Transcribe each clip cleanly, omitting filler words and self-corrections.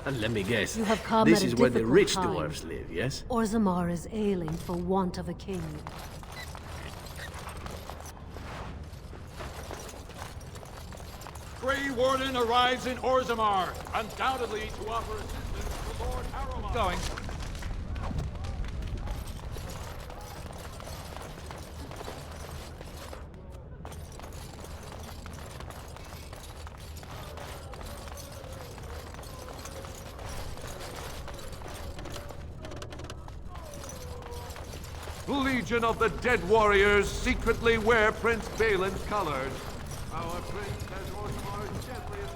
Let me guess. You have come This at a is where the difficult rich time. dwarves live, yes? Orzammar is ailing for want of a king. Grey Warden arrives in Orzammar, undoubtedly to offer assistance to Lord Harrowmont. Going. Legion of the Dead Warriors secretly wear Prince Balin's colors. Our prince has Orzammar gently as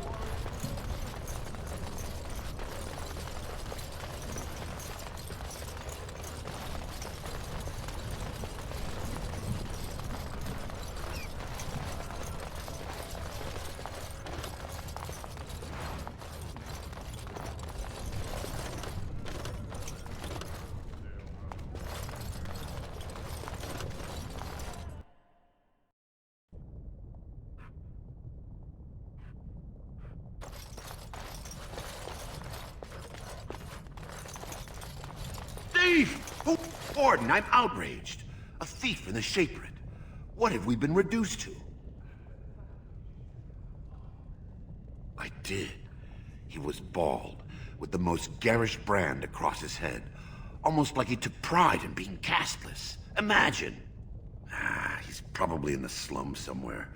Thief! Oh, Warden, I'm outraged. A thief in the Shaperate. What have we been reduced to? I did. He was bald, with the most garish brand across his head. Almost like he took pride in being castless. Imagine! He's probably in the slums somewhere.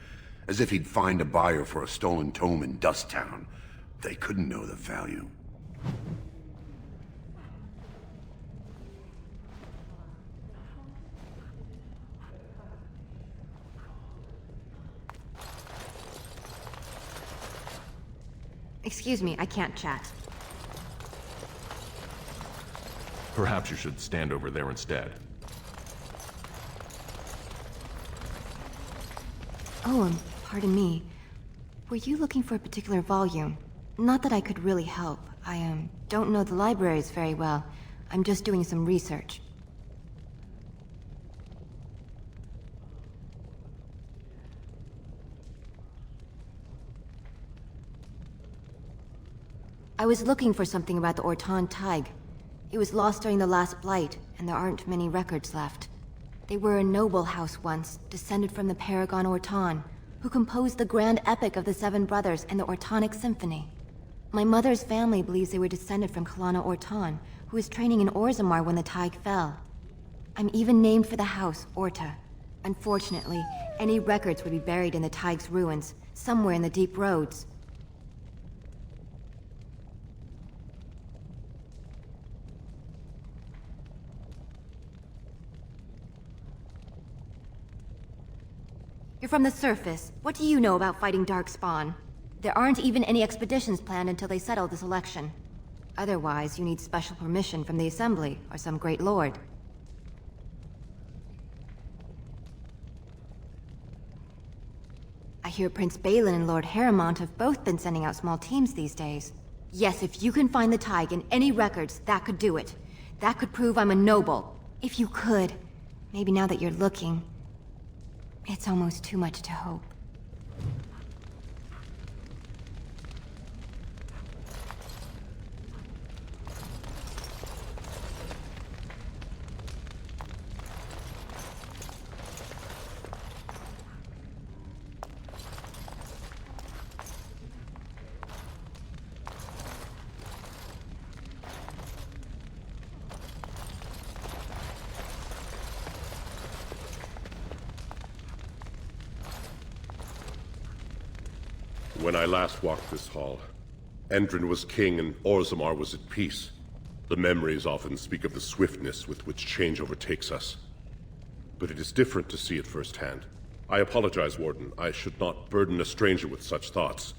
As if he'd find a buyer for a stolen tome in Dusttown. They couldn't know the value. Excuse me, I can't chat. Perhaps you should stand over there instead. Oh, pardon me. Were you looking for a particular volume? Not that I could really help. I, don't know the libraries very well. I'm just doing some research. I was looking for something about the Orton Tig. It was lost during the last Blight, and there aren't many records left. They were a noble house once, descended from the Paragon Orton, who composed the grand epic of the Seven Brothers and the Ortonic Symphony. My mother's family believes they were descended from Kalana Orton, who was training in Orzammar when the Tig fell. I'm even named for the house, Orta. Unfortunately, any records would be buried in the Tig's ruins, somewhere in the deep roads. You're from the surface. What do you know about fighting Darkspawn? There aren't even any expeditions planned until they settle this election. Otherwise, you need special permission from the Assembly or some great lord. I hear Prince Balin and Lord Harrowmont have both been sending out small teams these days. Yes, if you can find the Tig in any records, that could do it. That could prove I'm a noble. If you could. Maybe now that you're looking. It's almost too much to hope. When I last walked this hall, Endrin was king and Orzammar was at peace. The memories often speak of the swiftness with which change overtakes us. But it is different to see it firsthand. I apologize, Warden. I should not burden a stranger with such thoughts.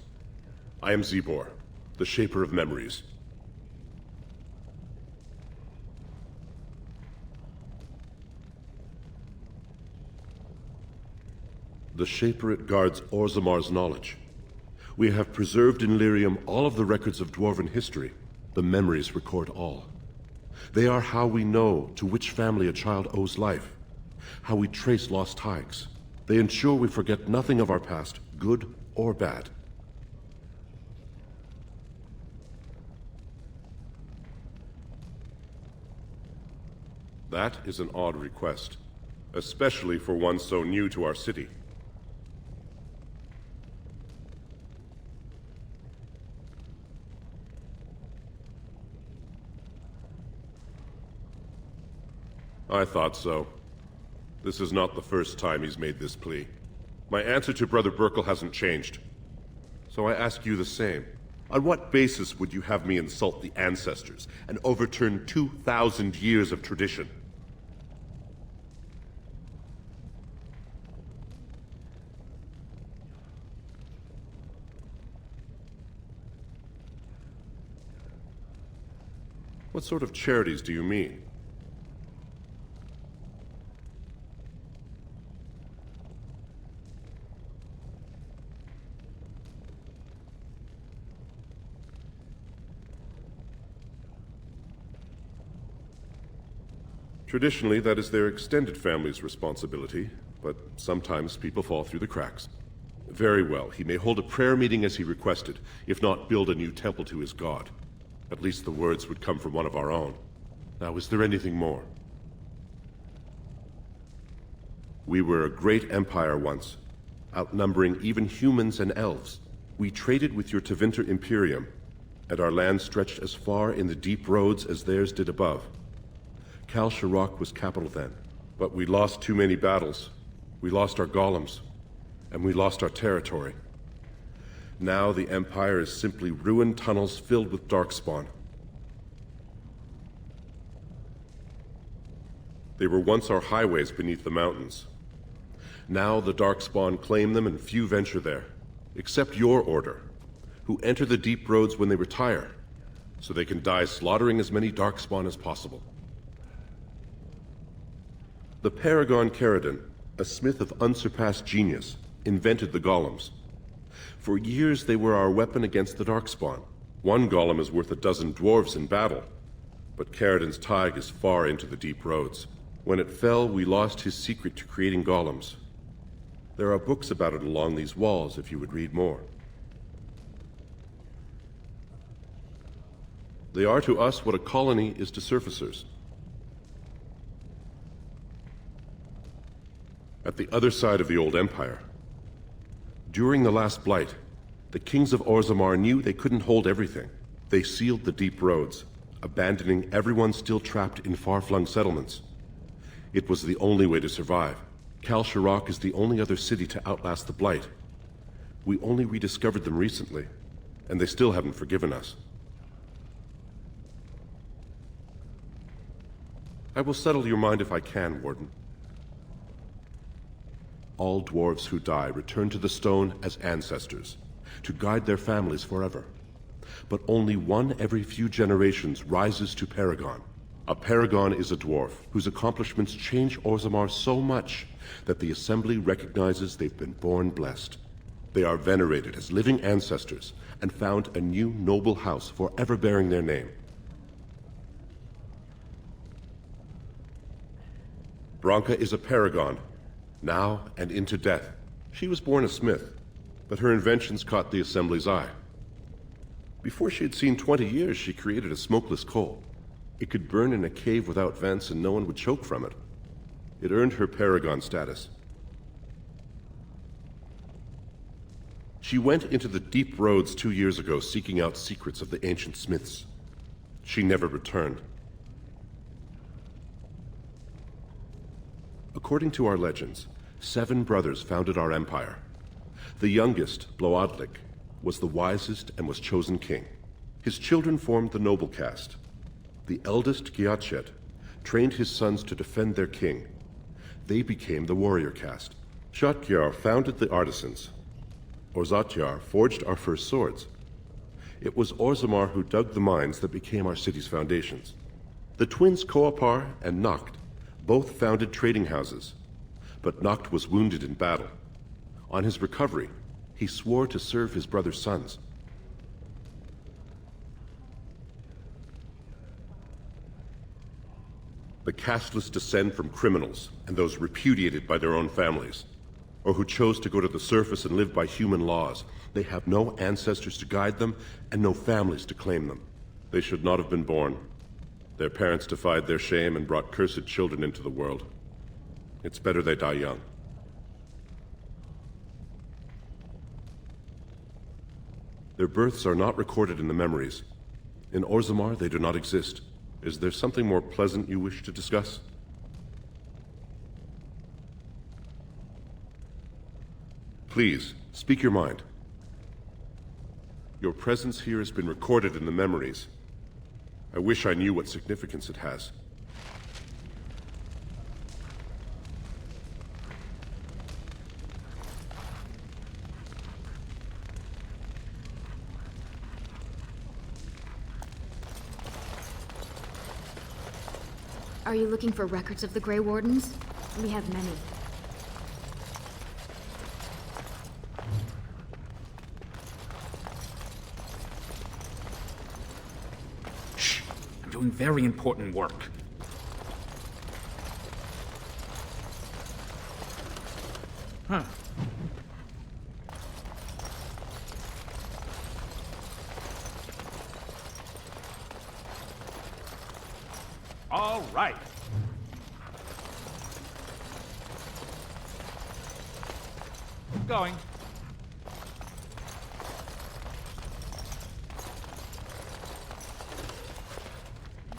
I am Zebor, the Shaper of Memories. The Shaperate guards Orzammar's knowledge. We have preserved in Lyrium all of the records of Dwarven history. The memories record all. They are how we know to which family a child owes life, how we trace lost Tigs. They ensure we forget nothing of our past, good or bad. That is an odd request, especially for one so new to our city. I thought so. This is not the first time he's made this plea. My answer to Brother Burkle hasn't changed. So I ask you the same. On what basis would you have me insult the ancestors and overturn 2,000 years of tradition? What sort of charities do you mean? Traditionally, that is their extended family's responsibility, but sometimes people fall through the cracks. Very well, he may hold a prayer meeting as he requested, if not build a new temple to his god. At least the words would come from one of our own. Now, is there anything more? We were a great empire once, outnumbering even humans and elves. We traded with your Tevinter Imperium, and our land stretched as far in the deep roads as theirs did above. Kal Sharok was capital then, but we lost too many battles. We lost our golems, and we lost our territory. Now the Empire is simply ruined tunnels filled with Darkspawn. They were once our highways beneath the mountains. Now the Darkspawn claim them and few venture there, except your order, who enter the deep roads when they retire, so they can die slaughtering as many Darkspawn as possible. The Paragon Caridon, a smith of unsurpassed genius, invented the golems. For years they were our weapon against the Darkspawn. One golem is worth a dozen dwarves in battle, but Caridon's Tig is far into the deep roads. When it fell, we lost his secret to creating golems. There are books about it along these walls if you would read more. They are to us what a colony is to surfacers. At the other side of the old empire, during the last blight, the kings of Orzammar knew they couldn't hold everything. They sealed the deep roads, abandoning everyone still trapped in far-flung settlements. It was the only way to survive. Kal Sharok is the only other city to outlast the blight. We only rediscovered them recently, and they still haven't forgiven us. I will settle your mind if I can, Warden. All dwarves who die return to the stone as ancestors, to guide their families forever. But only one every few generations rises to Paragon. A Paragon is a dwarf whose accomplishments change Orzammar so much that the Assembly recognizes they've been born blessed. They are venerated as living ancestors and found a new noble house forever bearing their name. Branka is a Paragon, now and into death. She was born a smith, but her inventions caught the Assembly's eye. Before she had seen 20 years, she created a smokeless coal. It could burn in a cave without vents and no one would choke from it. It earned her Paragon status. She went into the deep roads 2 years ago seeking out secrets of the ancient smiths. She never returned. According to our legends, 7 brothers founded our empire. The youngest, Bloadlik, was the wisest and was chosen king. His children formed the noble caste. The eldest, Giachet, trained his sons to defend their king. They became the warrior caste. Shotgyar founded the artisans. Orzatyar forged our first swords. It was Orzammar who dug the mines that became our city's foundations. The twins Koapar and Noct both founded trading houses, but Noct was wounded in battle. On his recovery, he swore to serve his brother's sons. The casteless descend from criminals and those repudiated by their own families, or who chose to go to the surface and live by human laws. They have no ancestors to guide them and no families to claim them. They should not have been born. Their parents defied their shame and brought cursed children into the world. It's better they die young. Their births are not recorded in the memories. In Orzammar, they do not exist. Is there something more pleasant you wish to discuss? Please, speak your mind. Your presence here has been recorded in the memories. I wish I knew what significance it has. Are you looking for records of the Grey Wardens? We have many. Shh! I'm doing very important work. Huh. All right. Going.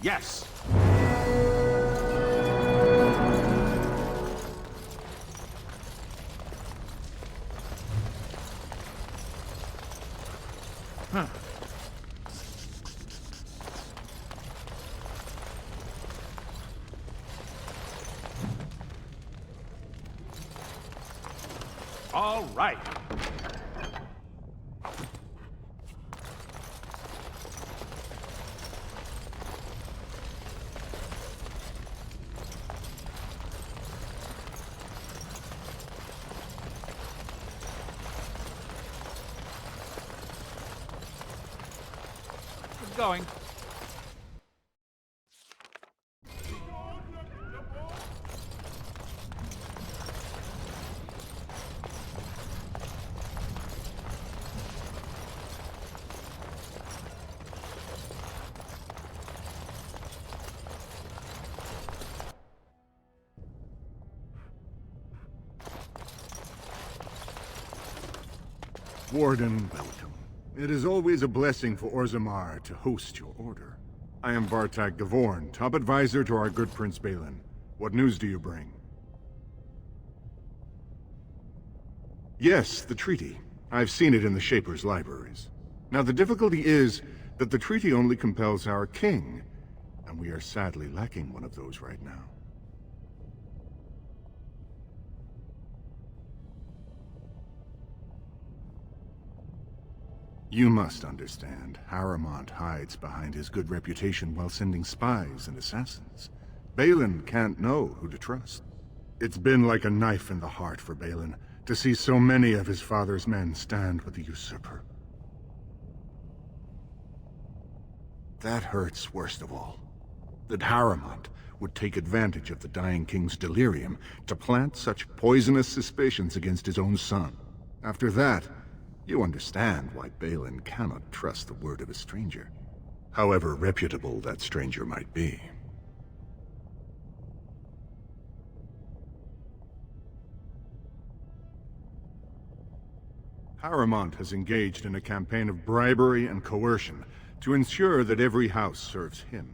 Yes. Huh. All right. It's going. Warden, welcome. It is always a blessing for Orzammar to host your order. I am Vartag Gavorn, top advisor to our good Prince Balin. What news do you bring? Yes, the treaty. I've seen it in the Shaper's libraries. Now the difficulty is that the treaty only compels our king, and we are sadly lacking one of those right now. You must understand, Harrowmont hides behind his good reputation while sending spies and assassins. Balin can't know who to trust. It's been like a knife in the heart for Balin to see so many of his father's men stand with the usurper. That hurts worst of all. That Harrowmont would take advantage of the dying king's delirium to plant such poisonous suspicions against his own son. After that, you understand why Balin cannot trust the word of a stranger, however reputable that stranger might be. Harrowmont has engaged in a campaign of bribery and coercion to ensure that every house serves him.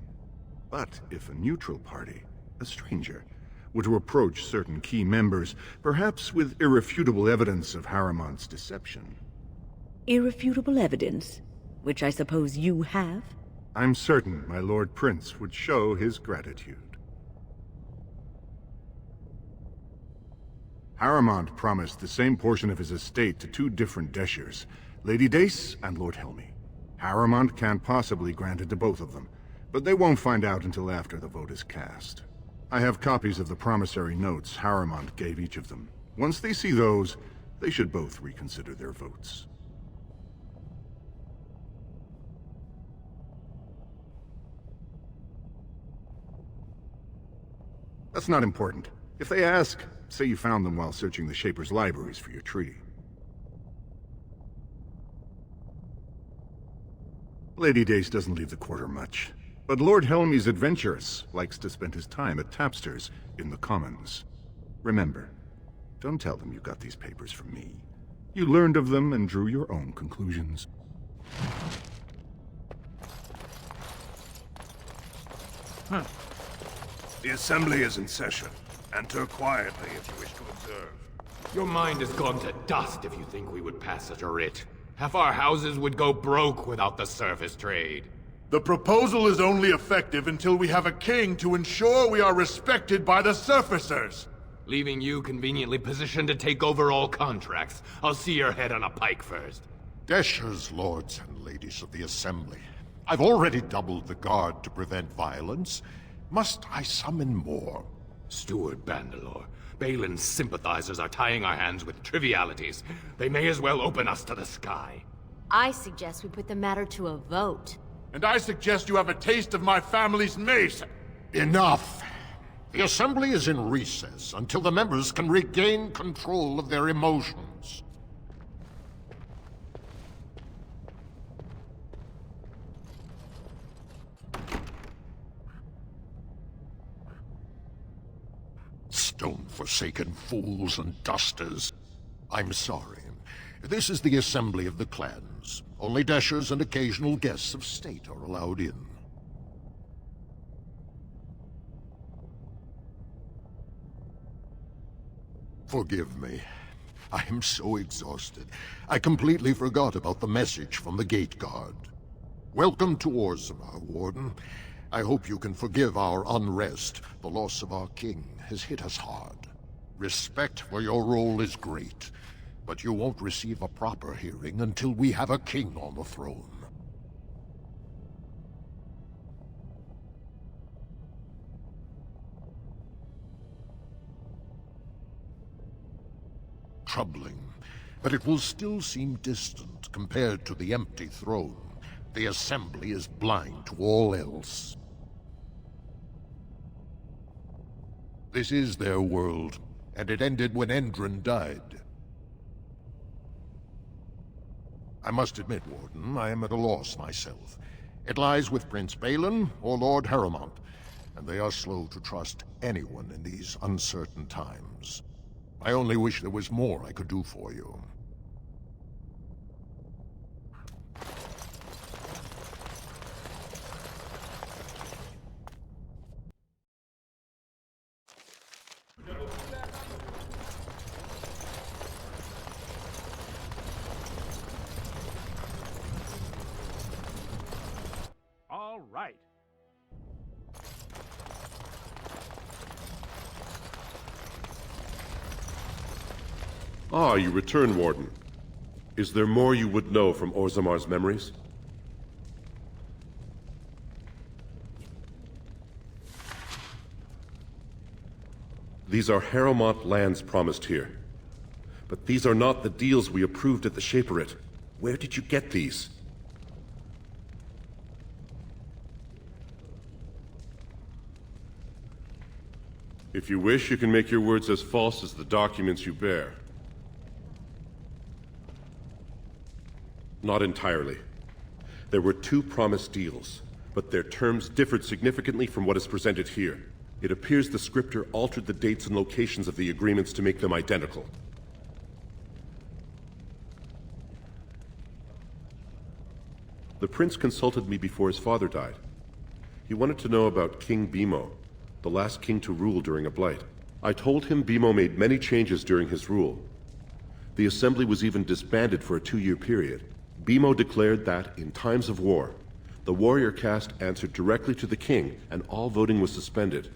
But if a neutral party, a stranger, were to approach certain key members, perhaps with irrefutable evidence of Harrowmont's deception... Irrefutable evidence, which I suppose you have? I'm certain my Lord Prince would show his gratitude. Harrowmont promised the same portion of his estate to two different Deshers, Lady Dace and Lord Helmy. Harrowmont can't possibly grant it to both of them, but they won't find out until after the vote is cast. I have copies of the promissory notes Harrowmont gave each of them. Once they see those, they should both reconsider their votes. That's not important. If they ask, say you found them while searching the Shaper's libraries for your treaty. Lady Dace doesn't leave the quarter much. But Lord Helmy's adventurous, likes to spend his time at tapsters in the Commons. Remember, don't tell them you got these papers from me. You learned of them and drew your own conclusions. The Assembly is in session. Enter quietly if you wish to observe. Your mind has gone to dust if you think we would pass such a writ. Half our houses would go broke without the service trade. The proposal is only effective until we have a king to ensure we are respected by the surfacers. Leaving you conveniently positioned to take over all contracts. I'll see your head on a pike first. Deshers, lords and ladies of the Assembly. I've already doubled the guard to prevent violence. Must I summon more? Steward Bandalore, Balin's sympathizers are tying our hands with trivialities. They may as well open us to the sky. I suggest we put the matter to a vote. And I suggest you have a taste of my family's mace. Enough! The Assembly is in recess until the members can regain control of their emotions. Stone-forsaken fools and dusters. I'm sorry. This is the Assembly of the Clans. Only Deshers and occasional guests of state are allowed in. Forgive me. I am so exhausted. I completely forgot about the message from the Gate Guard. Welcome to Orzammar, Warden. I hope you can forgive our unrest. The loss of our king has hit us hard. Respect for your role is great, but you won't receive a proper hearing until we have a king on the throne. Troubling, but it will still seem distant compared to the empty throne. The Assembly is blind to all else. This is their world, and it ended when Endrin died. I must admit, Warden, I am at a loss myself. It lies with Prince Balin or Lord Harrowmont, and they are slow to trust anyone in these uncertain times. I only wish there was more I could do for you. All right. Ah, you return, Warden. Is there more you would know from Orzammar's memories? These are Harrowmont lands promised here. But these are not the deals we approved at the Shaperit. Where did you get these? If you wish, you can make your words as false as the documents you bear. Not entirely. There were 2 promised deals, but their terms differed significantly from what is presented here. It appears the scripter altered the dates and locations of the agreements to make them identical. The prince consulted me before his father died. He wanted to know about King Bimo, the last king to rule during a blight. I told him Bimo made many changes during his rule. The assembly was even disbanded for a 2-year period. Bimo declared that, in times of war, the warrior caste answered directly to the king, and all voting was suspended.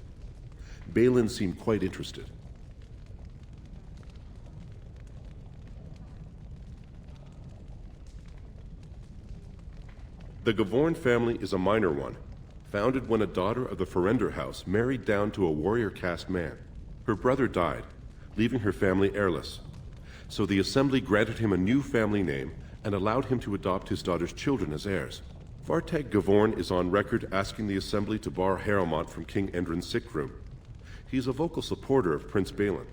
Balin seemed quite interested. The Gavorn family is a minor one, founded when a daughter of the Ferender house married down to a warrior caste man. Her brother died, leaving her family heirless. So the assembly granted him a new family name and allowed him to adopt his daughter's children as heirs. Vartag Gavorn is on record asking the assembly to bar Harrowmont from King Endrin's sick room. He is a vocal supporter of Prince Balin.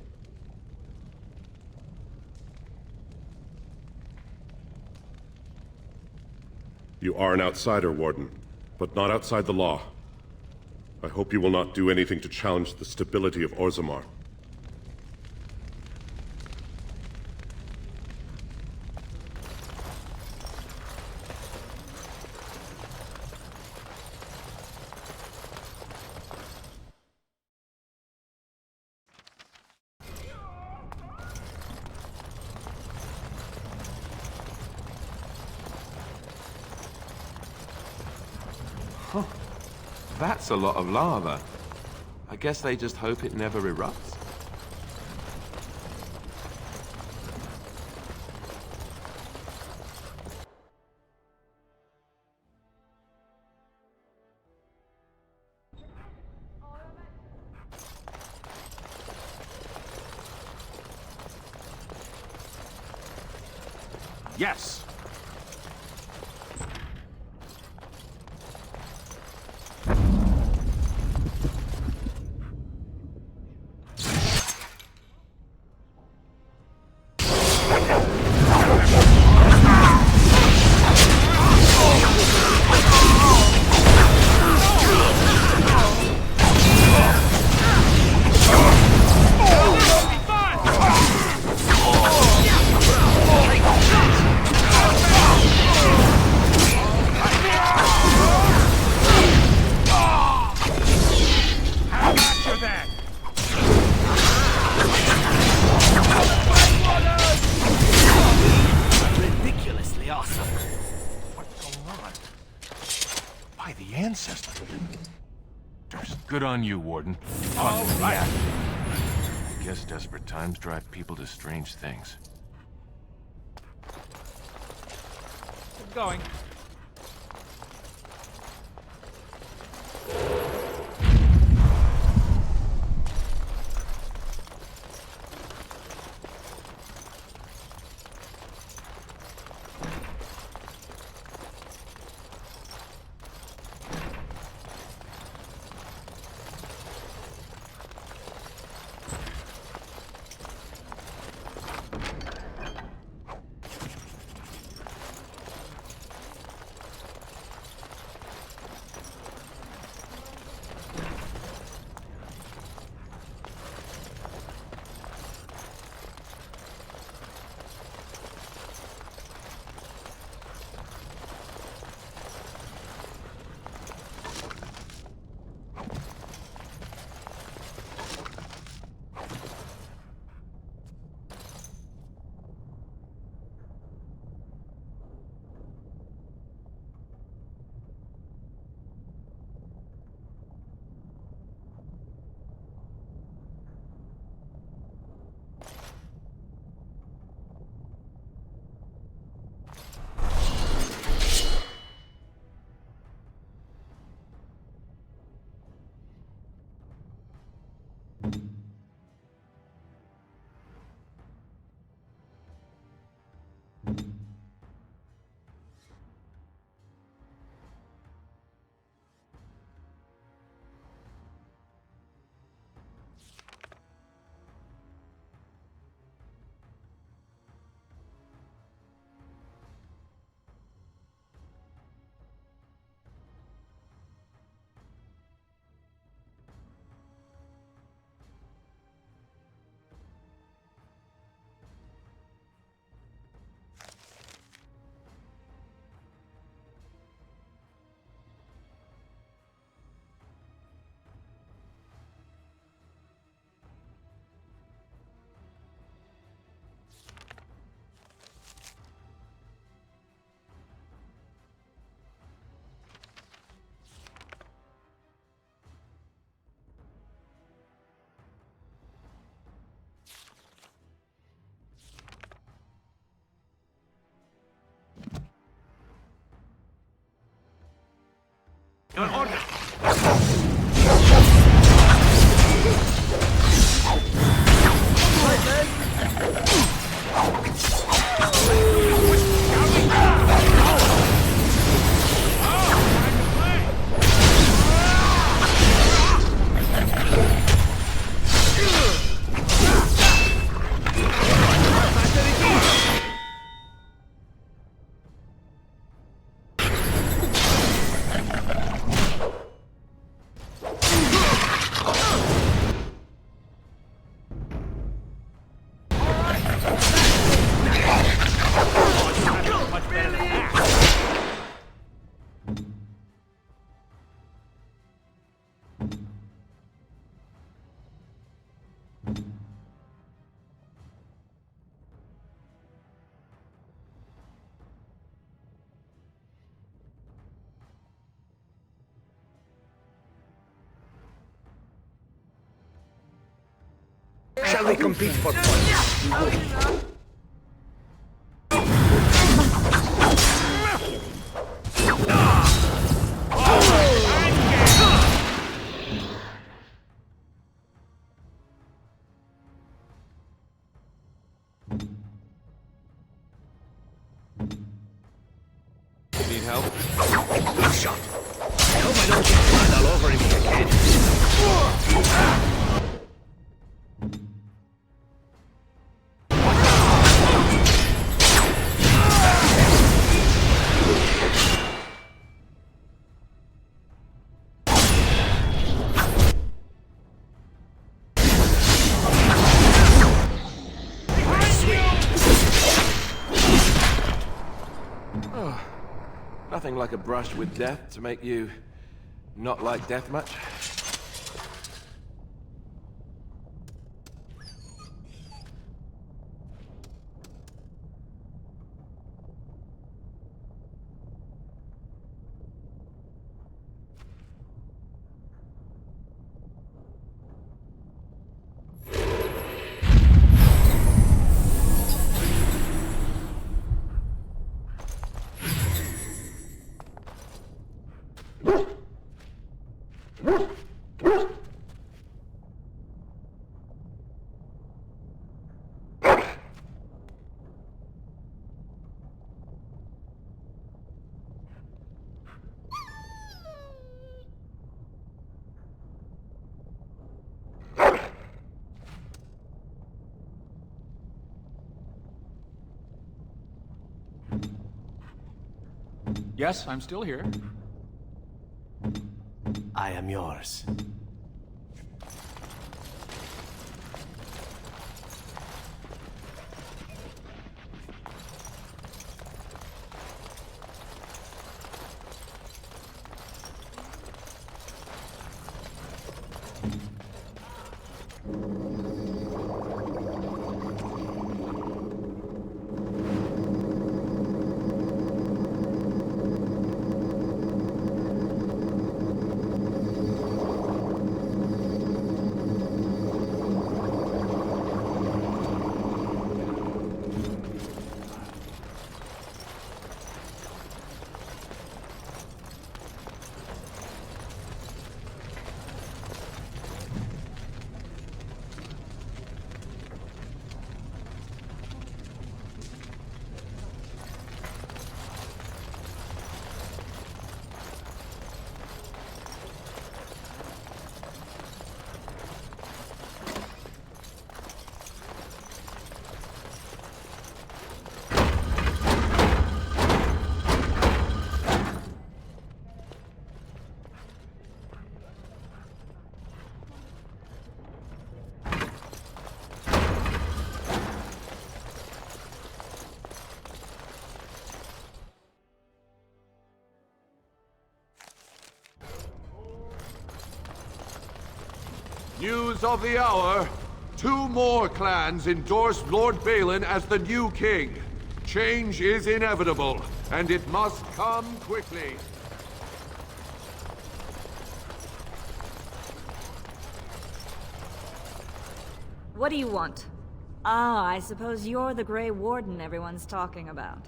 You are an outsider, Warden, but not outside the law. I hope you will not do anything to challenge the stability of Orzammar. That's a lot of lava. I guess they just hope it never erupts. Yes! Ridiculously awesome. What's going on? By the ancestors. Good on you, Warden. All right. I guess desperate times drive people to strange things. Keep going. Your order! Shall we compete for points? Need help? Good shot. I hope I don't get blood all over me again. Nothing like a brush with death to make you not like death much. Yes, I'm still here. I am yours. News of the hour. 2 more clans endorse Lord Balin as the new king. Change is inevitable, and it must come quickly. What do you want? Ah, I suppose you're the Grey Warden everyone's talking about.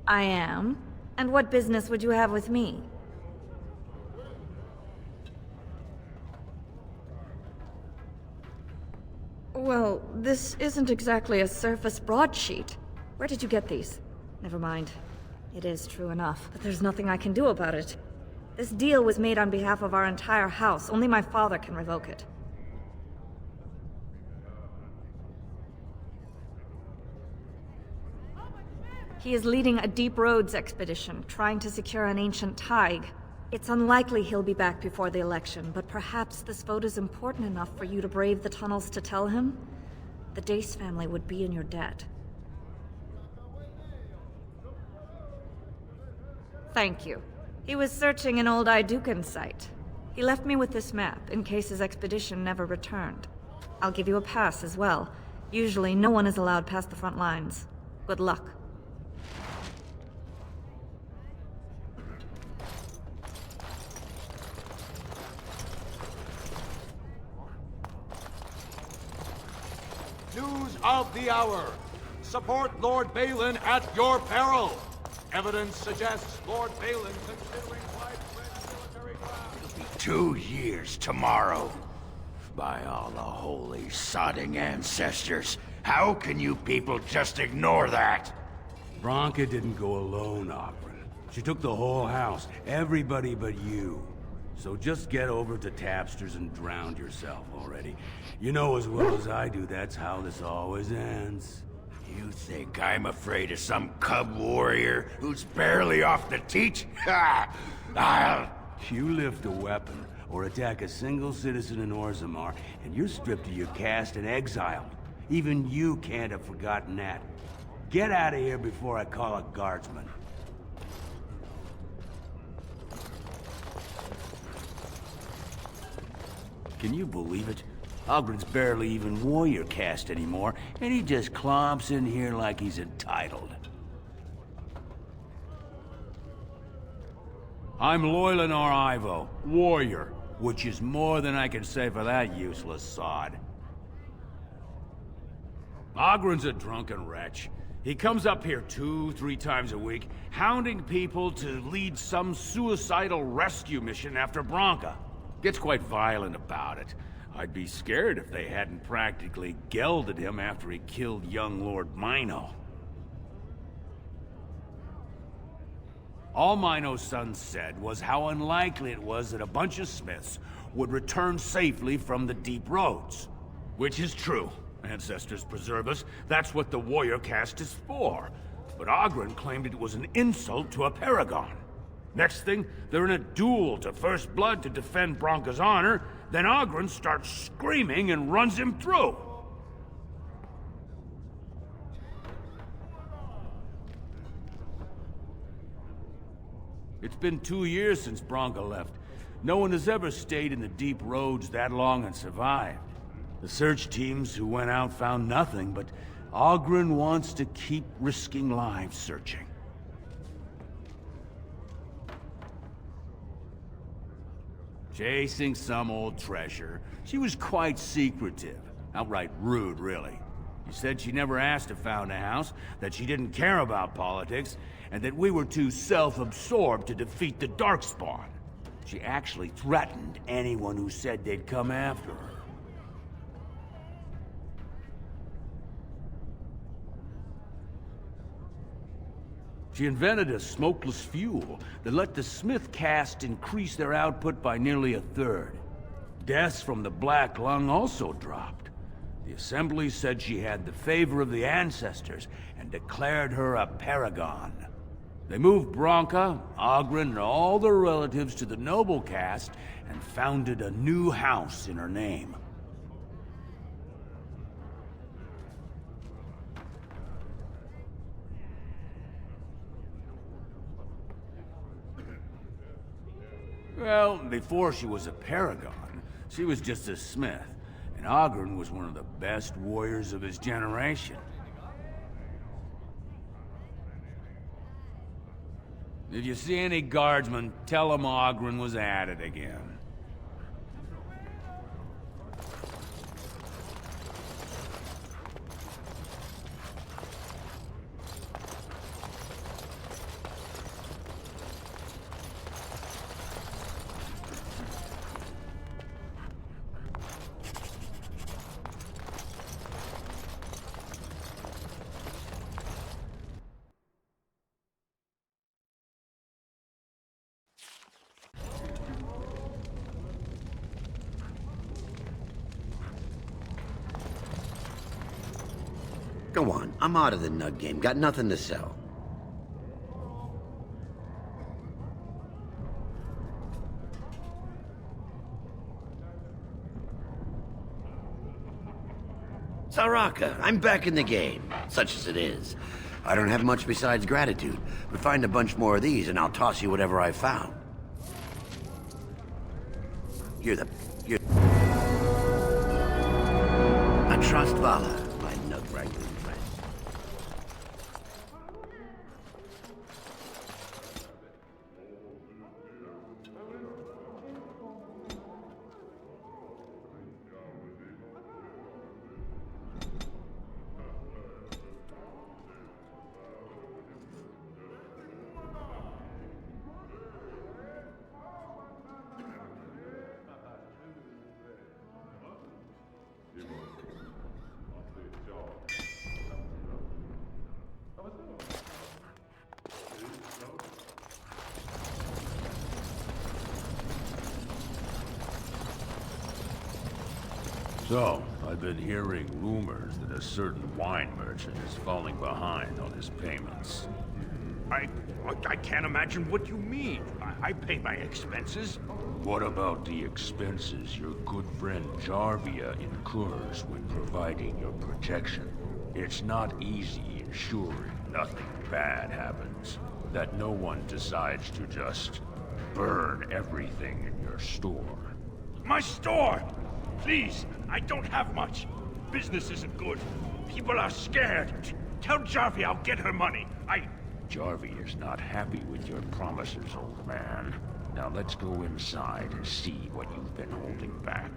I am. And what business would you have with me? Well, this isn't exactly a surface broadsheet. Where did you get these? Never mind. It is true enough, but there's nothing I can do about it. This deal was made on behalf of our entire house. Only my father can revoke it. He is leading a Deep Roads expedition, trying to secure an ancient Tig. It's unlikely he'll be back before the election, but perhaps this vote is important enough for you to brave the tunnels to tell him? The Dace family would be in your debt. Thank you. He was searching an old Idukan site. He left me with this map, in case his expedition never returned. I'll give you a pass as well. Usually, no one is allowed past the front lines. Good luck. of the hour. Support Lord Balin at your peril. Evidence suggests Lord Balin considering widespread military ground. 2 years tomorrow. By all the holy sodding ancestors, how can you people just ignore that? Branka didn't go alone, Ogren. She took the whole house, everybody but you. So just get over to Tapster's and drown yourself already. You know as well as I do that's how this always ends. You think I'm afraid of some cub warrior who's barely off the teat? Ha! I'll... You lift a weapon or attack a single citizen in Orzammar, and you're stripped of your caste and exiled. Even you can't have forgotten that. Get out of here before I call a guardsman. Can you believe it? Ogren's barely even warrior caste anymore, and he just clomps in here like he's entitled. I'm Loylanar Ivo, warrior, which is more than I can say for that useless sod. Ogren's a drunken wretch. He comes up here 2-3 times a week, hounding people to lead some suicidal rescue mission after Branka. Gets quite violent about it. I'd be scared if they hadn't practically gelded him after he killed young Lord Mino. All Mino's son said was how unlikely it was that a bunch of Smiths would return safely from the deep roads. Which is true. Ancestors preserve us. That's what the warrior caste is for. But Ogren claimed it was an insult to a paragon. Next thing, they're in a duel to first blood to defend Branka's honor, then Ogren starts screaming and runs him through. It's been 2 years since Branka left. No one has ever stayed in the deep roads that long and survived. The search teams who went out found nothing, but Ogren wants to keep risking lives searching. Chasing some old treasure. She was quite secretive. Outright rude, really. She said she never asked if found a house, that she didn't care about politics, and that we were too self-absorbed to defeat the Darkspawn. She actually threatened anyone who said they'd come after her. She invented a smokeless fuel that let the Smith caste increase their output by nearly 1/3. Deaths from the Black Lung also dropped. The Assembly said she had the favor of the ancestors and declared her a paragon. They moved Branka, Ogren, and all their relatives to the noble caste and founded a new house in her name. Well, before she was a paragon, she was just a smith, and Ogren was one of the best warriors of his generation. If you see any guardsmen, tell them Ogren was at it again. Go on, I'm out of the nug game. Got nothing to sell. Saraka, I'm back in the game, such as it is. I don't have much besides gratitude, but find a bunch more of these and I'll toss you whatever I found. You're... I trust Vala. So, I've been hearing rumors that a certain wine merchant is falling behind on his payments. I can't imagine what you mean. I pay my expenses. What about the expenses your good friend Jarvia incurs when providing your protection? It's not easy ensuring nothing bad happens, that no one decides to just burn everything in your store. My store! Please, I don't have much. Business isn't good. People are scared. Tell Jarvia I'll get her money. Jarvia is not happy with your promises, old man. Now let's go inside and see what you've been holding back.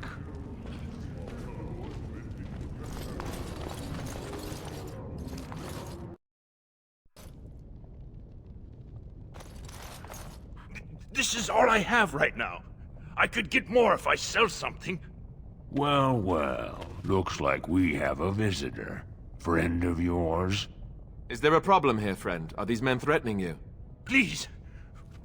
This is all I have right now. I could get more if I sell something. Well, well. Looks like we have a visitor. Friend of yours? Is there a problem here, friend? Are these men threatening you? Please,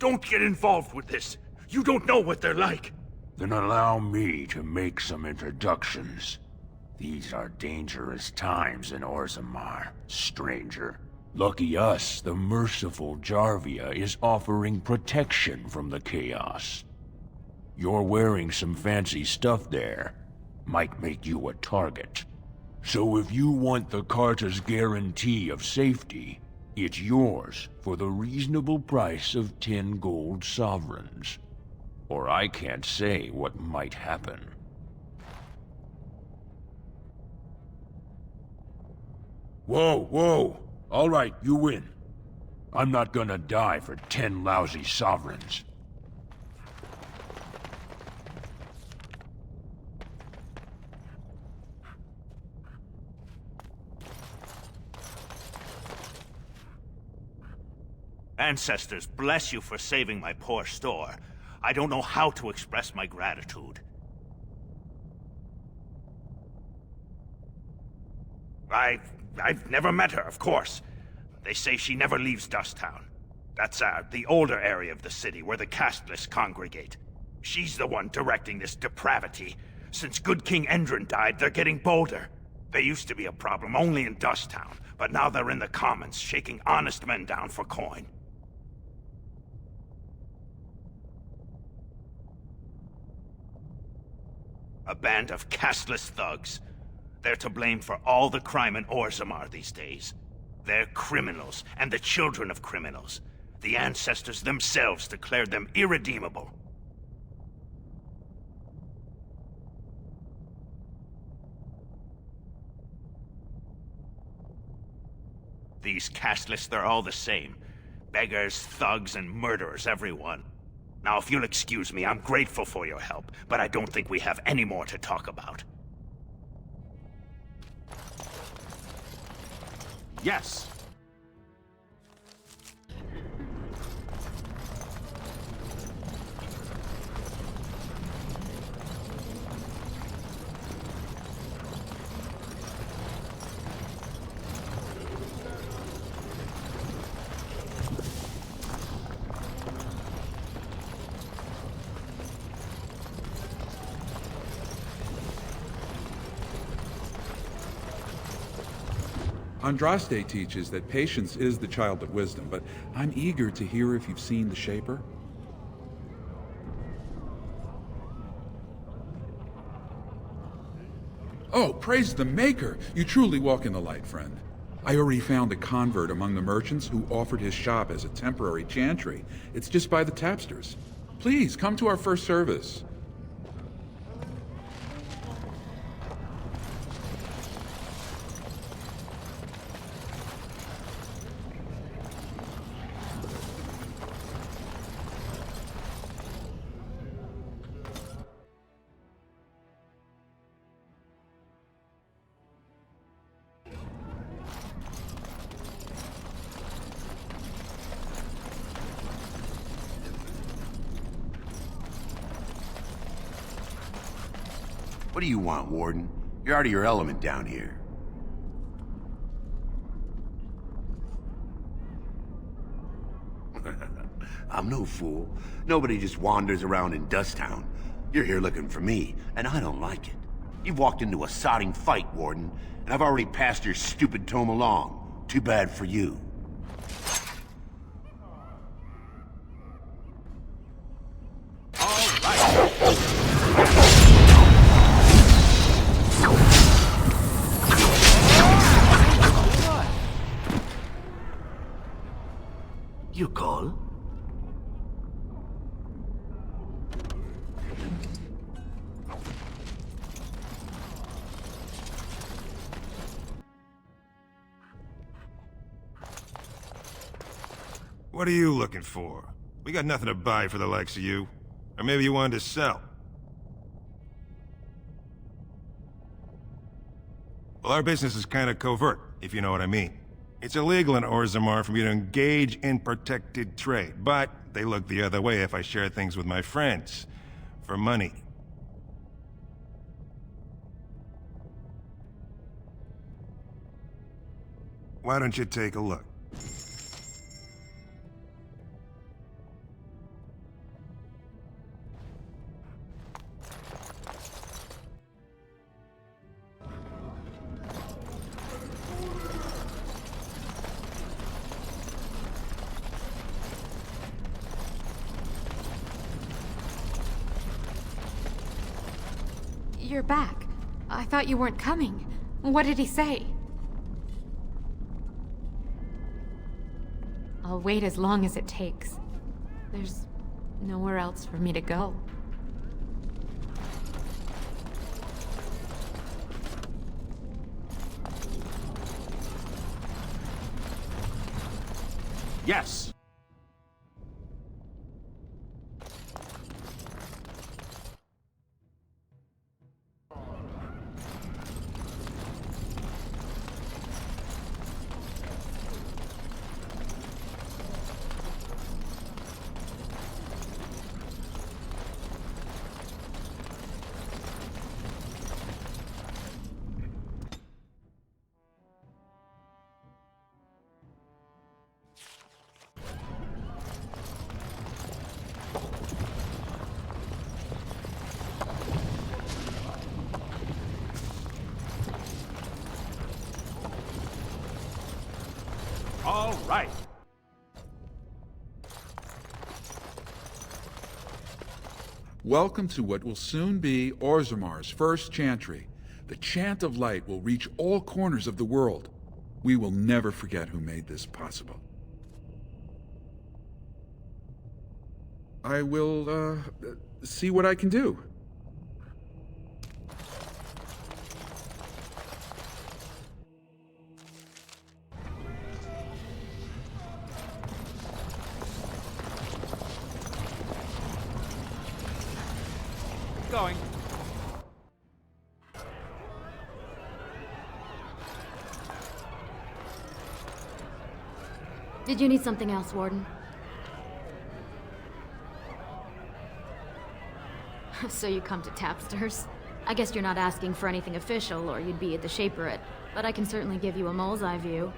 don't get involved with this. You don't know what they're like. Then allow me to make some introductions. These are dangerous times in Orzammar, stranger. Lucky us, the merciful Jarvia is offering protection from the chaos. You're wearing some fancy stuff there. Might make you a target. So if you want the Carta's guarantee of safety, it's yours for the reasonable price of 10 gold sovereigns. Or I can't say what might happen. Whoa, whoa! All right, you win. I'm not gonna die for 10 lousy sovereigns. Ancestors, bless you for saving my poor store. I don't know how to express my gratitude. I've never met her, of course. They say she never leaves Dusttown. That's the older area of the city where the casteless congregate. She's the one directing this depravity. Since good King Endrin died, they're getting bolder. They used to be a problem only in Dusttown, but now they're in the commons, shaking honest men down for coin. A band of casteless thugs. They're to blame for all the crime in Orzammar these days. They're criminals, and the children of criminals. The ancestors themselves declared them irredeemable. These casteless, they're all the same. Beggars, thugs, and murderers, everyone. Now, if you'll excuse me, I'm grateful for your help, but I don't think we have any more to talk about. Yes. Andraste teaches that patience is the child of wisdom, but I'm eager to hear if you've seen the Shaper. Oh, praise the Maker! You truly walk in the light, friend. I already found a convert among the merchants who offered his shop as a temporary chantry. It's just by the tapsters. Please, come to our first service. What do you want, Warden? You're out of your element down here. I'm no fool. Nobody just wanders around in Dusttown. You're here looking for me, and I don't like it. You've walked into a sodding fight, Warden, and I've already passed your stupid tome along. Too bad for you. You call? What are you looking for? We got nothing to buy for the likes of you. Or maybe you wanted to sell. Well, our business is kind of covert, if you know what I mean. It's illegal in Orzammar for me to engage in protected trade, but they look the other way if I share things with my friends. For money. Why don't you take a look? You're back. I thought you weren't coming. What did he say? I'll wait as long as it takes. There's nowhere else for me to go. Yes! All right. Welcome to what will soon be Orzammar's first chantry. The chant of light will reach all corners of the world. We will never forget who made this possible. I will, see what I can do. Going. Did you need something else, Warden? So you come to Tapsters? I guess you're not asking for anything official, or you'd be at the Shaperate, but I can certainly give you a mole's eye view.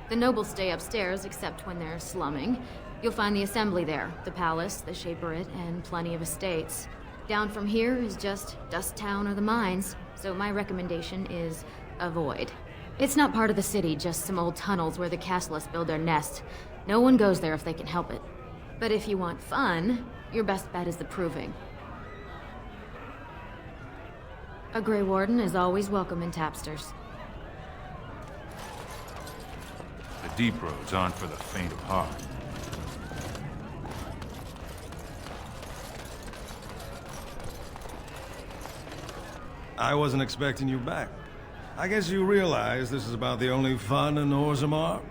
The nobles stay upstairs, except when they're slumming. You'll find the assembly there, the palace, the Shaperate, and plenty of estates. Down from here is just Dust Town or the mines, so my recommendation is avoid. It's not part of the city, just some old tunnels where the Castless build their nest. No one goes there if they can help it. But if you want fun, your best bet is the Proving. A Grey Warden is always welcome in Tapsters. The deep roads aren't for the faint of heart. I wasn't expecting you back. I guess you realize this is about the only fun in Orzammar?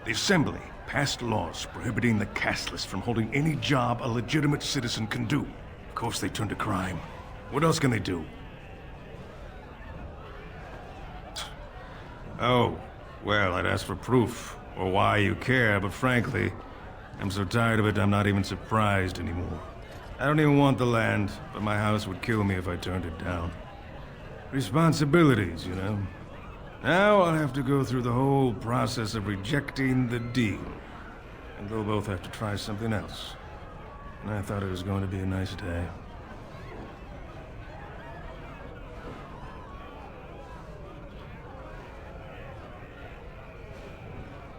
The Assembly passed laws prohibiting the casteless from holding any job a legitimate citizen can do. Of course they turned to crime. What else can they do? Oh, well, I'd ask for proof, or why you care, but frankly, I'm so tired of it I'm not even surprised anymore. I don't even want the land, but my house would kill me if I turned it down. Responsibilities, you know? Now I'll have to go through the whole process of rejecting the deal. And they'll both have to try something else. And I thought it was going to be a nice day.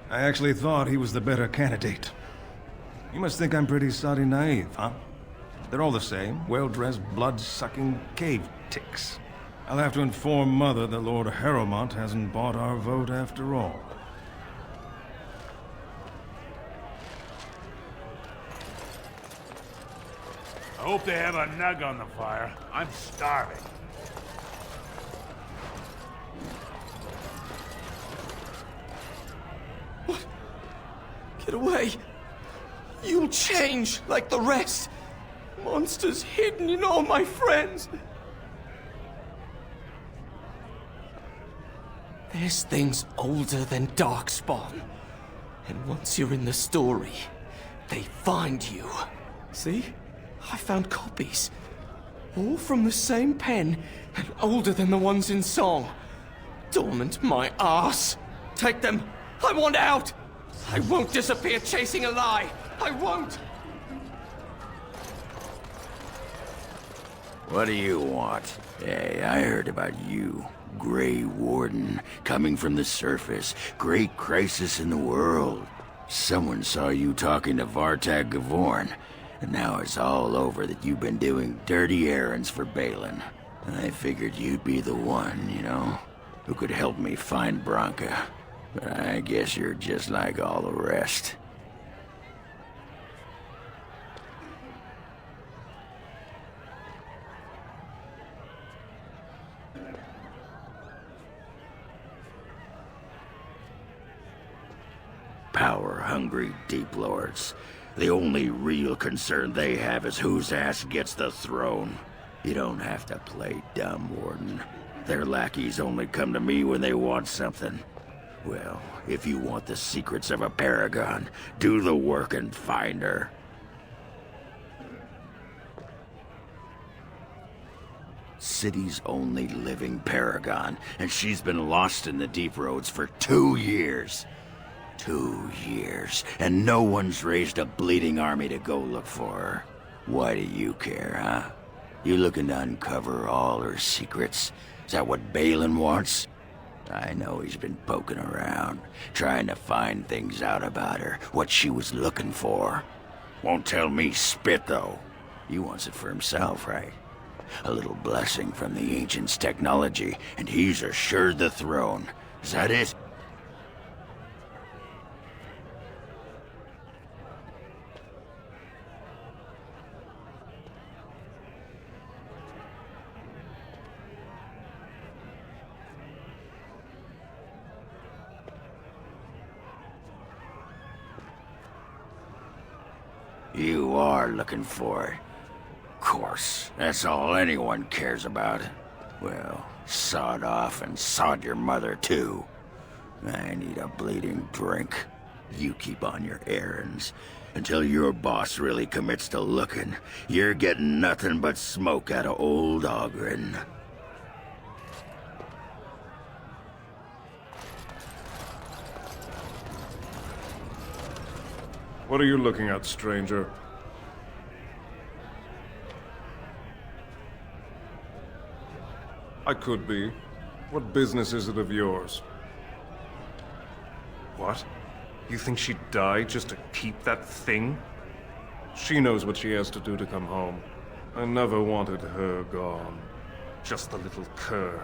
I actually thought he was the better candidate. You must think I'm pretty soddy naive, huh? They're all the same, well-dressed, blood-sucking cave ticks. I'll have to inform Mother that Lord Harrowmont hasn't bought our vote after all. I hope they have a nug on the fire. I'm starving. What? Get away! You'll change like the rest. Monsters hidden in all my friends. This thing's older than Darkspawn. And once you're in the story, they find you. See? I found copies. All from the same pen, and older than the ones in song. Dormant my ass. Take them. I want out. I won't disappear chasing a lie. I won't. What do you want? Hey, I heard about you. Grey Warden, coming from the surface. Great crisis in the world. Someone saw you talking to Vartag Gavorn, and now it's all over that you've been doing dirty errands for Balin. I figured you'd be the one, you know, who could help me find Branka. But I guess you're just like all the rest. Power-hungry Deep Lords. The only real concern they have is whose ass gets the throne. You don't have to play dumb, Warden. Their lackeys only come to me when they want something. Well, if you want the secrets of a paragon, do the work and find her. City's only living paragon, and she's been lost in the Deep Roads for 2 years. 2 years, and no one's raised a bleeding army to go look for her. Why do you care, huh? You looking to uncover all her secrets? Is that what Balin wants? I know he's been poking around, trying to find things out about her, what she was looking for. Won't tell me spit, though. He wants it for himself, right? A little blessing from the Ancients' technology, and he's assured the throne. Is that it? You are looking for it. Of course, that's all anyone cares about. Well, sod off and sod your mother too. I need a bleeding drink. You keep on your errands. Until your boss really commits to looking, you're getting nothing but smoke out of old Oghren. What are you looking at, stranger? I could be. What business is it of yours? What? You think she'd die just to keep that thing? She knows what she has to do to come home. I never wanted her gone. Just the little cur.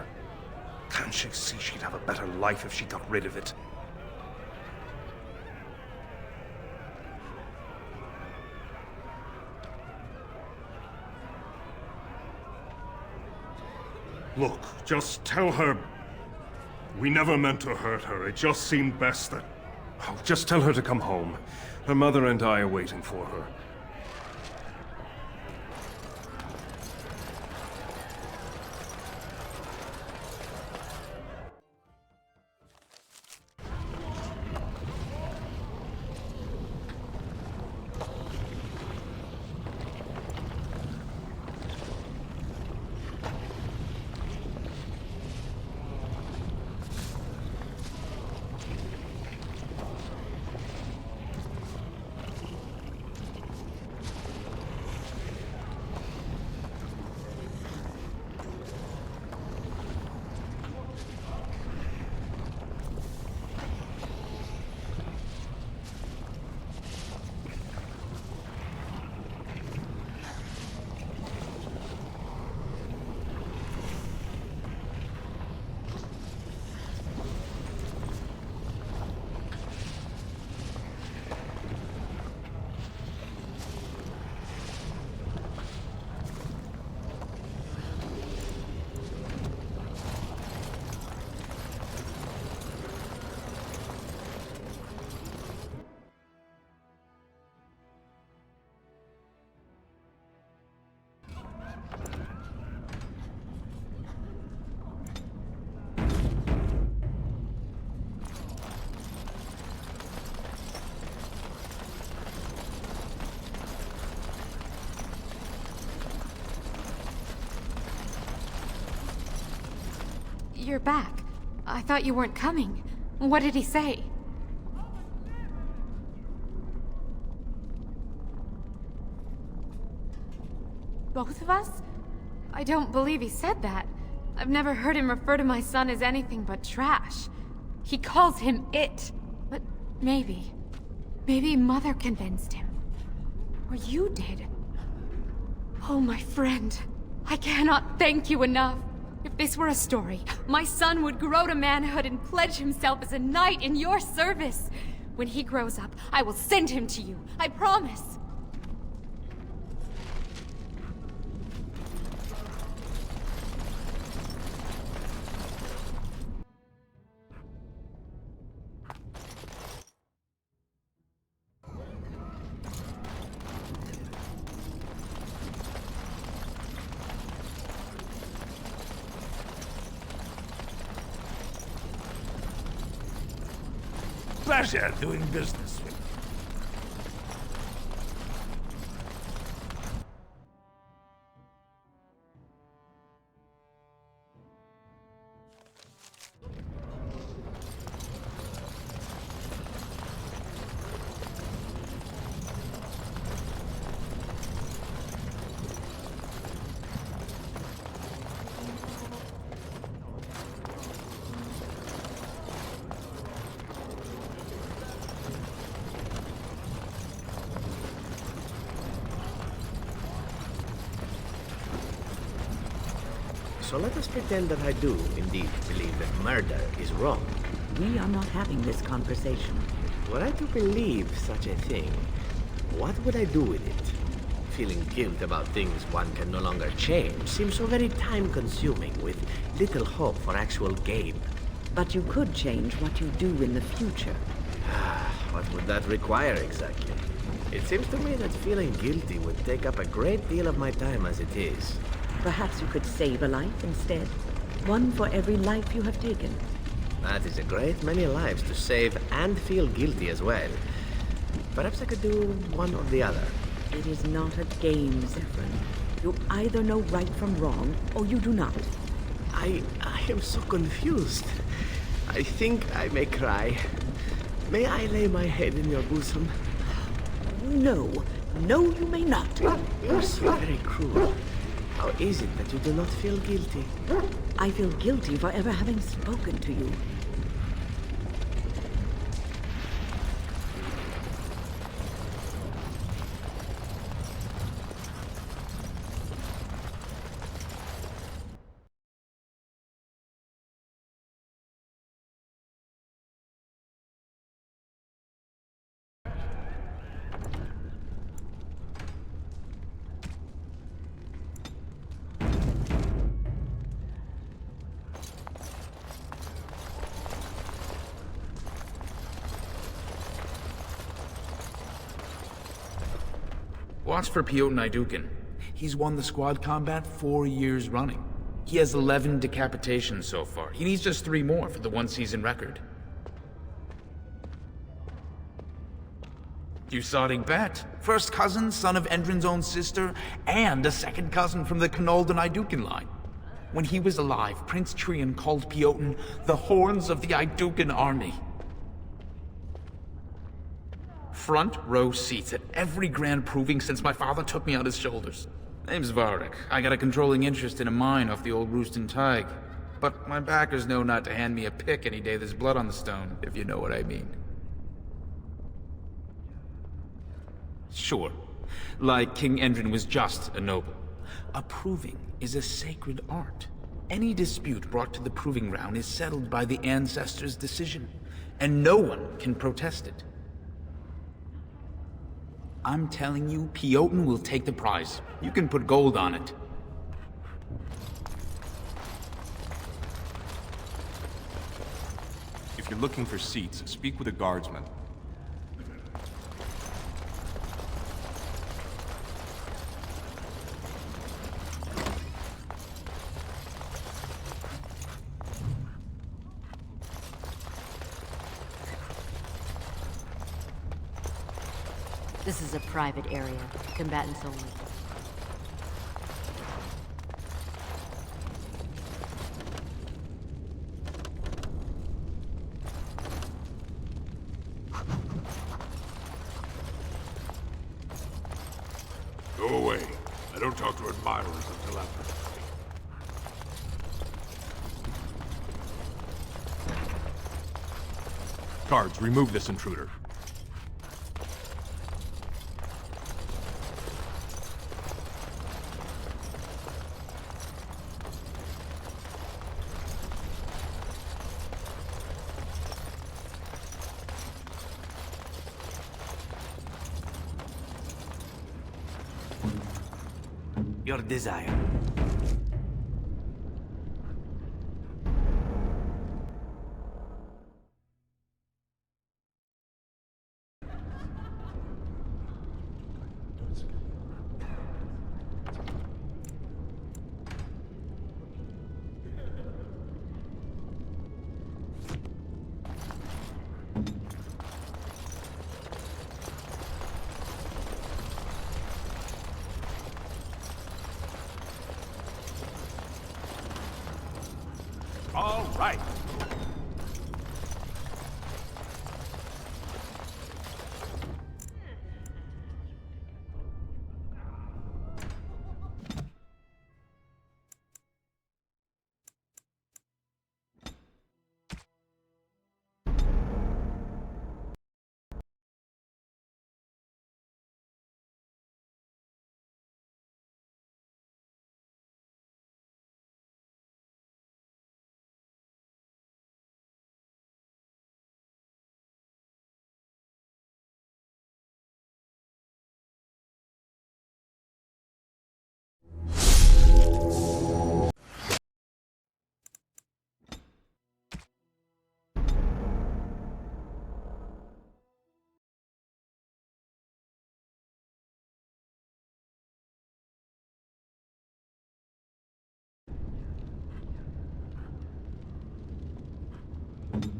Can't she see she'd have a better life if she got rid of it? Look, just tell her... We never meant to hurt her. It just seemed best that... Oh, just tell her to come home. Her mother and I are waiting for her. You're back. I thought you weren't coming. What did he say? Both of us? I don't believe he said that. I've never heard him refer to my son as anything but trash. He calls him it. But maybe Mother convinced him. Or you did. Oh, my friend. I cannot thank you enough. If this were a story, my son would grow to manhood and pledge himself as a knight in your service. When he grows up, I will send him to you. I promise. Pleasure doing business with you. So let us pretend that I do indeed believe that murder is wrong. We are not having this conversation. Were I to believe such a thing, what would I do with it? Feeling guilt about things one can no longer change seems so very time-consuming, with little hope for actual gain. But you could change what you do in the future. What would that require exactly? It seems to me that feeling guilty would take up a great deal of my time as it is. Perhaps you could save a life instead. One for every life you have taken. That is a great many lives to save and feel guilty as well. Perhaps I could do one or the other. It is not a game, Zephyrin. You either know right from wrong, or you do not. I am so confused. I think I may cry. May I lay my head in your bosom? No. No, you may not. You're so very cruel. How is it that you do not feel guilty? I feel guilty for ever having spoken to you. Watch for Piotr Naidukin. He's won the squad combat 4 years running. He has 11 decapitations so far. He needs just 3 more for the one-season record. Usading Bet, first cousin, son of Endrin's own sister, and a second cousin from the Knoll Naidukin line. When he was alive, Prince Trion called Piotr the Horns of the Naidukin army. Front row seats at every grand proving since my father took me on his shoulders. Name's Varric. I got a controlling interest in a mine off the old Rooston Tig. But my backers know not to hand me a pick any day there's blood on the stone, if you know what I mean. Sure. Like King Endrin was just a noble. A proving is a sacred art. Any dispute brought to the proving ground is settled by the ancestors' decision, and no one can protest it. I'm telling you, Piotr will take the prize. You can put gold on it. If you're looking for seats, speak with a guardsman. This is a private area. Combatants only. Don't talk to admirers until after. Guards, remove this intruder. Your desire. All right.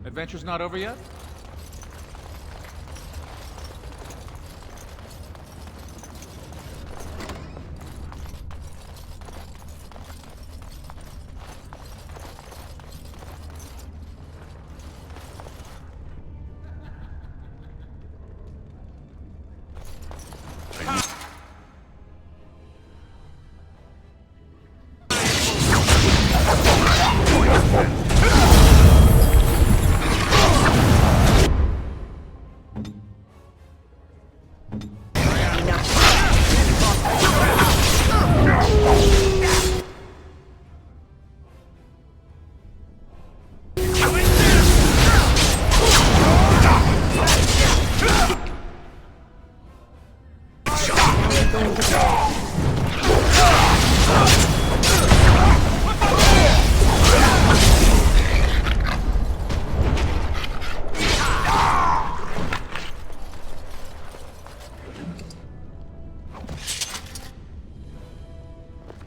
Adventure's not over yet?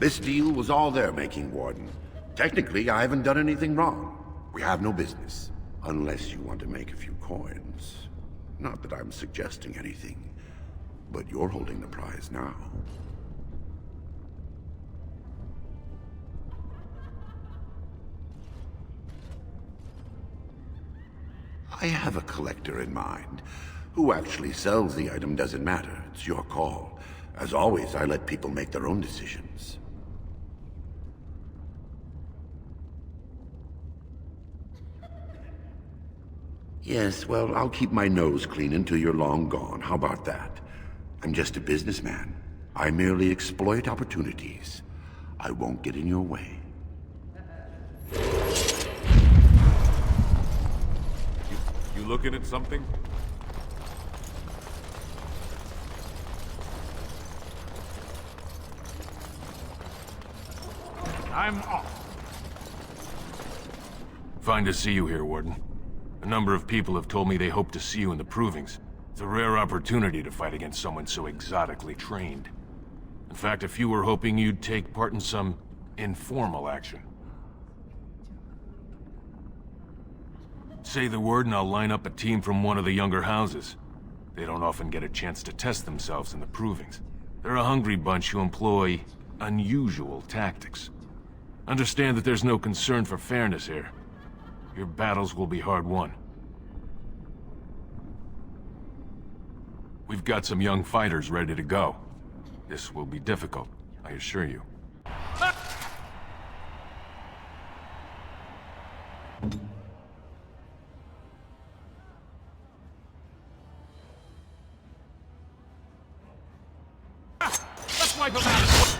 This deal was all their making, Warden. Technically, I haven't done anything wrong. We have no business. Unless you want to make a few coins. Not that I'm suggesting anything. But you're holding the prize now. I have a collector in mind. Who actually sells the item doesn't matter. It's your call. As always, I let people make their own decisions. Yes, well, I'll keep my nose clean until you're long gone. How about that? I'm just a businessman. I merely exploit opportunities. I won't get in your way. You looking at something? I'm off. Fine to see you here, Warden. A number of people have told me they hope to see you in the Provings. It's a rare opportunity to fight against someone so exotically trained. In fact, a few were hoping you'd take part in some informal action. Say the word and I'll line up a team from one of the younger houses. They don't often get a chance to test themselves in the Provings. They're a hungry bunch who employ unusual tactics. Understand that there's no concern for fairness here. Your battles will be hard won. We've got some young fighters ready to go. This will be difficult. I I assure you. Let's wipe him out!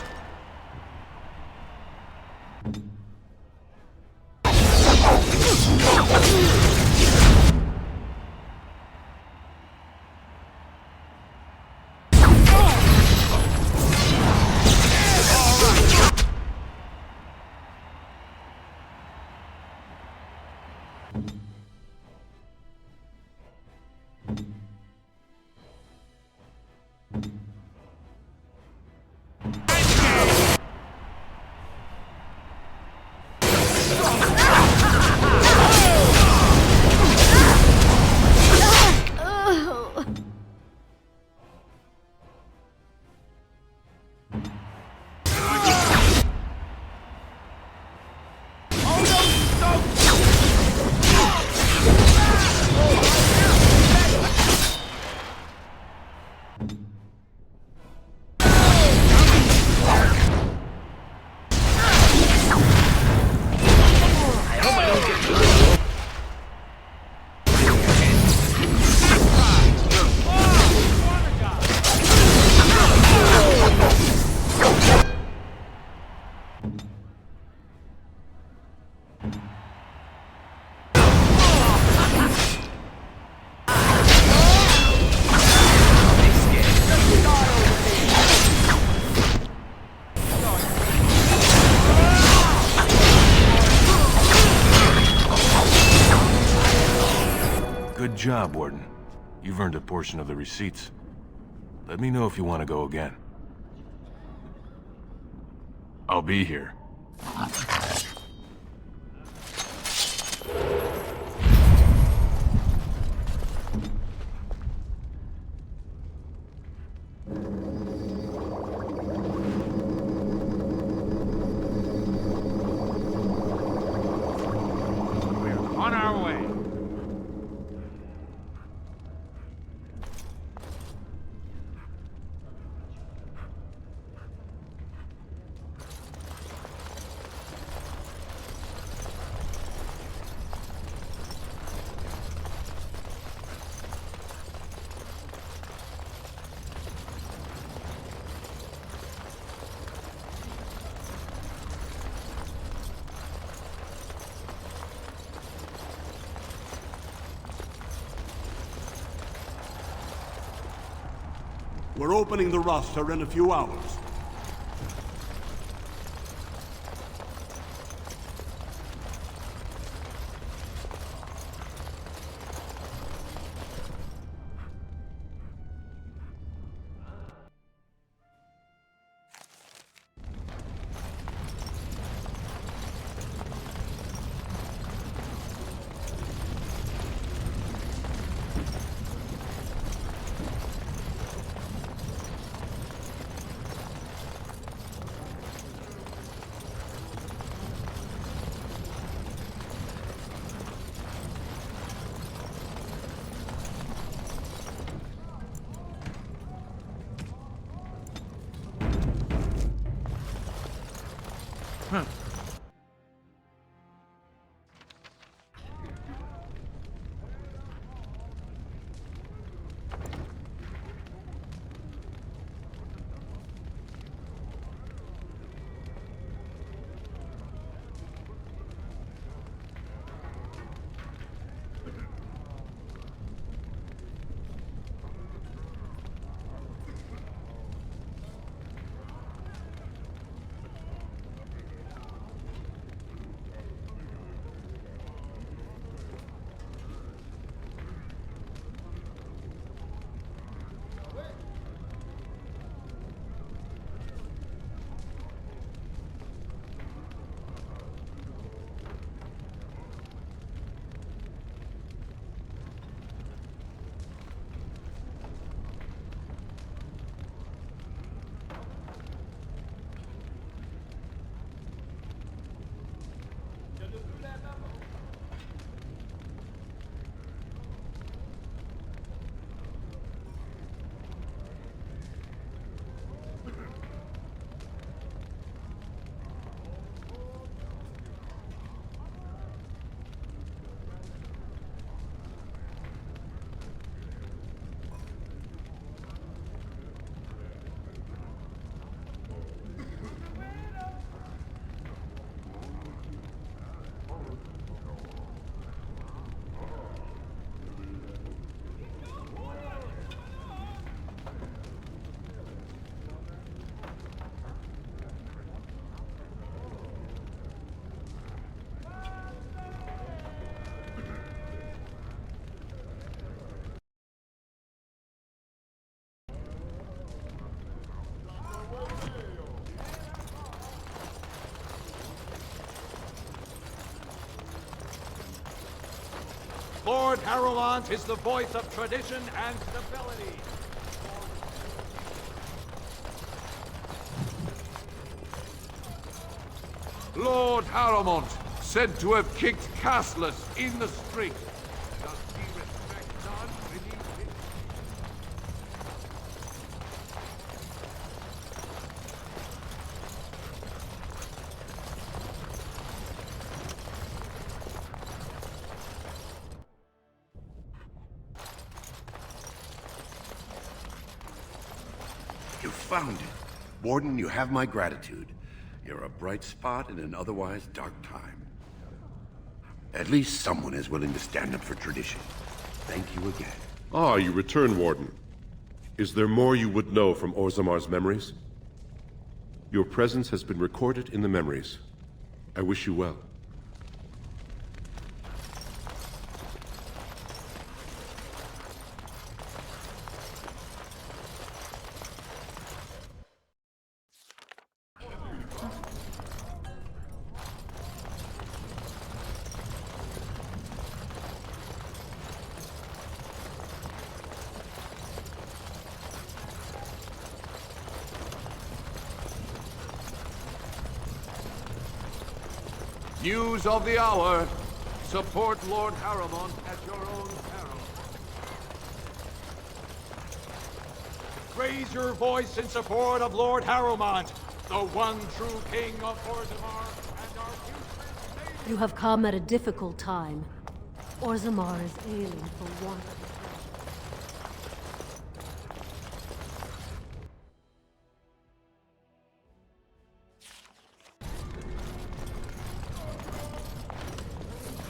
Good job, Warden. You've earned a portion of the receipts. Let me know if you want to go again. I'll be here. We're on our way. We're opening the roster in a few hours. Lord Harrowmont is the voice of tradition and stability. Lord Harrowmont, said to have kicked Castless in the street. Does he respect none beneath him? You found it. Warden, you have my gratitude. You're a bright spot in an otherwise dark time. At least someone is willing to stand up for tradition. Thank you again. Ah, you return, Warden. Is there more you would know from Orzamar's memories? Your presence has been recorded in the memories. I wish you well. News of the hour. Support Lord Harrowmont at your own peril. Raise your voice in support of Lord Harrowmont, the one true king of Orzammar and our future. You have come at a difficult time. Orzammar is ailing for want of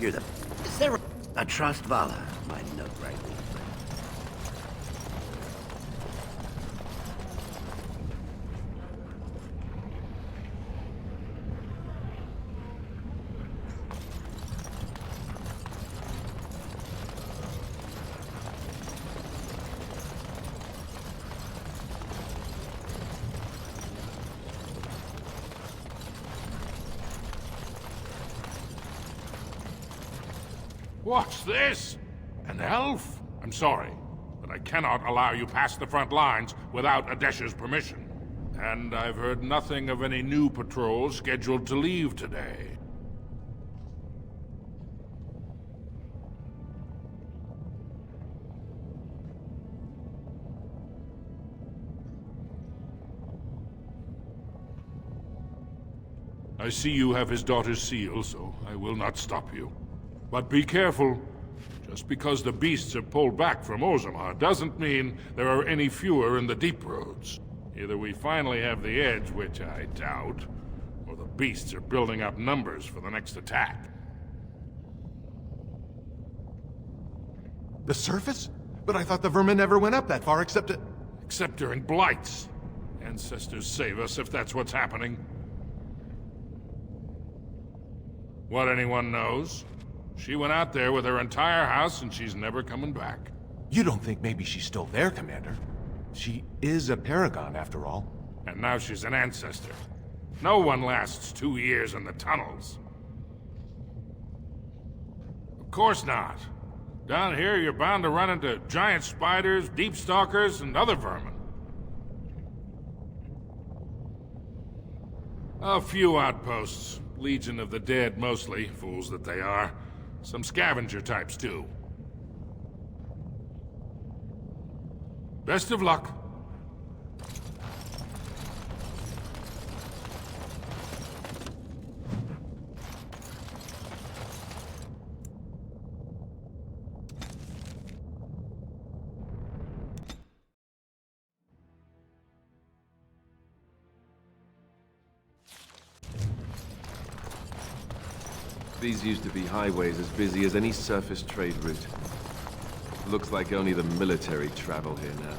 You're the... Is there a trust Vala? My note right. What's this? An elf? I'm sorry, but I cannot allow you past the front lines without Adesh's permission. And I've heard nothing of any new patrols scheduled to leave today. I see you have his daughter's seal, so I will not stop you. But be careful. Just because the beasts have pulled back from Orzammar doesn't mean there are any fewer in the deep roads. Either we finally have the edge, which I doubt, or the beasts are building up numbers for the next attack. The surface? But I thought the vermin never went up that far except Except during blights. Ancestors save us if that's what's happening. What anyone knows? She went out there with her entire house and she's never coming back. You don't think maybe she's still there, Commander? She is a paragon, after all. And now she's an ancestor. No one lasts 2 years in the tunnels. Of course not. Down here, you're bound to run into giant spiders, deep stalkers, and other vermin. A few outposts. Legion of the Dead, mostly. Fools that they are. Some scavenger types, too. Best of luck. These used to be highways as busy as any surface trade route. Looks like only the military travel here now.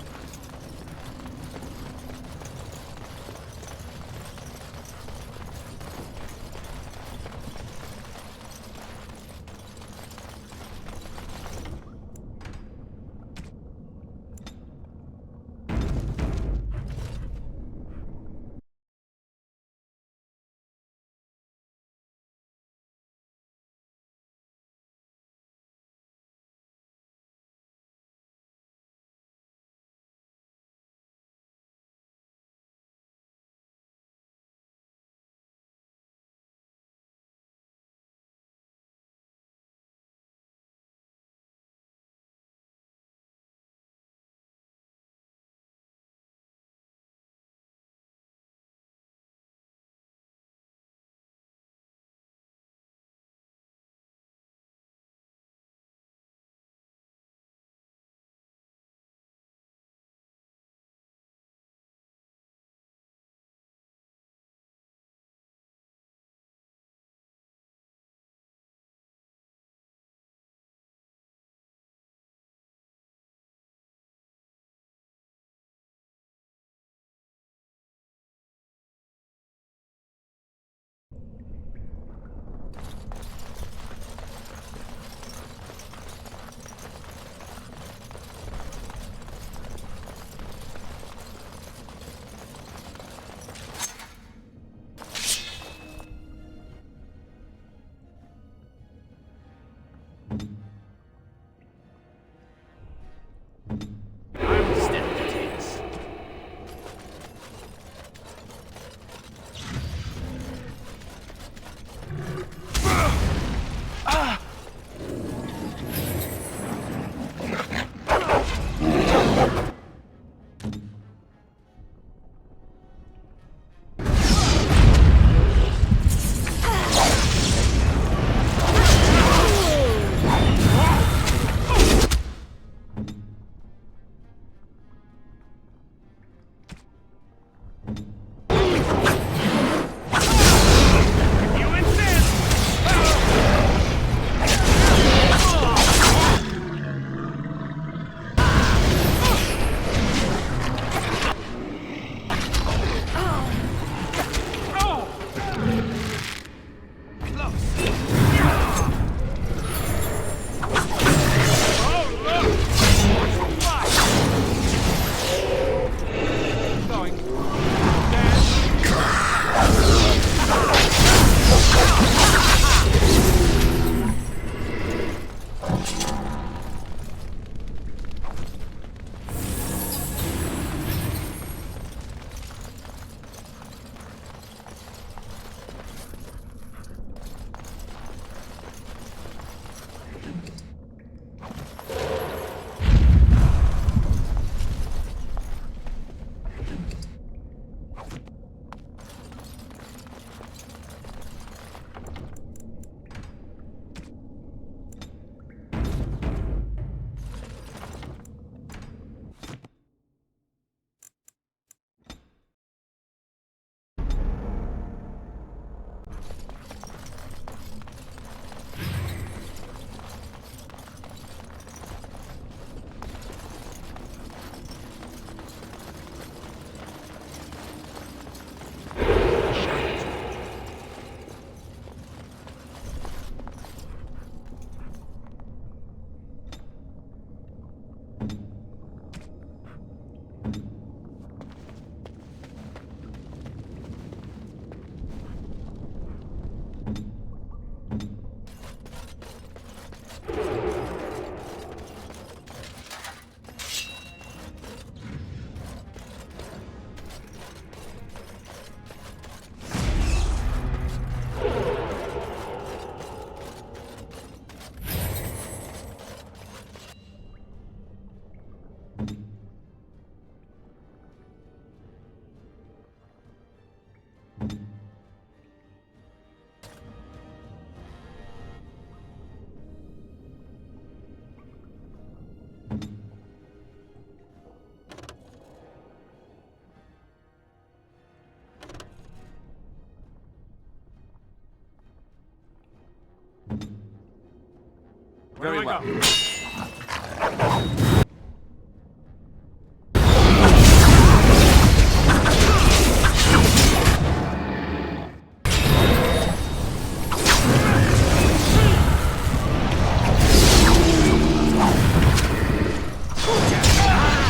Very well.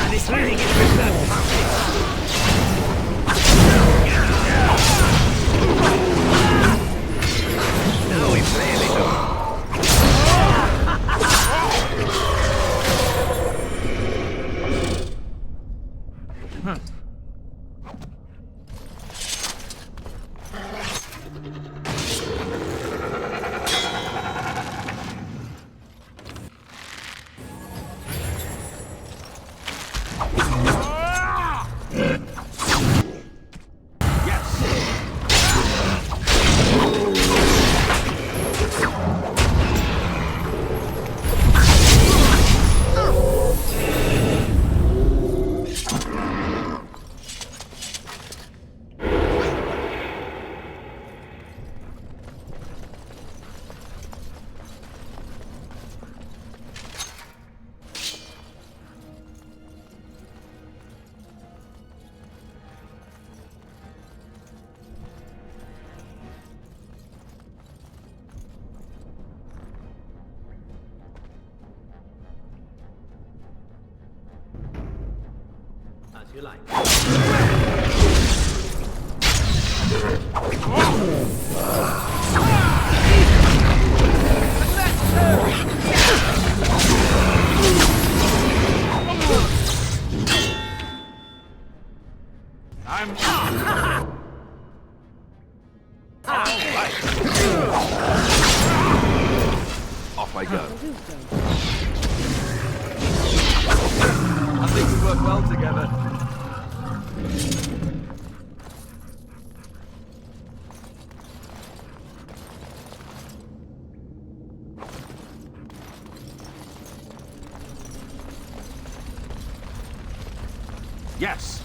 This really gets me now we play a little. As you like. Off I go. I think we work well together. Yes.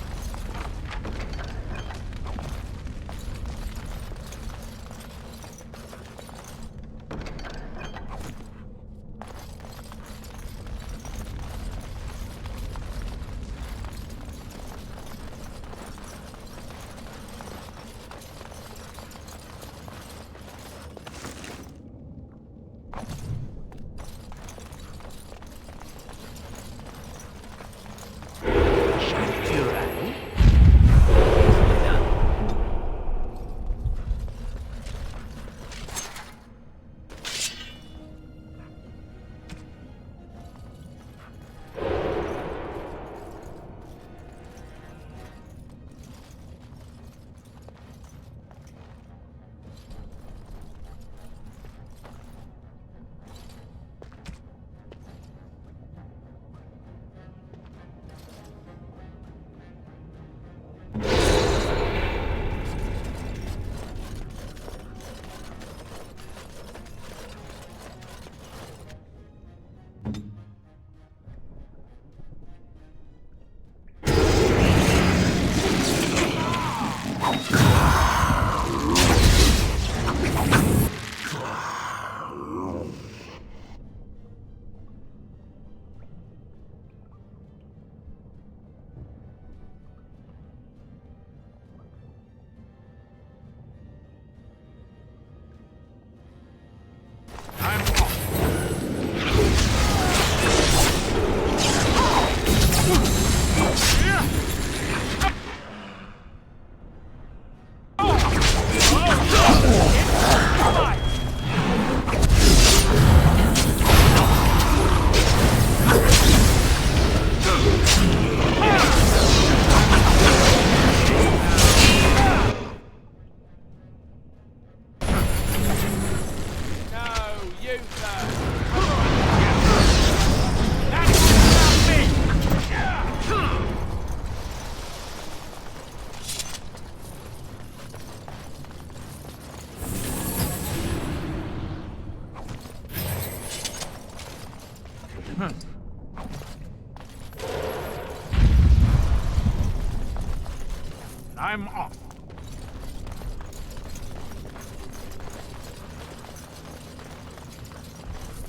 I'm off.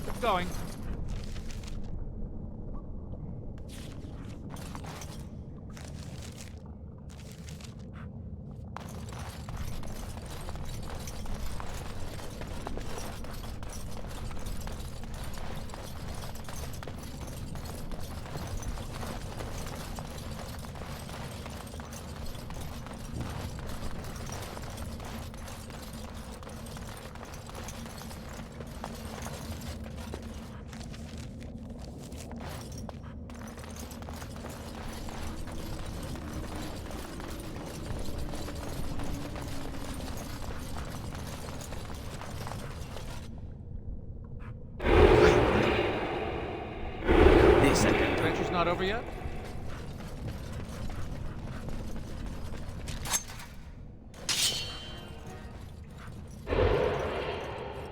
Keep going. not over yet?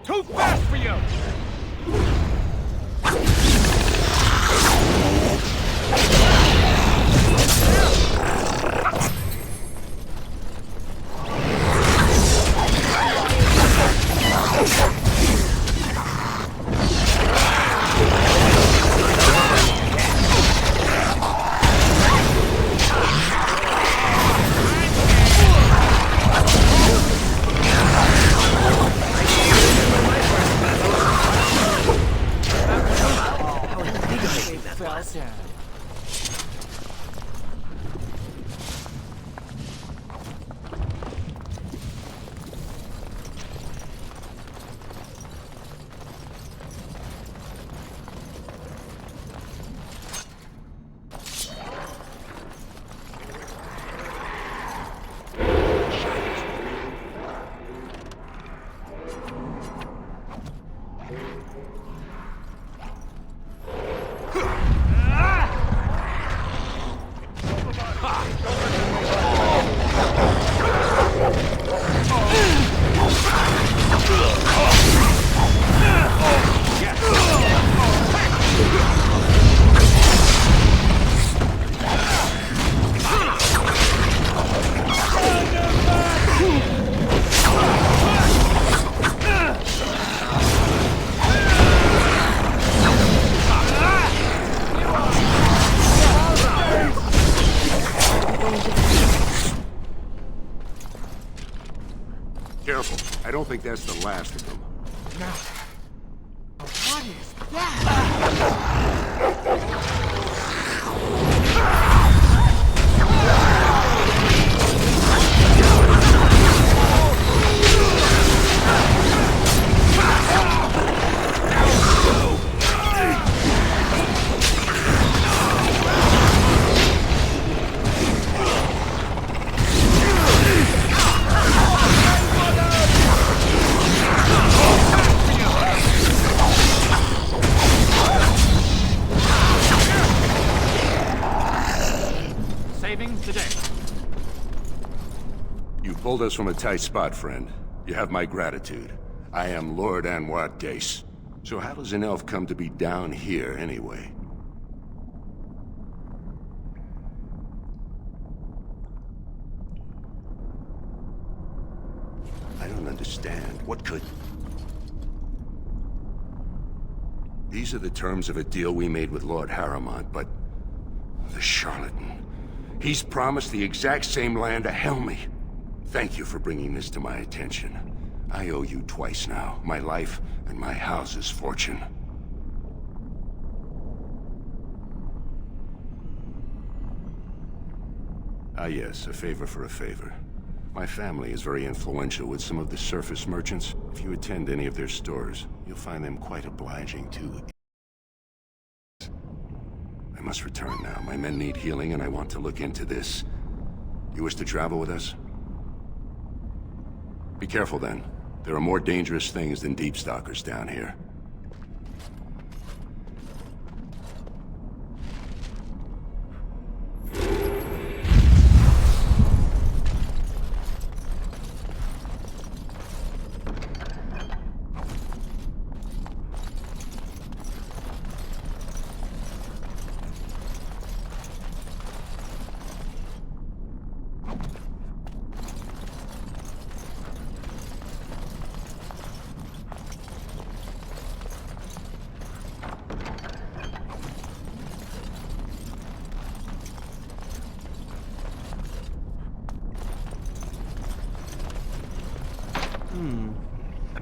Too fast for you! Careful. I don't think that's the last of them. Now, what is that? Saving the day. You pulled us from a tight spot, friend. You have my gratitude. I am Lord Anwar Dace. So how does an elf come to be down here, anyway? I don't understand. What could... These are the terms of a deal we made with Lord Harrowmont, but... the charlatan. He's promised the exact same land to Helmy. Thank you for bringing this to my attention. I owe you twice now. My life and my house's fortune. Ah yes, a favor for a favor. My family is very influential with some of the surface merchants. If you attend any of their stores, you'll find them quite obliging too. I must return now. My men need healing and I want to look into this. You wish to travel with us? Be careful then. There are more dangerous things than deep stalkers down here.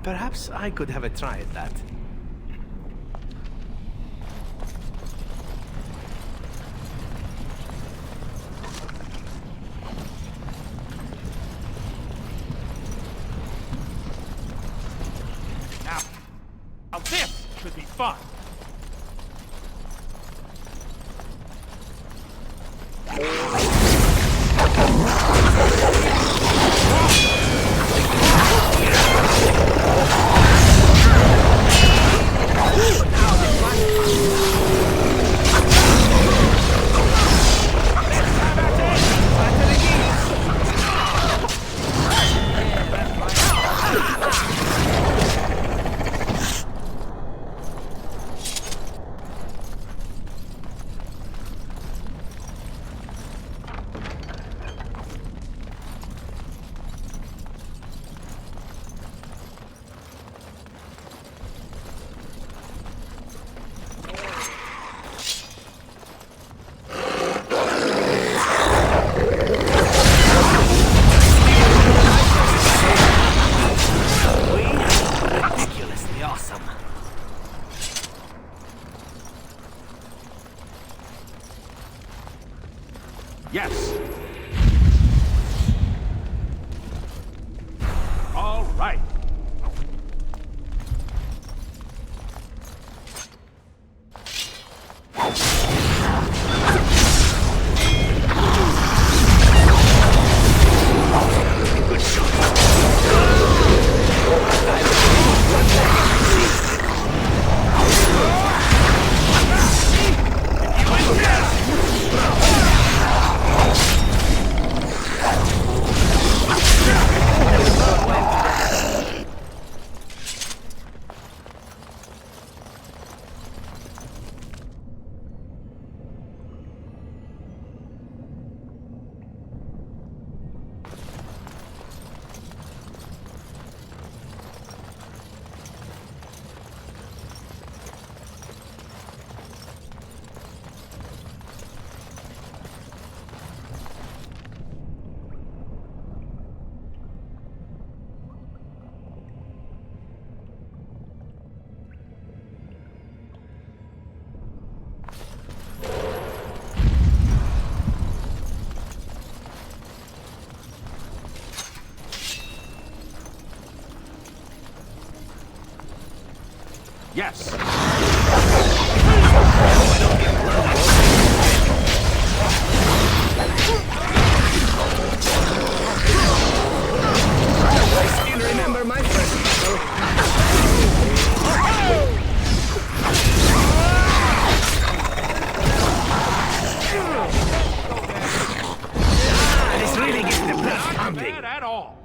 Perhaps I could have a try at that. Now this should be fun. Yes. All right. Good shot. Yes. I still remember my first this really gets the blood pumping. Not bad at all.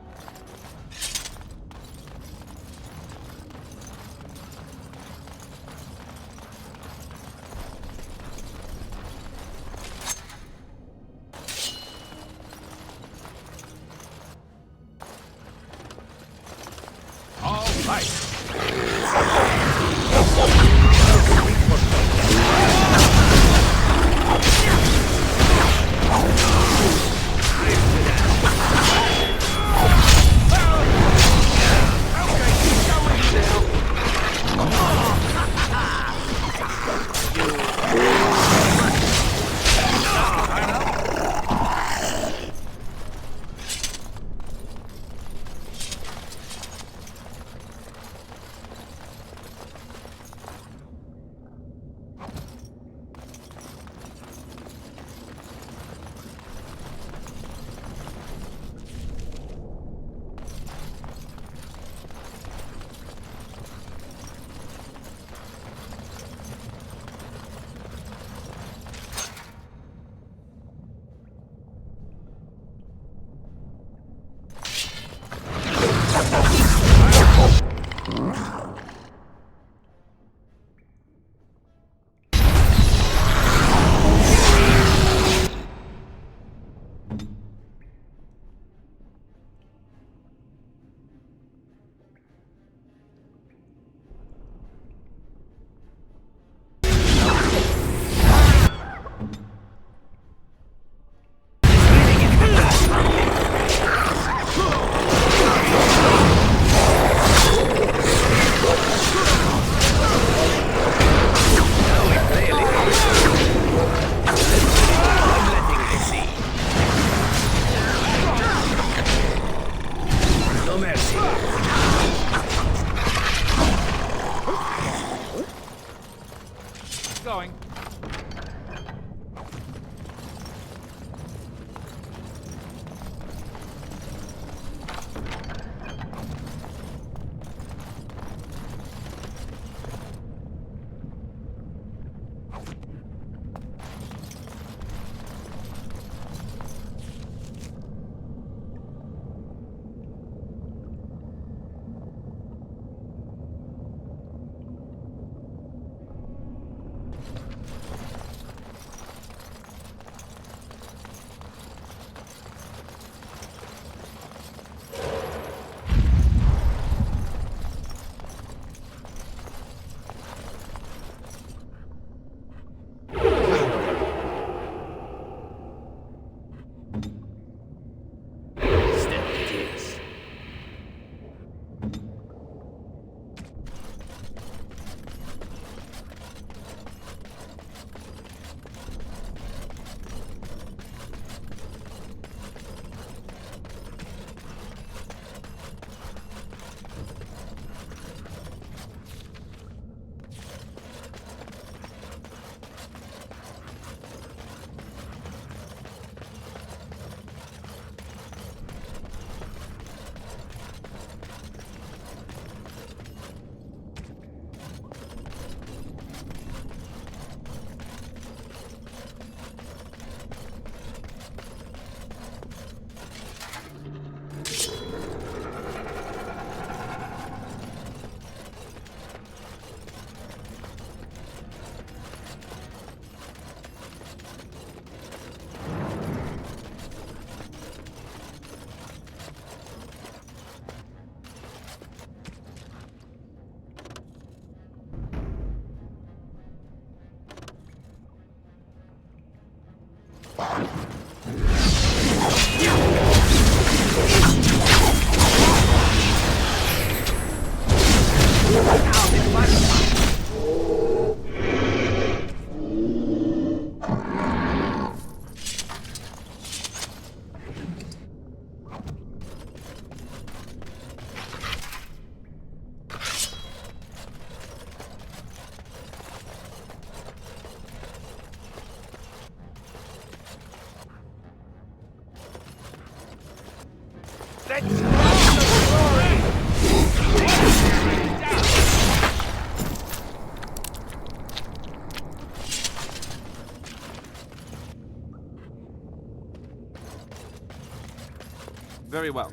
Very well.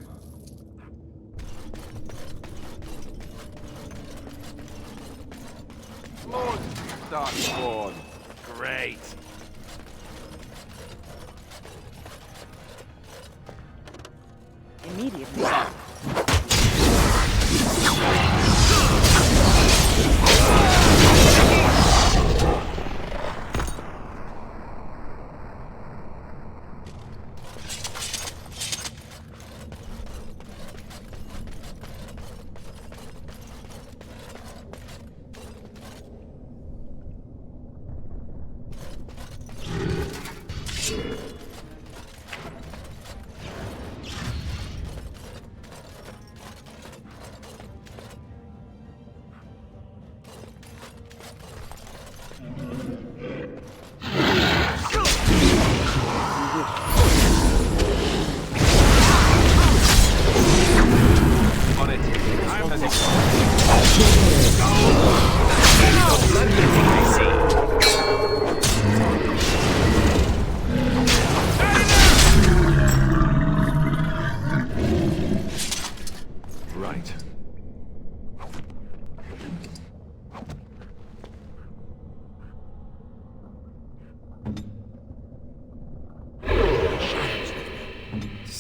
Lord Darkspawn. Great. Immediately.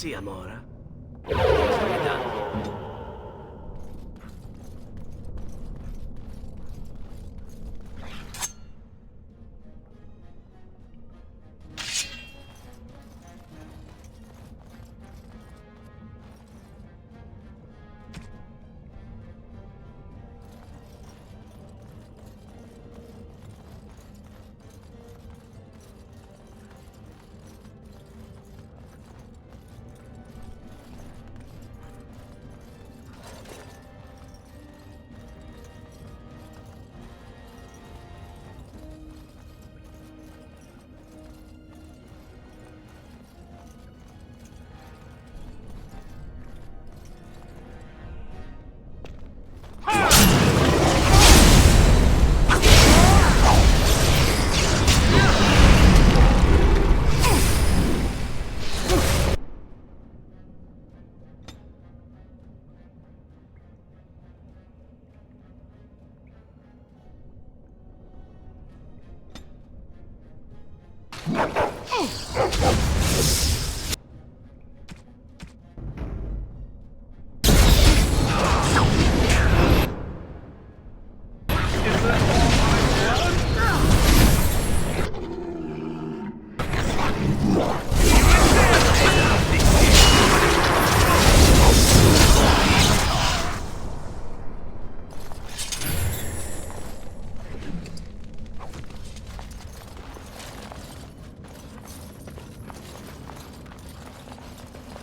Sì, Amora.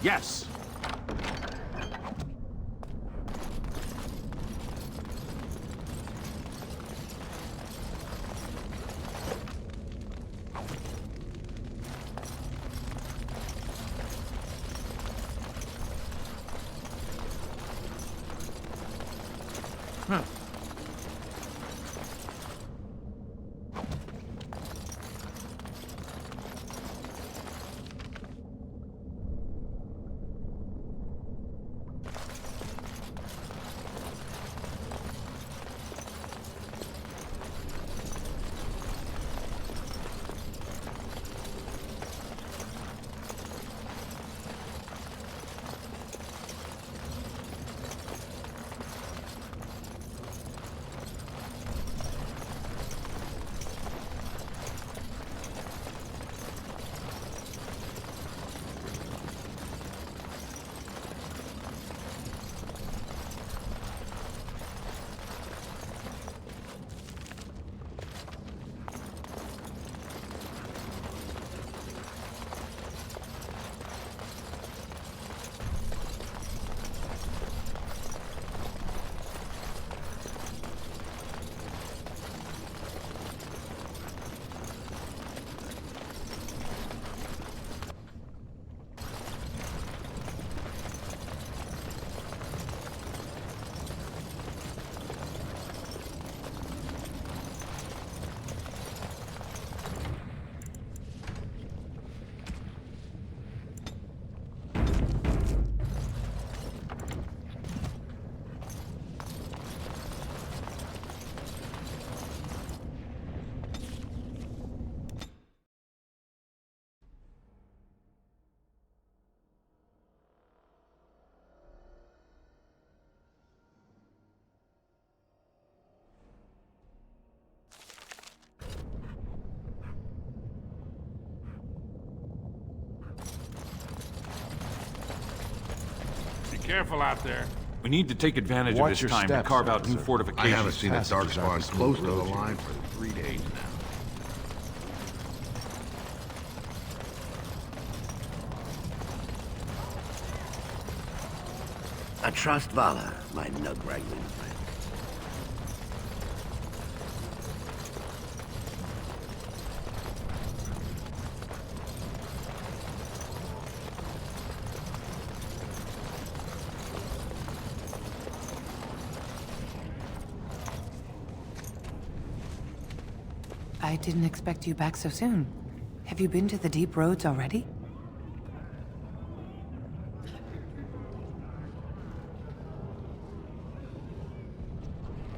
Yes. Huh. careful out there. We need to take advantage of this time to carve out new fortifications. I haven't seen a Darkspawn close to the line for 3 days now. I trust Vala, my nug-wrangling friend. I didn't expect you back so soon. Have you been to the Deep Roads already?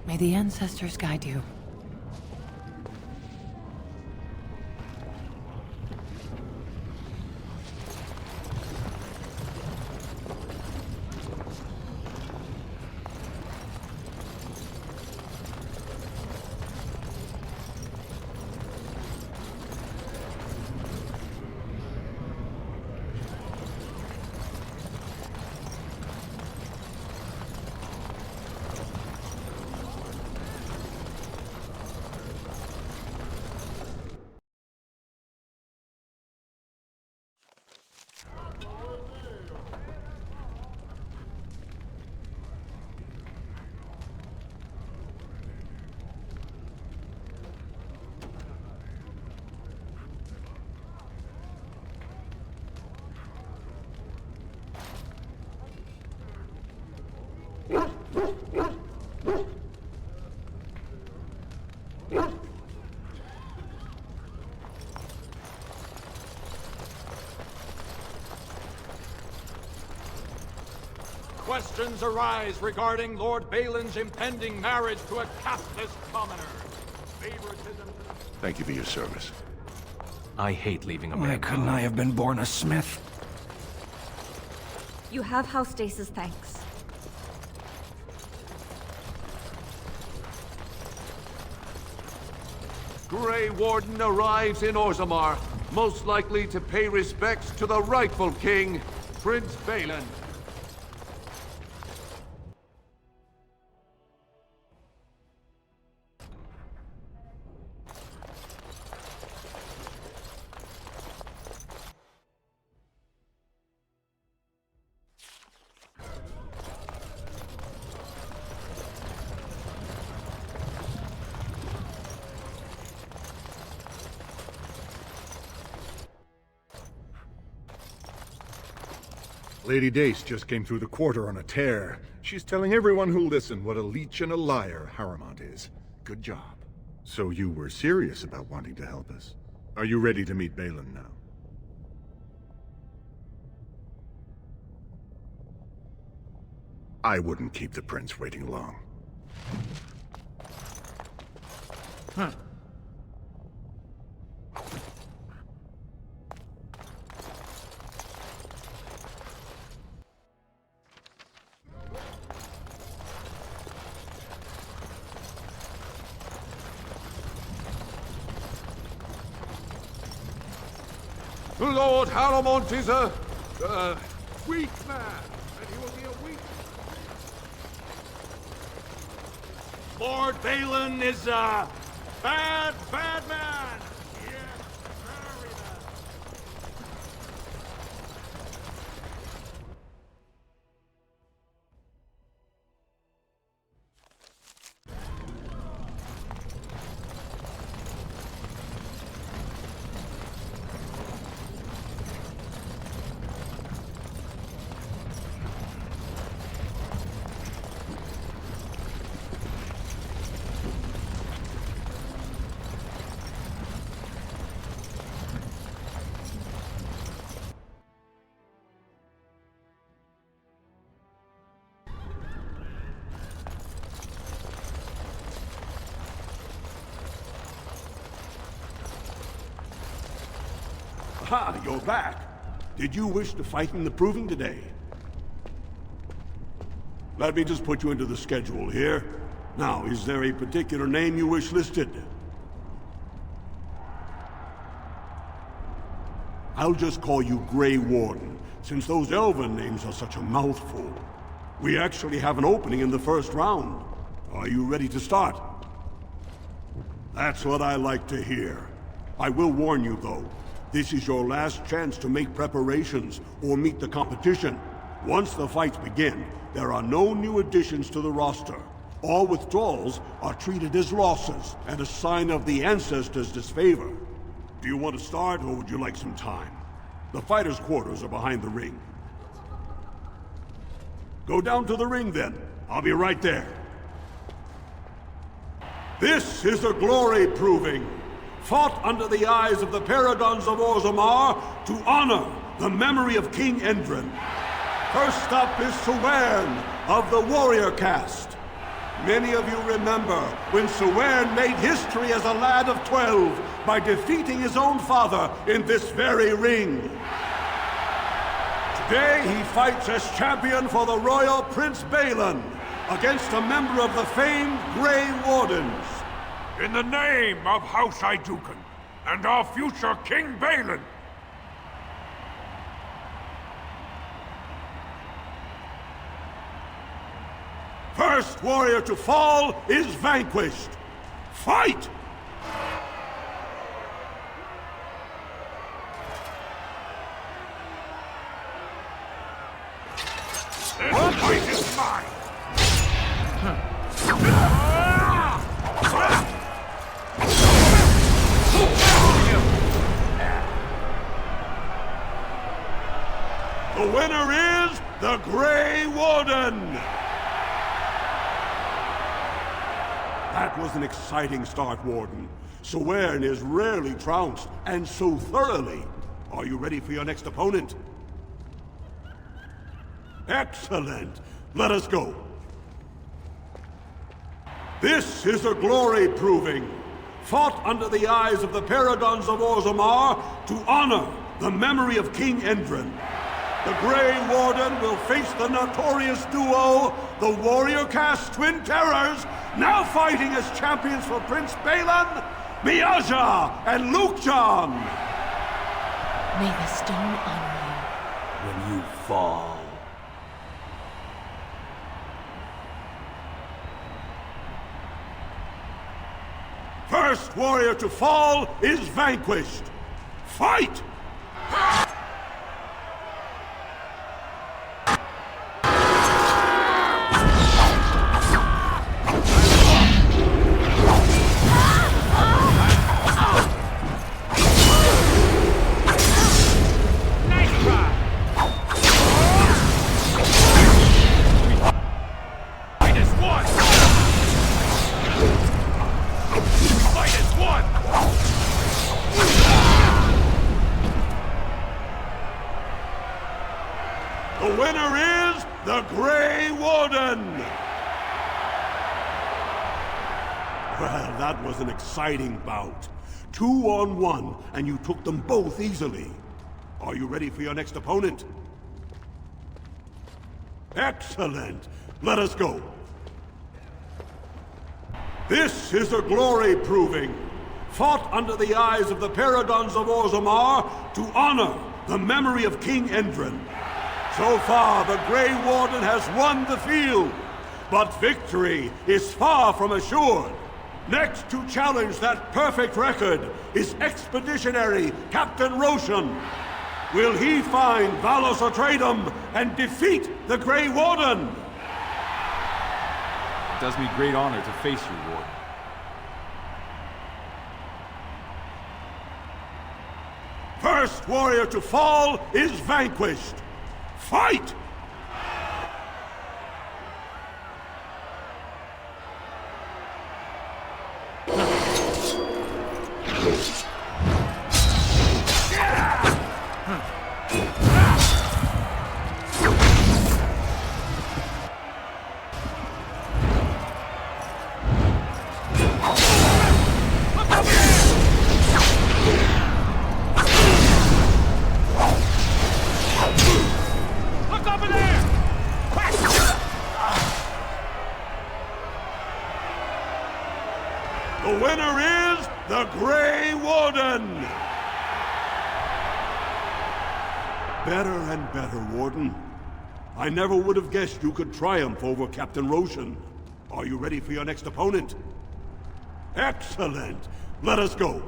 May the ancestors guide you. Questions arise regarding Lord Balin's impending marriage to a castless commoner. Favoritism. Thank you for your service. I hate leaving a man. Why couldn't I have been born a smith? You have House Stace's thanks. Grey Warden arrives in Orzammar, most likely to pay respects to the rightful king, Prince Balin. Lady Dace just came through the quarter on a tear. She's telling everyone who'll listen what a leech and a liar Harrowmont is. Good job. So you were serious about wanting to help us? Are you ready to meet Balin now? I wouldn't keep the prince waiting long. Huh. Lord Harrowmont is a weak man, and he will be a weak. Lord Balin is a bad, bad man. Yes, very bad. Aha, you're back. Did you wish to fight in the Proving today? Let me just put you into the schedule here. Now, is there a particular name you wish listed? I'll just call you Grey Warden, since those elven names are such a mouthful. We actually have an opening in the first round. Are you ready to start? That's what I like to hear. I will warn you, though. This is your last chance to make preparations or meet the competition. Once the fights begin, there are no new additions to the roster. All withdrawals are treated as losses and a sign of the ancestors' disfavor. Do you want to start, or would you like some time? The fighters' quarters are behind the ring. Go down to the ring, then. I'll be right there. This is a glory proving, fought under the eyes of the Paragons of Orzammar to honor the memory of King Endrin. First up is Siwern of the Warrior Caste. Many of you remember when Siwern made history as a lad of 12 by defeating his own father in this very ring. Today he fights as champion for the Royal Prince Balin against a member of the famed Grey Wardens. In the name of House Aeducan and our future King Balin. First warrior to fall is vanquished. Fight! This fight is mine! The winner is the Grey Warden! That was an exciting start, Warden. Siwern is rarely trounced, and so thoroughly. Are you ready for your next opponent? Excellent! Let us go. This is a glory proving, fought under the eyes of the Paragons of Orzammar to honor the memory of King Endrin. The Grey Warden will face the notorious duo, the Warrior Caste Twin Terrors, now fighting as champions for Prince Balin, Miaja and Lukejan. May the stone honor you. When you fall. First warrior to fall is vanquished. Fight! The winner is the Grey Warden! Well, that was an exciting bout. 2-on-1, and you took them both easily. Are you ready for your next opponent? Excellent! Let us go. This is a glory proving, fought under the eyes of the Paragons of Orzammar to honor the memory of King Endrin. So far, the Grey Warden has won the field, but victory is far from assured. Next to challenge that perfect record is Expeditionary Captain Roshan. Will he find Valos Atreides and defeat the Grey Warden? It does me great honor to face you, Warden. First warrior to fall is vanquished. Fight! The winner is the Grey Warden! Better and better, Warden. I never would have guessed you could triumph over Captain Roshan. Are you ready for your next opponent? Excellent! Let us go.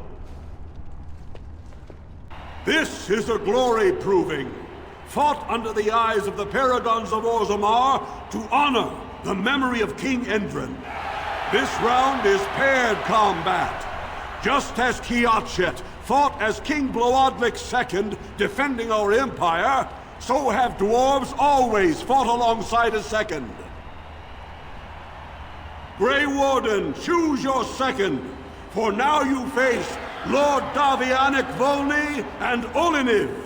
This is a glory proving, fought under the eyes of the Paragons of Orzammar to honor the memory of King Endrin. This round is paired combat. Just as Kiatchet fought as King Bloodlik II, defending our empire, so have dwarves always fought alongside a second. Grey Warden, choose your second, for now you face Lord Davianic Volney and Oliniv.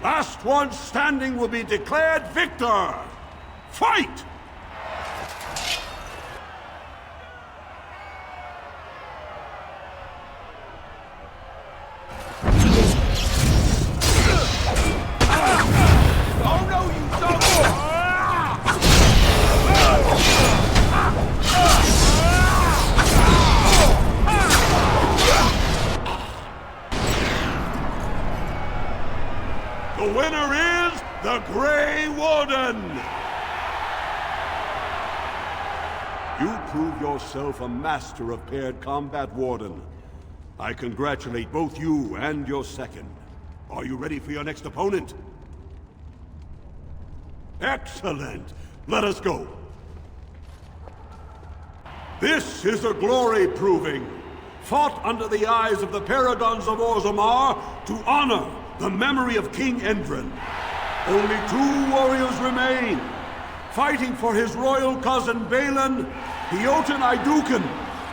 Last one standing will be declared victor. Fight! The winner is the Grey Warden! You prove yourself a master of paired combat, Warden. I congratulate both you and your second. Are you ready for your next opponent? Excellent! Let us go. This is a glory proving, fought under the eyes of the Paragons of Orzammar to honor the memory of King Endrin. Only 2 warriors remain. Fighting for his royal cousin Balin, Eoten Iduken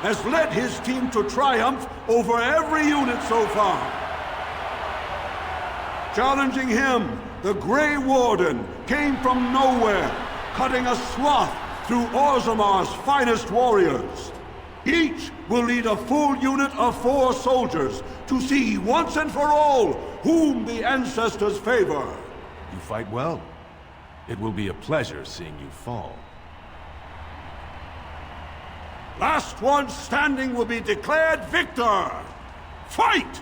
has led his team to triumph over every unit so far. Challenging him, the Grey Warden came from nowhere, cutting a swath through Orzammar's finest warriors. Each will lead a full unit of 4 soldiers to see once and for all whom the ancestors favor. You fight well. It will be a pleasure seeing you fall. Last one standing will be declared victor. Fight!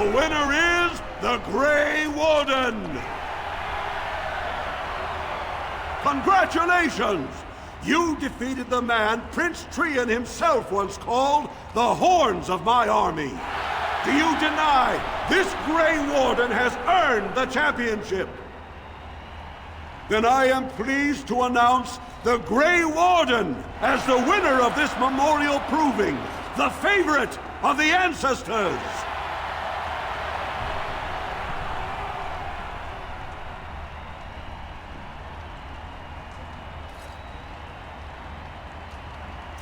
The winner is the Grey Warden! Congratulations! You defeated the man Prince Trian himself once called the Horns of my army. Do you deny this Grey Warden has earned the championship? Then I am pleased to announce the Grey Warden as the winner of this memorial proving, the favorite of the ancestors!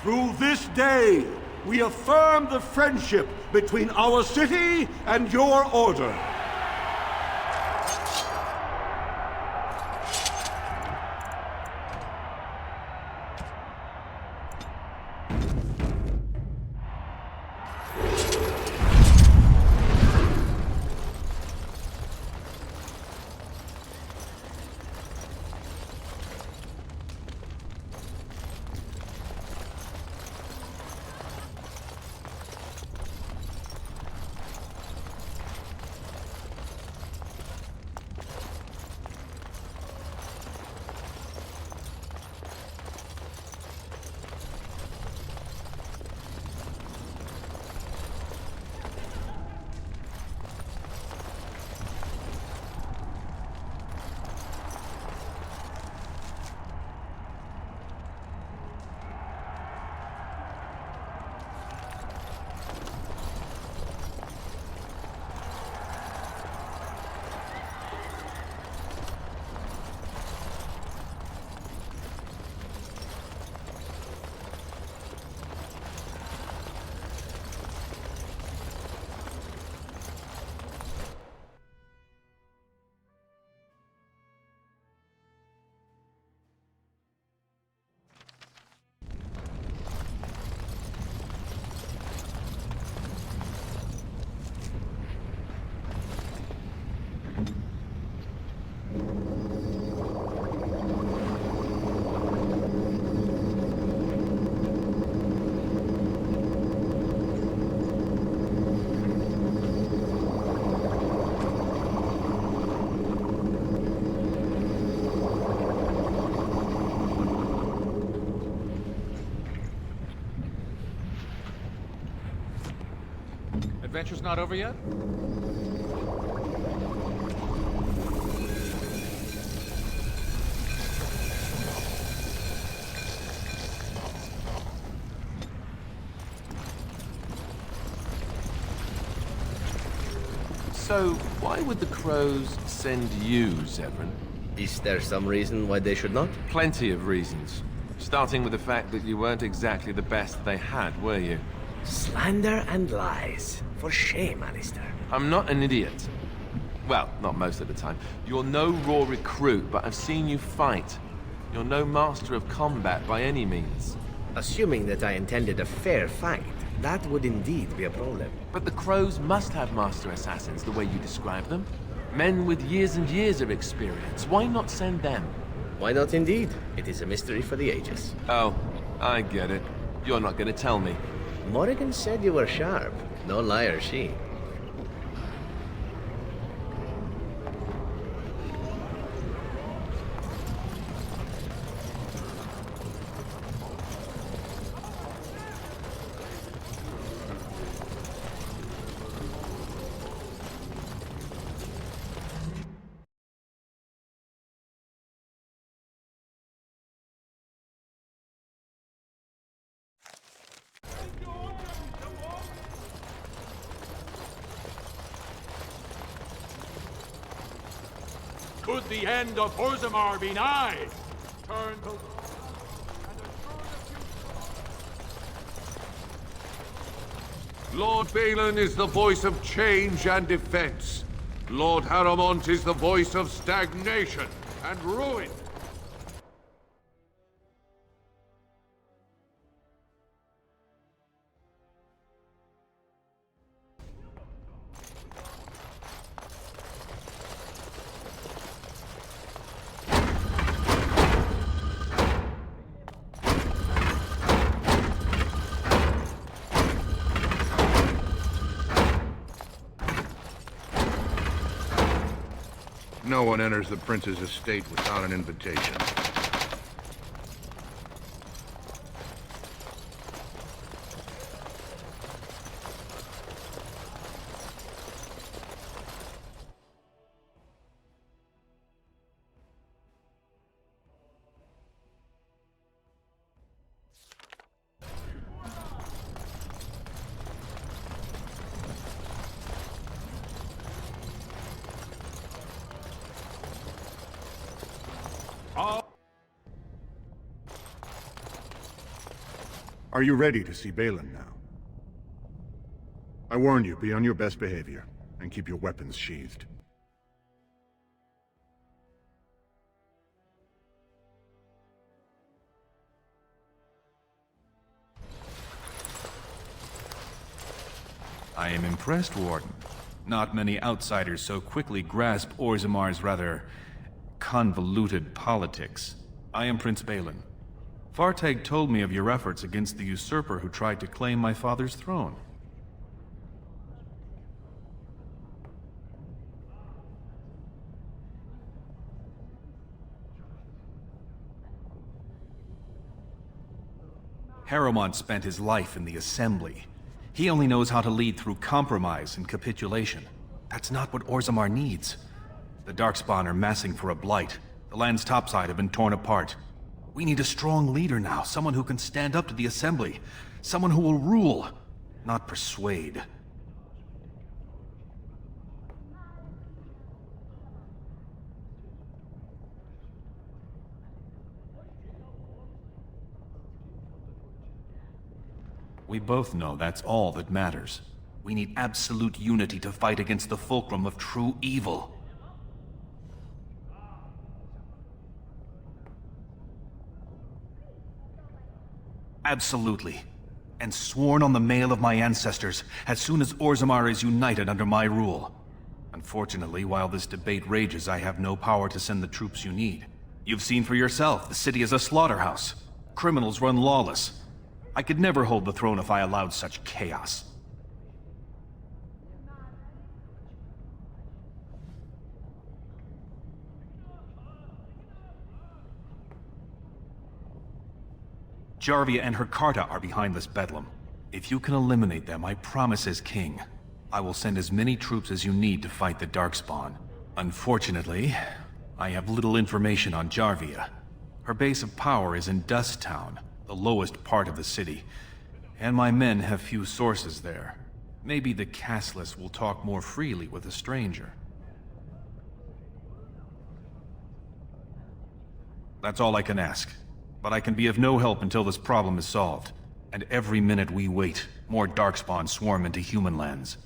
Through this day, we affirm the friendship between our city and your order. Adventure's not over yet? So, why would the Crows send you, Zevran? Is there some reason why they should not? Plenty of reasons. Starting with the fact that you weren't exactly the best they had, were you? Slander and lies. For shame, Alistair. I'm not an idiot. Well, not most of the time. You're no raw recruit, but I've seen you fight. You're no master of combat by any means. Assuming that I intended a fair fight, that would indeed be a problem. But the Crows must have master assassins the way you describe them. Men with years and years of experience. Why not send them? Why not indeed? It is a mystery for the ages. Oh, I get it. You're not going to tell me. Morrigan said you were sharp. No liar, she. Could the end of Orzammar be nigh? Turn to... Lord Balin is the voice of change and defense. Lord Harrowmont is the voice of stagnation and ruin. no one enters the prince's estate without an invitation. Are you ready to see Balin now? I warn you, be on your best behavior, and keep your weapons sheathed. I am impressed, Warden. Not many outsiders so quickly grasp Orzamar's rather convoluted politics. I am Prince Balin. Fartag told me of your efforts against the usurper who tried to claim my father's throne. Harrowmont spent his life in the Assembly. He only knows how to lead through compromise and capitulation. That's not what Orzammar needs. The Darkspawn are massing for a blight. The land's topside have been torn apart. We need a strong leader now, someone who can stand up to the Assembly. Someone who will rule, not persuade. We both know that's all that matters. We need absolute unity to fight against the fulcrum of true evil. Absolutely. And sworn on the mail of my ancestors, as soon as Orzammar is united under my rule. Unfortunately, while this debate rages, I have no power to send the troops you need. You've seen for yourself, the city is a slaughterhouse. Criminals run lawless. I could never hold the throne if I allowed such chaos. Jarvia and her Carta are behind this bedlam. If you can eliminate them, I promise as king, I will send as many troops as you need to fight the Darkspawn. Unfortunately, I have little information on Jarvia. Her base of power is in Dust Town, the lowest part of the city, and my men have few sources there. Maybe the castless will talk more freely with a stranger. That's all I can ask. But I can be of no help until this problem is solved. And every minute we wait, more Darkspawn swarm into human lands.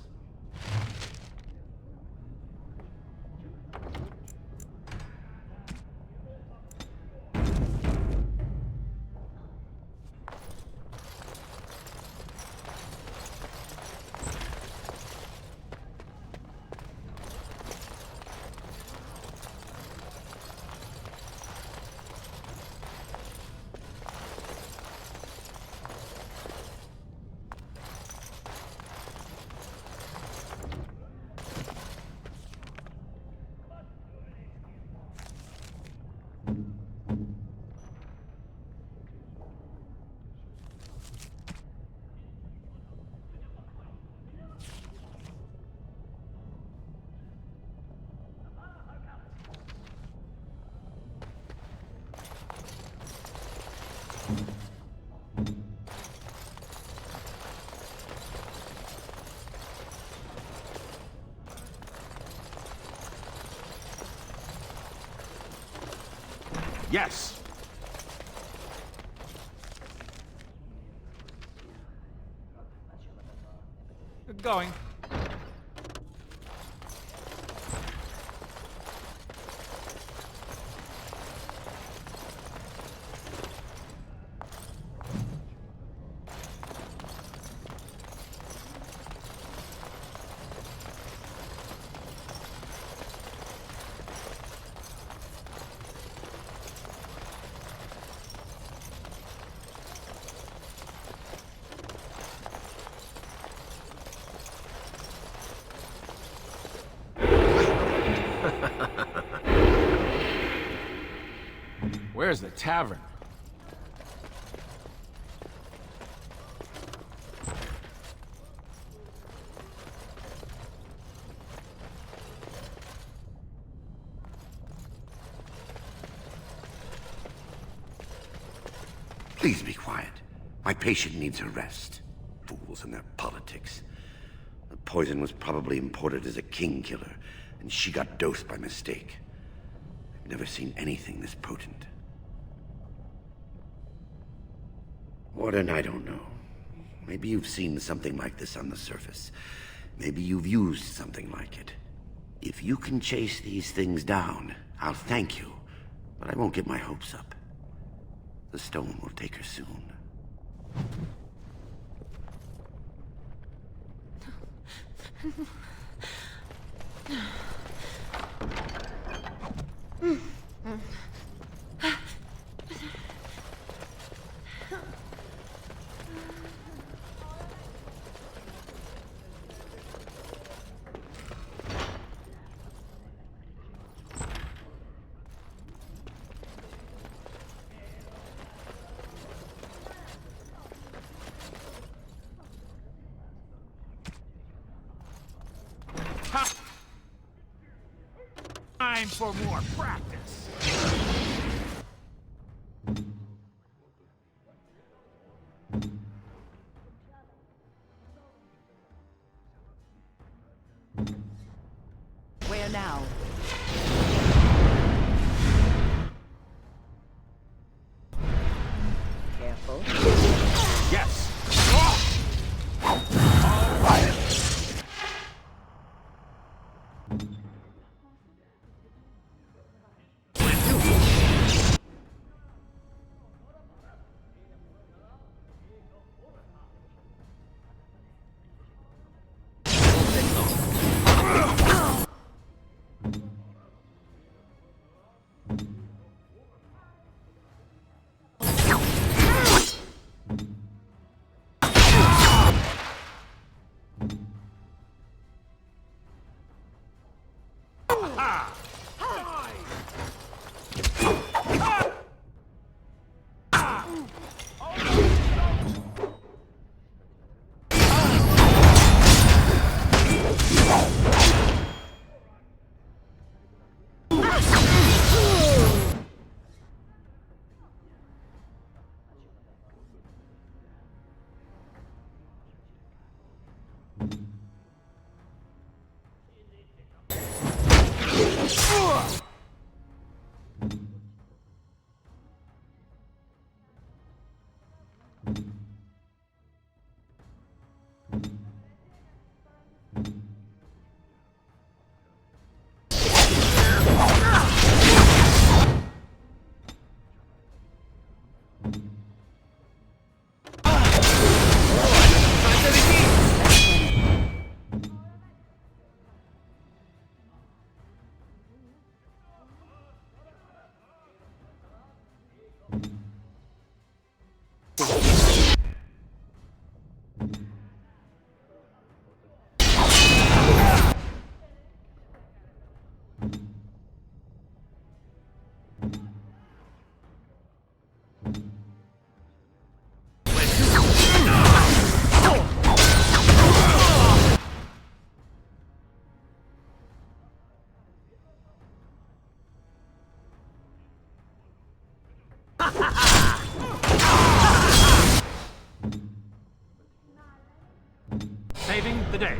Yes! Going. Where's the tavern? Please be quiet. My patient needs a rest. Fools and their politics. The poison was probably imported as a king killer, and she got dosed by mistake. I've never seen anything this potent. Warden, I don't know. Maybe you've seen something like this on the surface. Maybe you've used something like it. If you can chase these things down, I'll thank you, but I won't get my hopes up. The stone will take her soon. Time for more practice. Where now? Careful. Yes. Saving the day.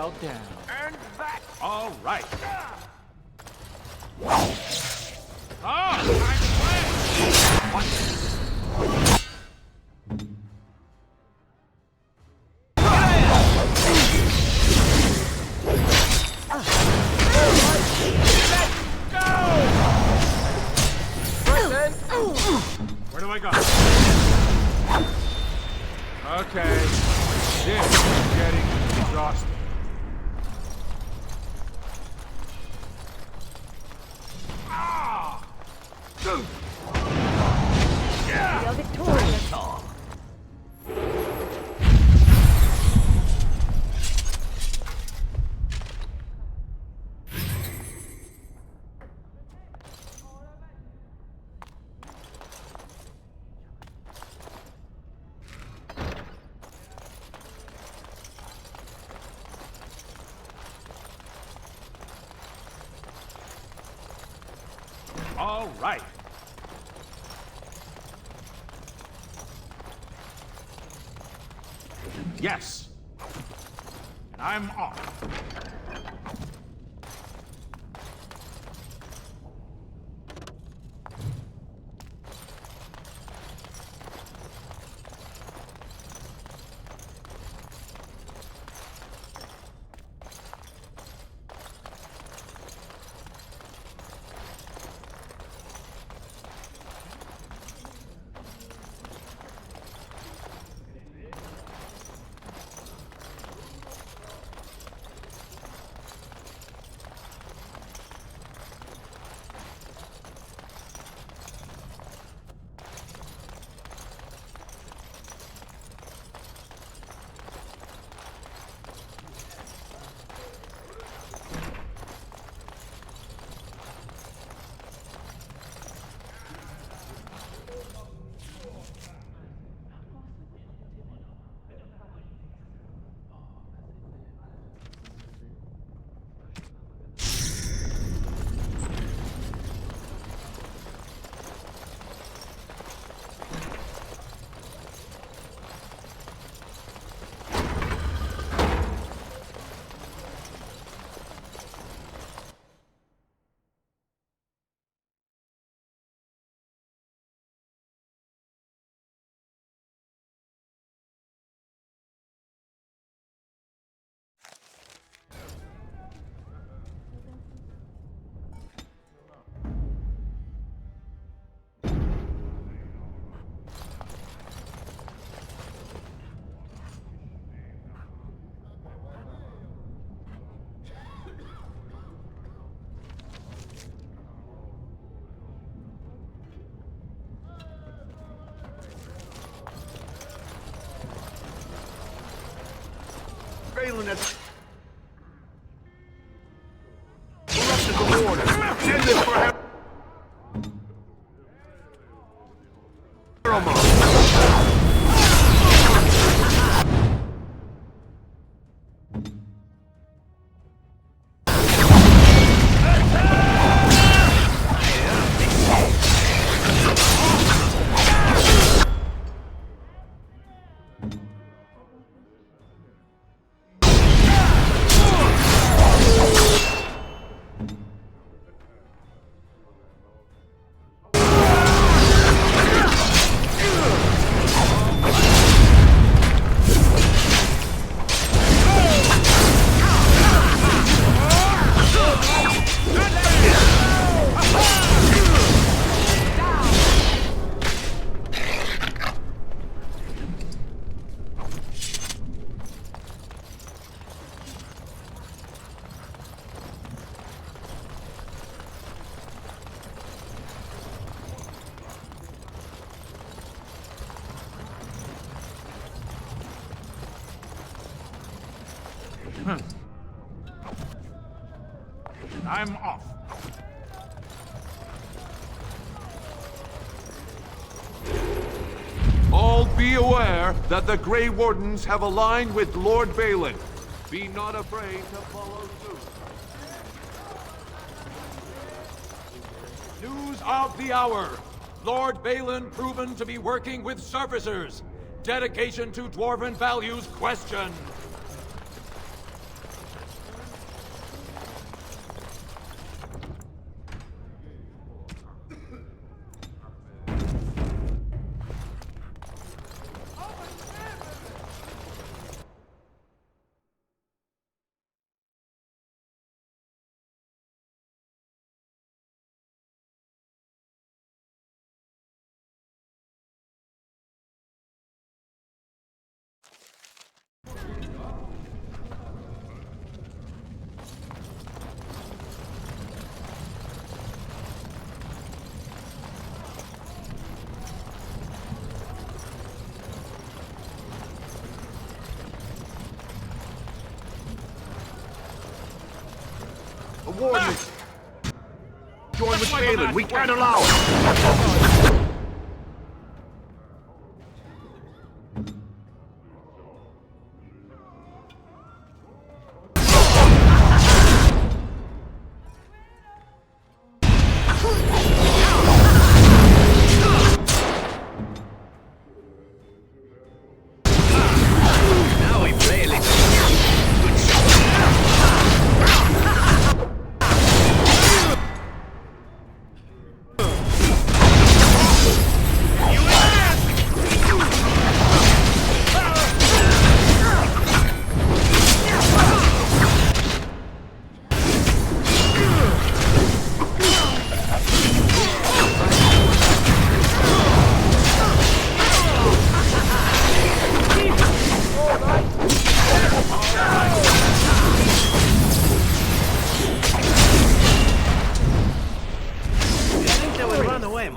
bow down. And back! All right. Oh, I'm playing! Where do I go? Okay. This is getting exhausting. We are victorious. All right. Yes. And I'm off. Balin has... Corrupted the order. Send this for him. I'm off. All be aware that the Grey Wardens have aligned with Lord Balin. Be not afraid to follow suit. News of the hour. Lord Balin proven to be working with surfacers. Dedication to Dwarven values questioned. The warden is... Join with Balin. We can't allow it.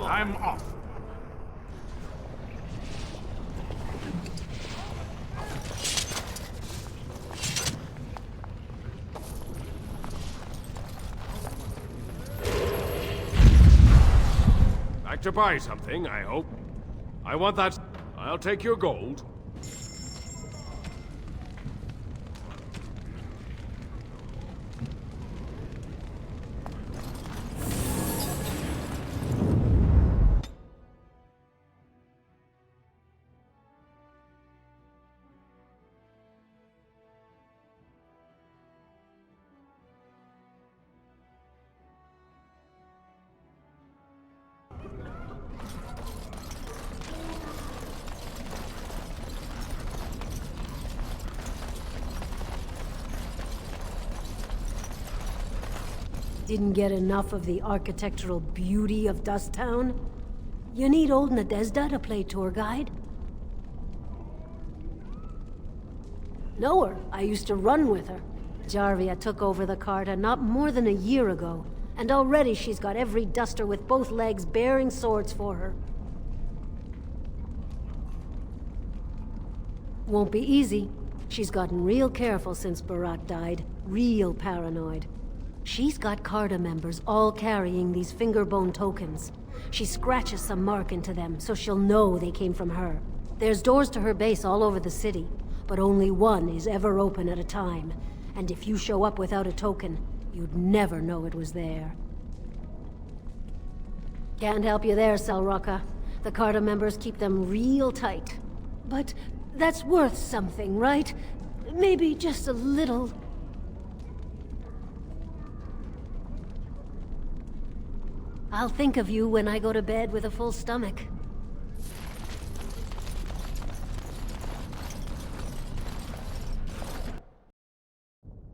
I'm off. Like to buy something, I hope. I want that. I'll take your gold. Didn't get enough of the architectural beauty of Dust Town? You need old Nadezhda to play tour guide? Know her. I used to run with her. Jarvia took over the Carta not more than a year ago, and already she's got every duster with both legs bearing swords for her. Won't be easy. She's gotten real careful since Barat died. Real paranoid. She's got Carta members all carrying these fingerbone tokens. She scratches some mark into them, so she'll know they came from her. There's doors to her base all over the city, but only one is ever open at a time. And if you show up without a token, you'd never know it was there. Can't help you there, Selroka. The Carta members keep them real tight. But that's worth something, right? Maybe just a little... I'll think of you when I go to bed with a full stomach.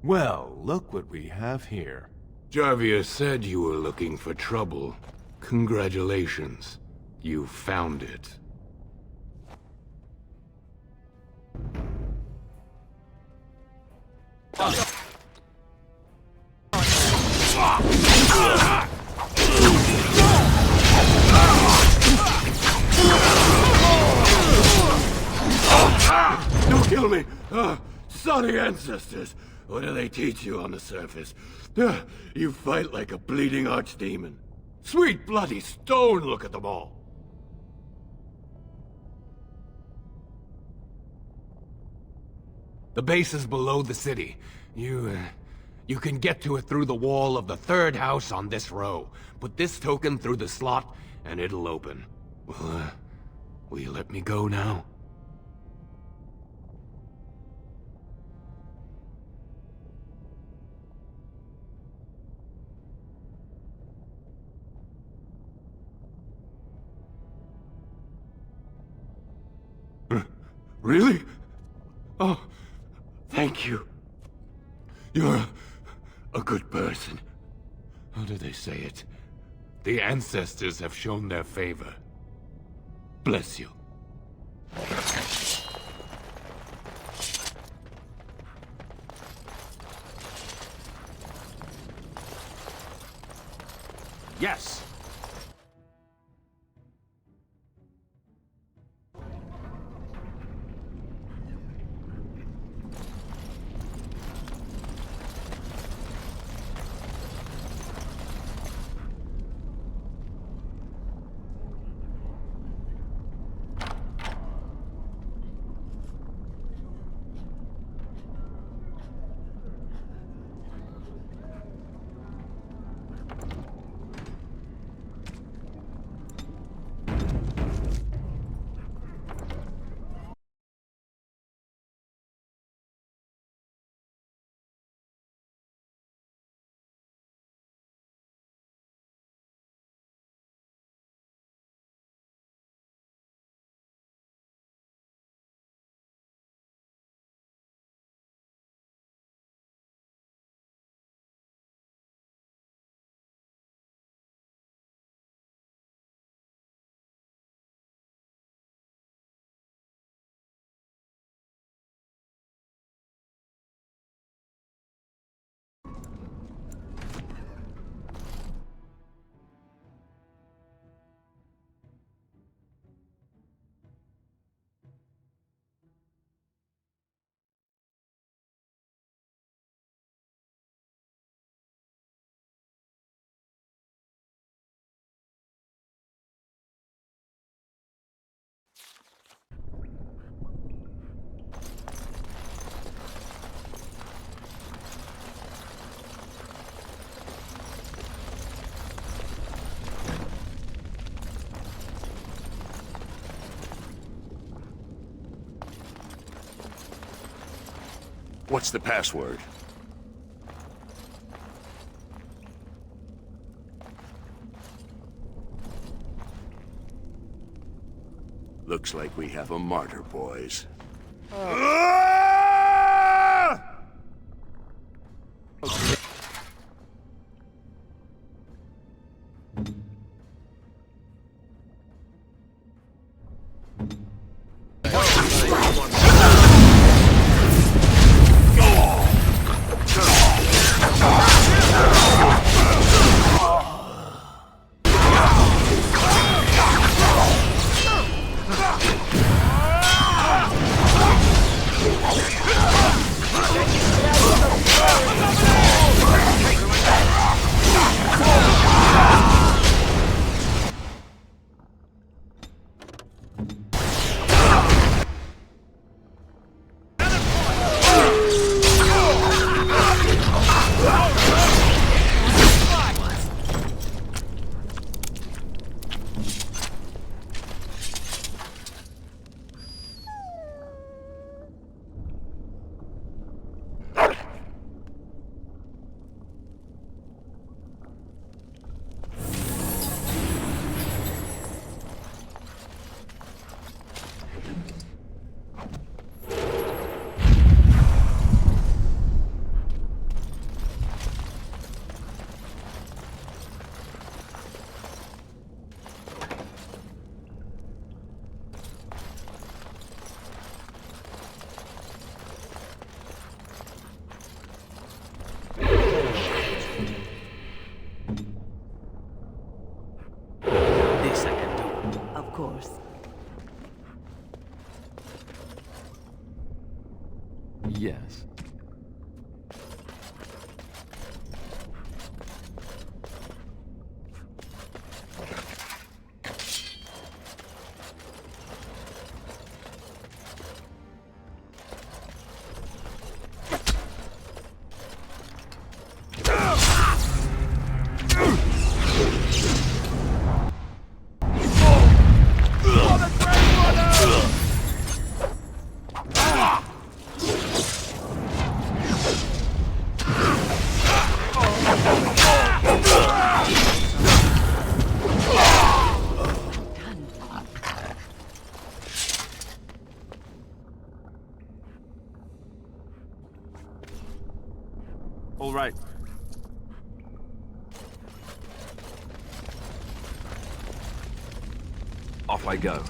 Well, look what we have here. Jarvia said you were looking for trouble. Congratulations. You found it. Don't kill me! Sorry, ancestors! What do they teach you on the surface? You fight like a bleeding archdemon. Sweet bloody stone, look at them all! The base is below the city. You can get to it through the wall of the third house on this row. Put this token through the slot, and it'll open. Well, will you let me go now? Really? Oh, thank you. You're a good person. How do they say it? The ancestors have shown their favor. Bless you. Yes. What's the password? Looks like we have a martyr, boys. Of course. Yes. All right. Off I go.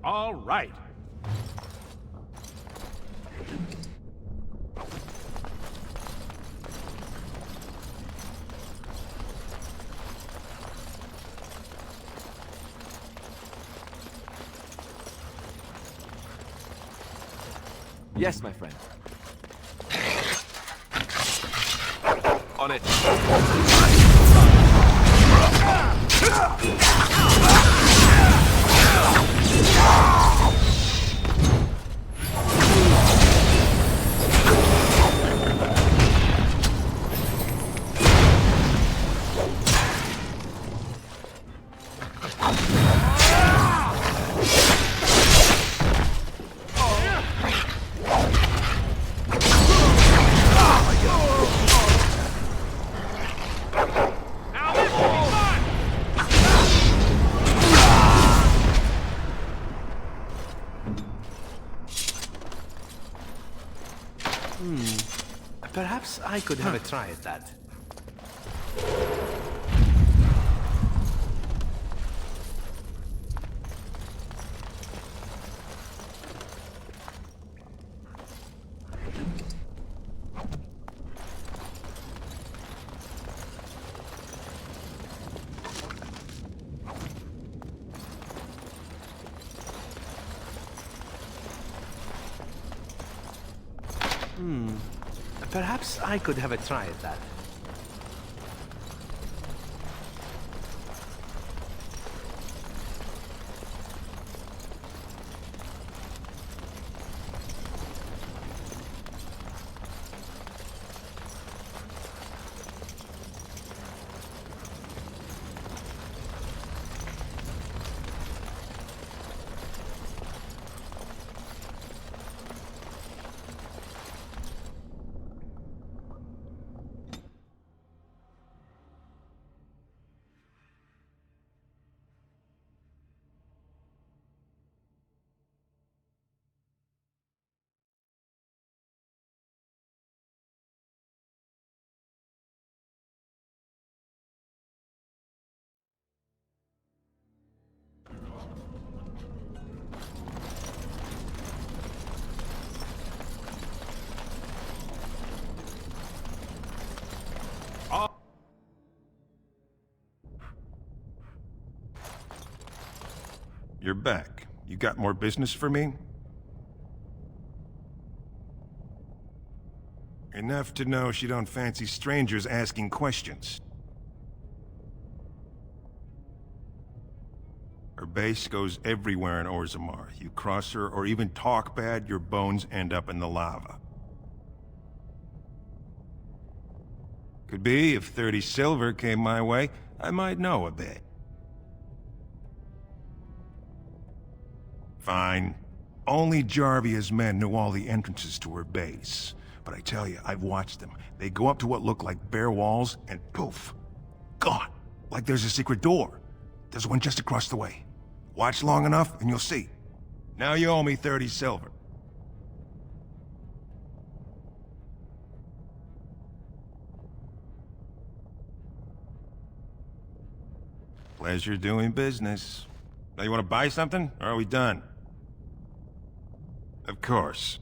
All right. Yes, my friend. On it. Perhaps I could have a try at that. Perhaps I could have a try at that. You're back. You got more business for me? Enough to know she don't fancy strangers asking questions. Her base goes everywhere in Orzammar. You cross her or even talk bad, your bones end up in the lava. Could be if 30 silver came my way, I might know a bit. Fine. Only Jarvia's men knew all the entrances to her base. But I tell you, I've watched them. They go up to what look like bare walls, and poof! Gone! Like there's a secret door. There's one just across the way. Watch long enough, and you'll see. Now you owe me 30 silver. Pleasure doing business. Now you want to buy something, or are we done? Of course.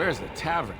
Where's the tavern?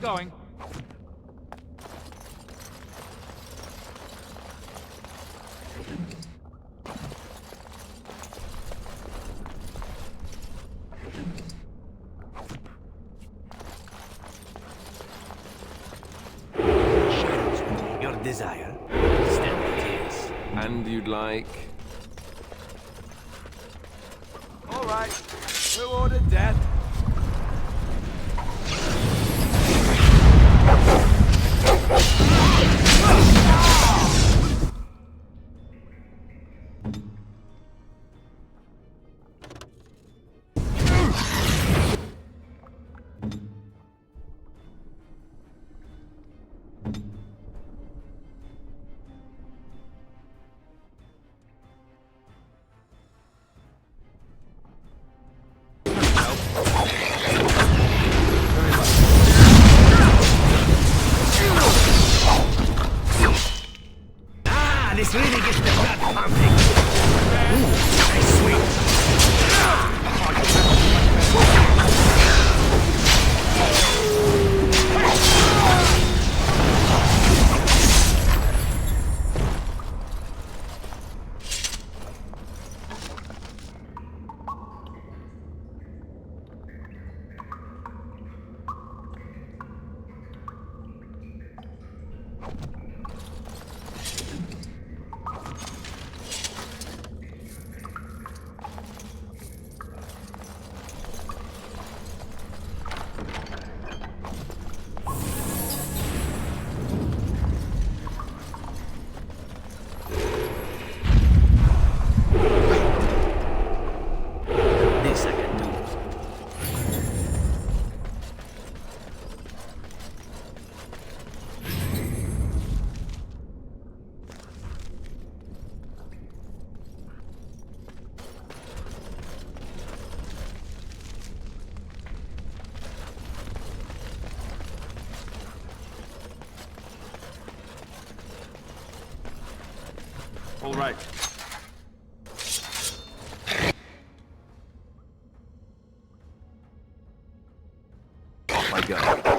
Going. Your desire? Stand it is. And you'd like... All right, we'll order that. right. Off I go.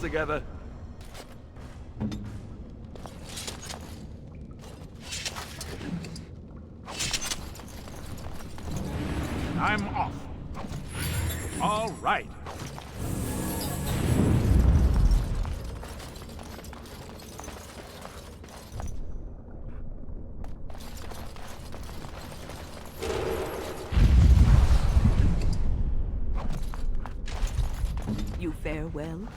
Together. I'm off. All right. You fare well?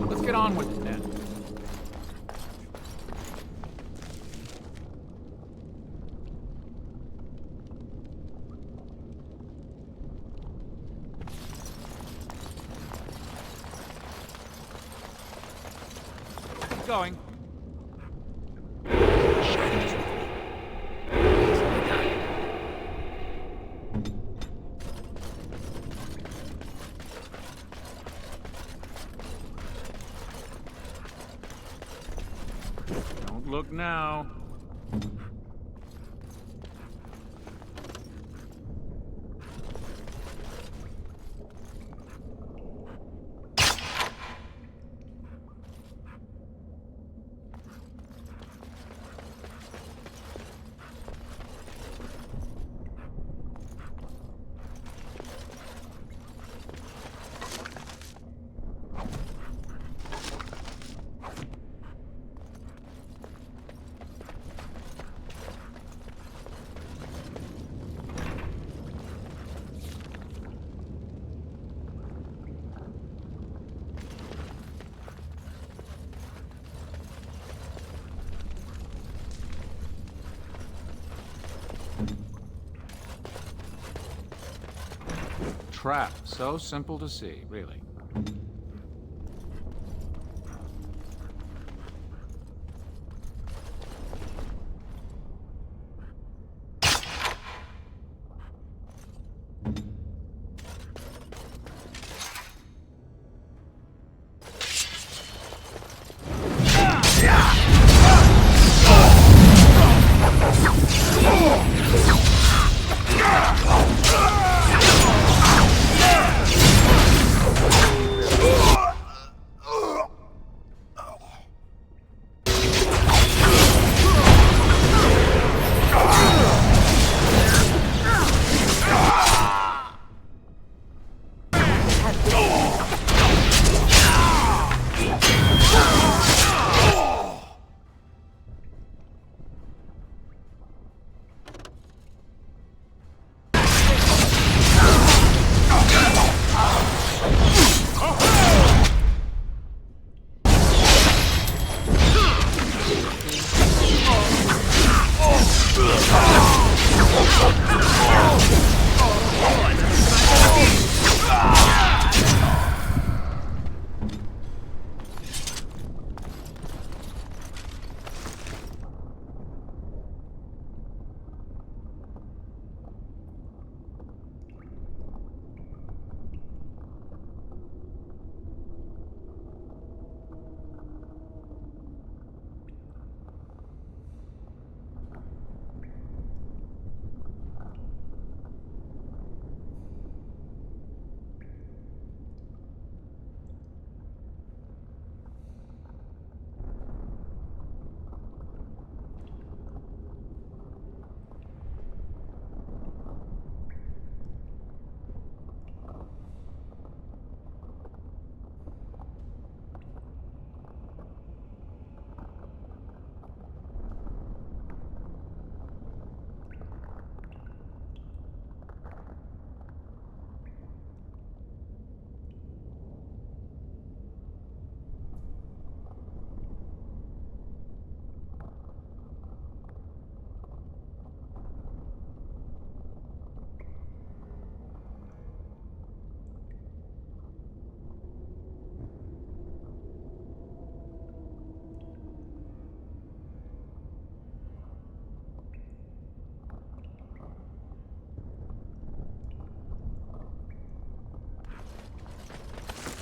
Let's get on with it then. Keep going. Don't look now. Trap. So simple to see, really.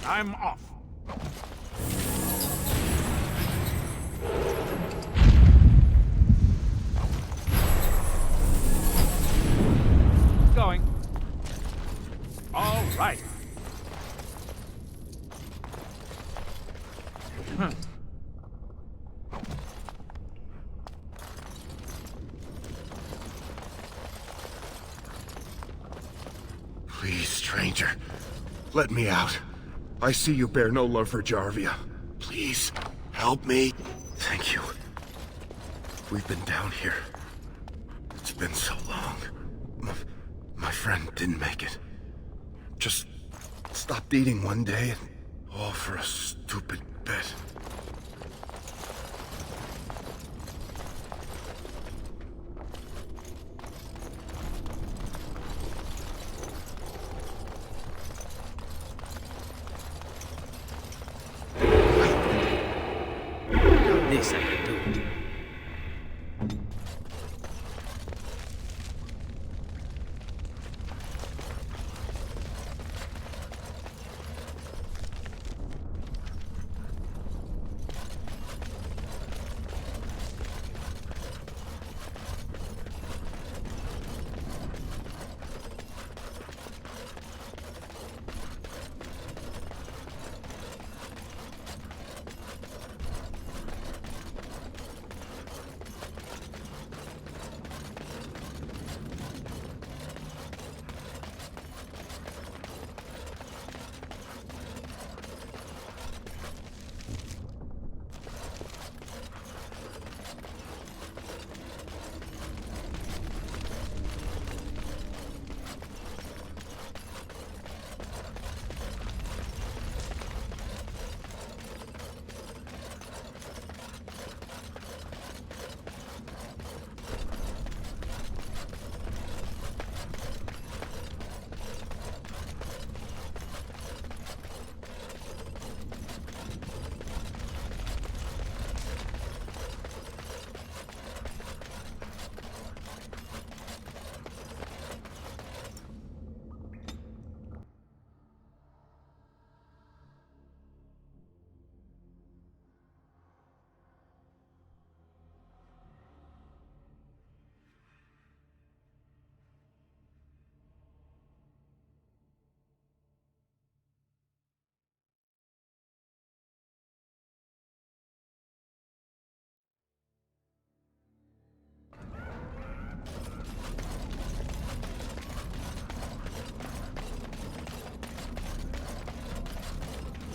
I'm off. Going. All right. Please, stranger. Let me out. I see you bear no love for Jarvia. Please, help me. Thank you. We've been down here. It's been so long. My friend didn't make it. Just stopped eating one day, and all for a stupid bet. This I can do.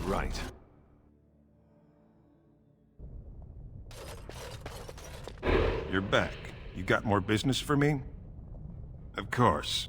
Right. You're back. You got more business for me? Of course.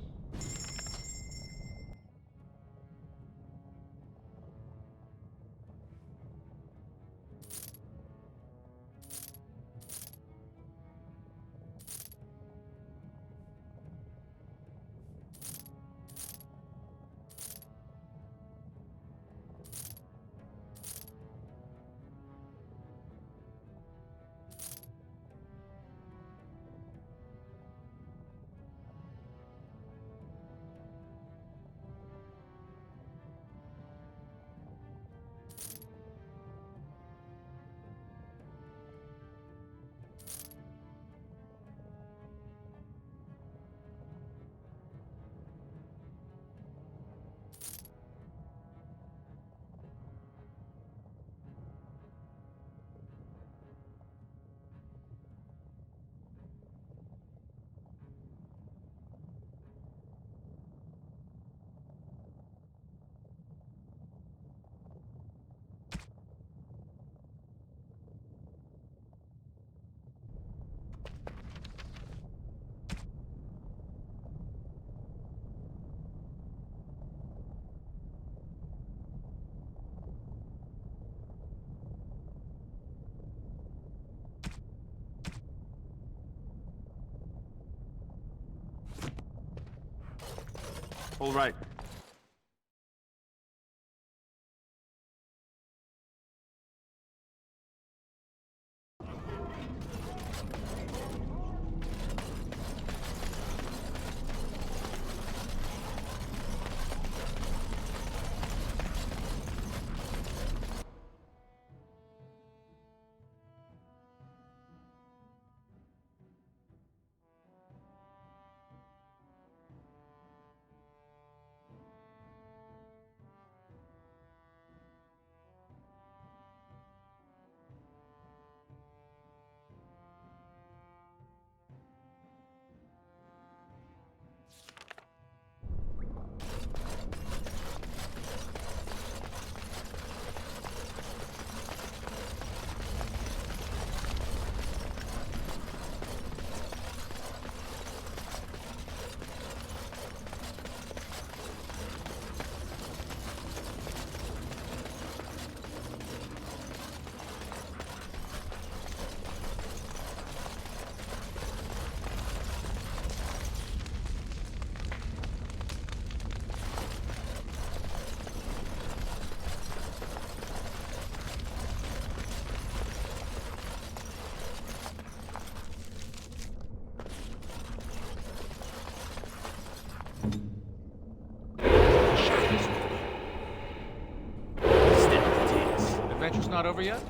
All right. Adventure's not over yet?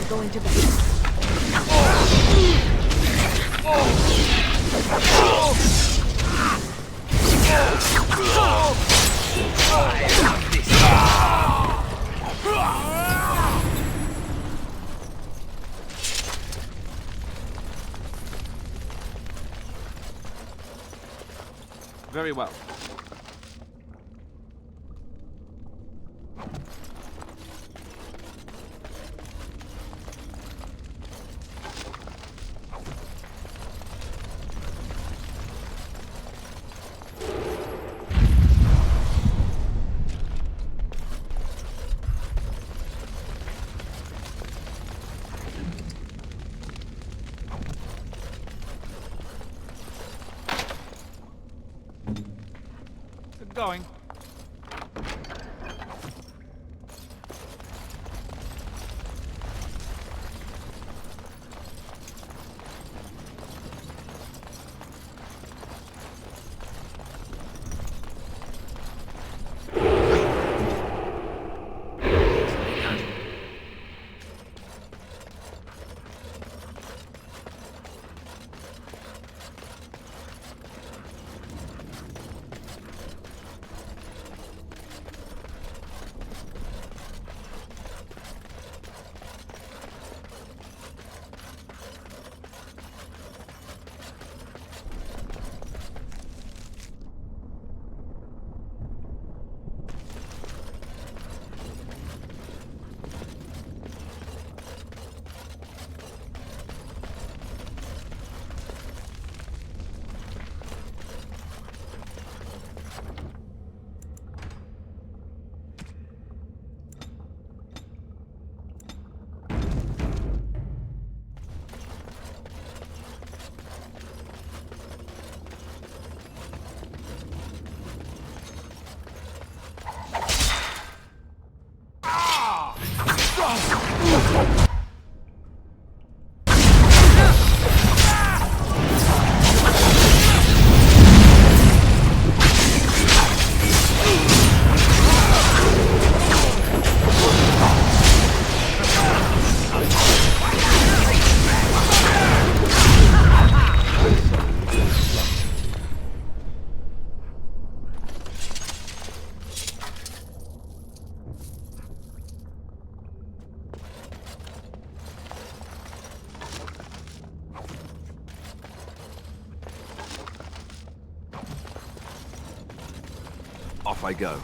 Going to bed. Very well. Going. Off I go.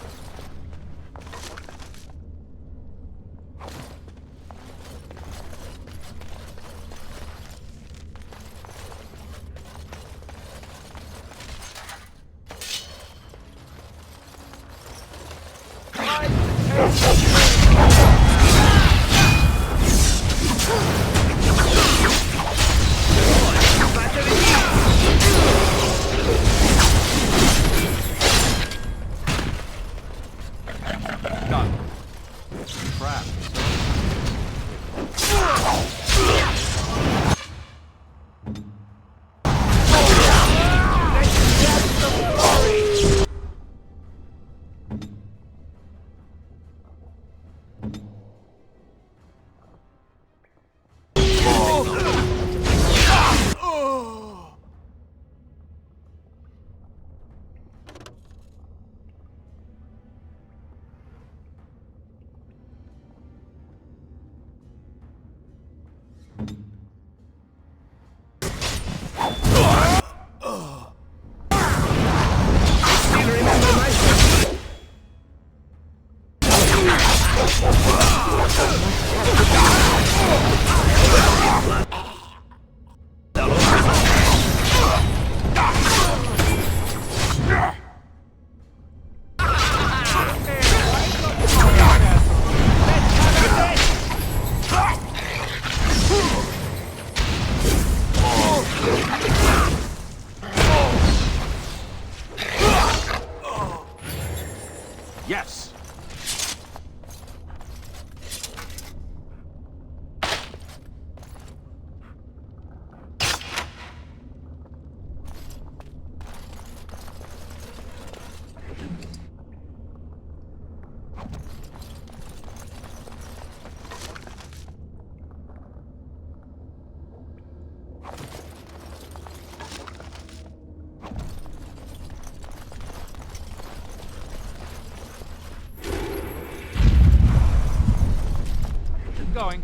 going.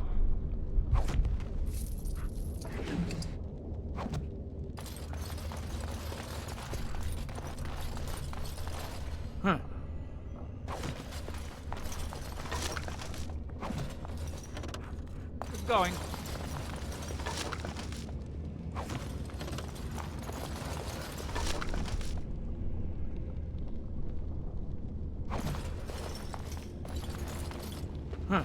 Huh. Keep going. Huh.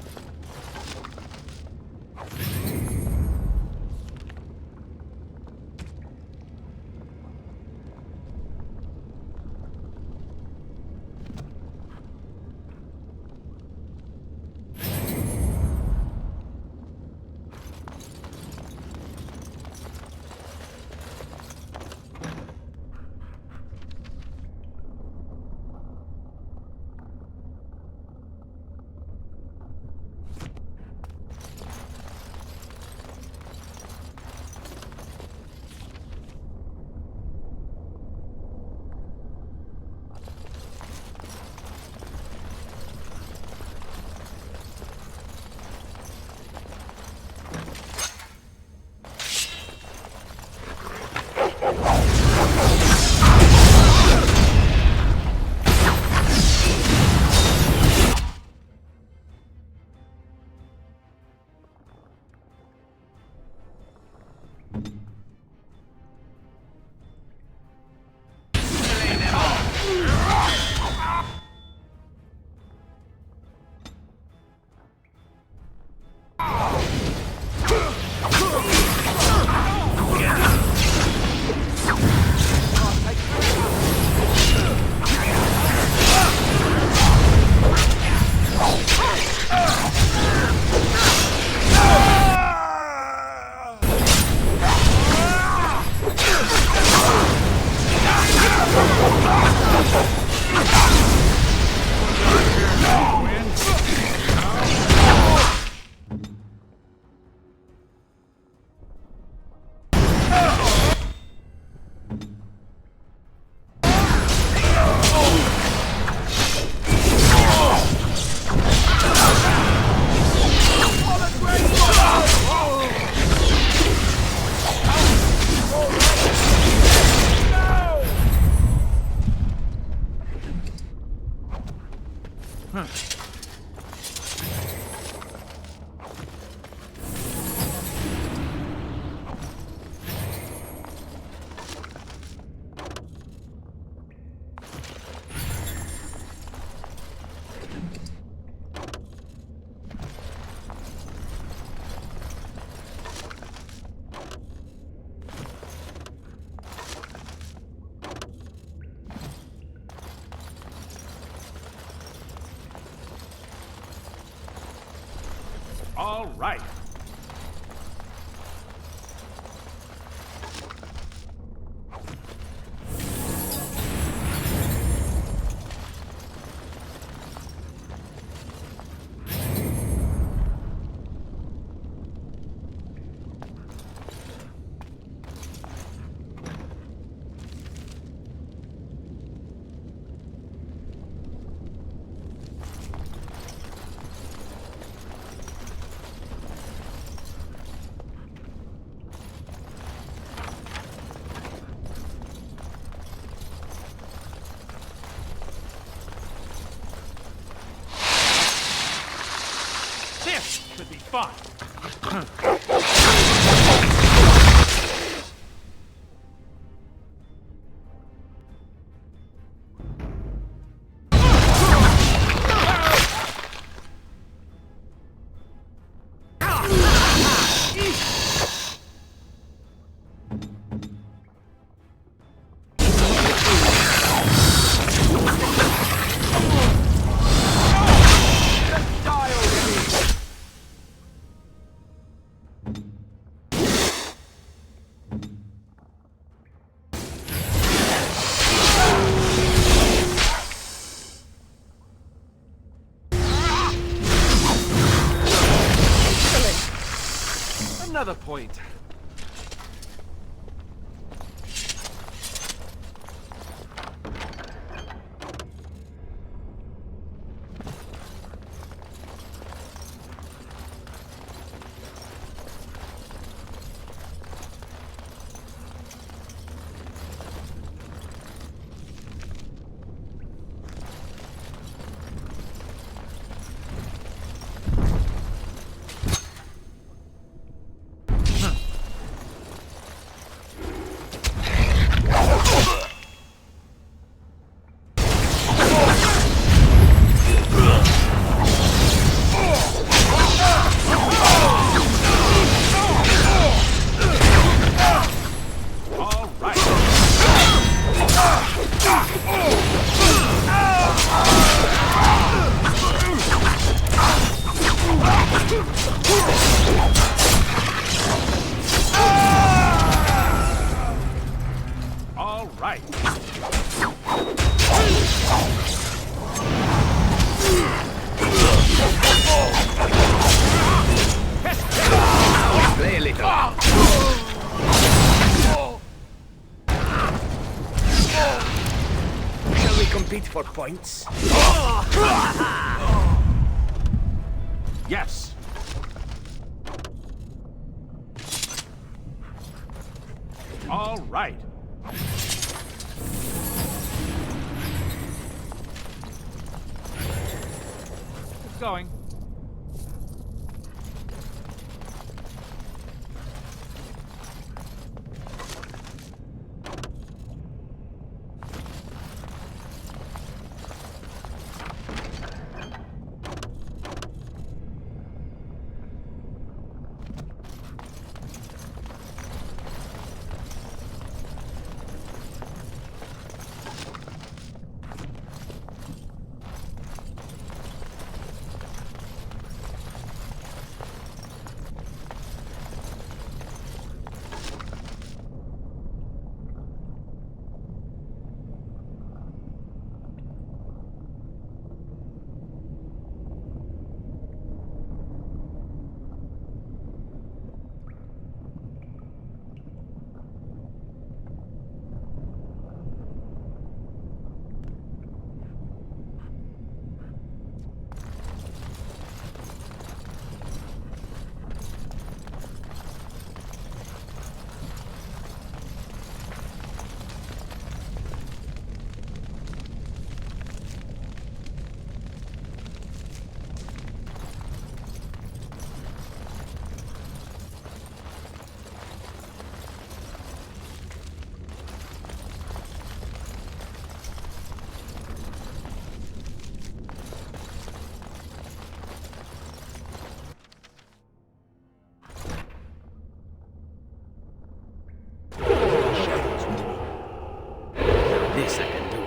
All right. This should be fun. Another point. idol. Shall we compete for points? Yes. All right. It's going. This I can do.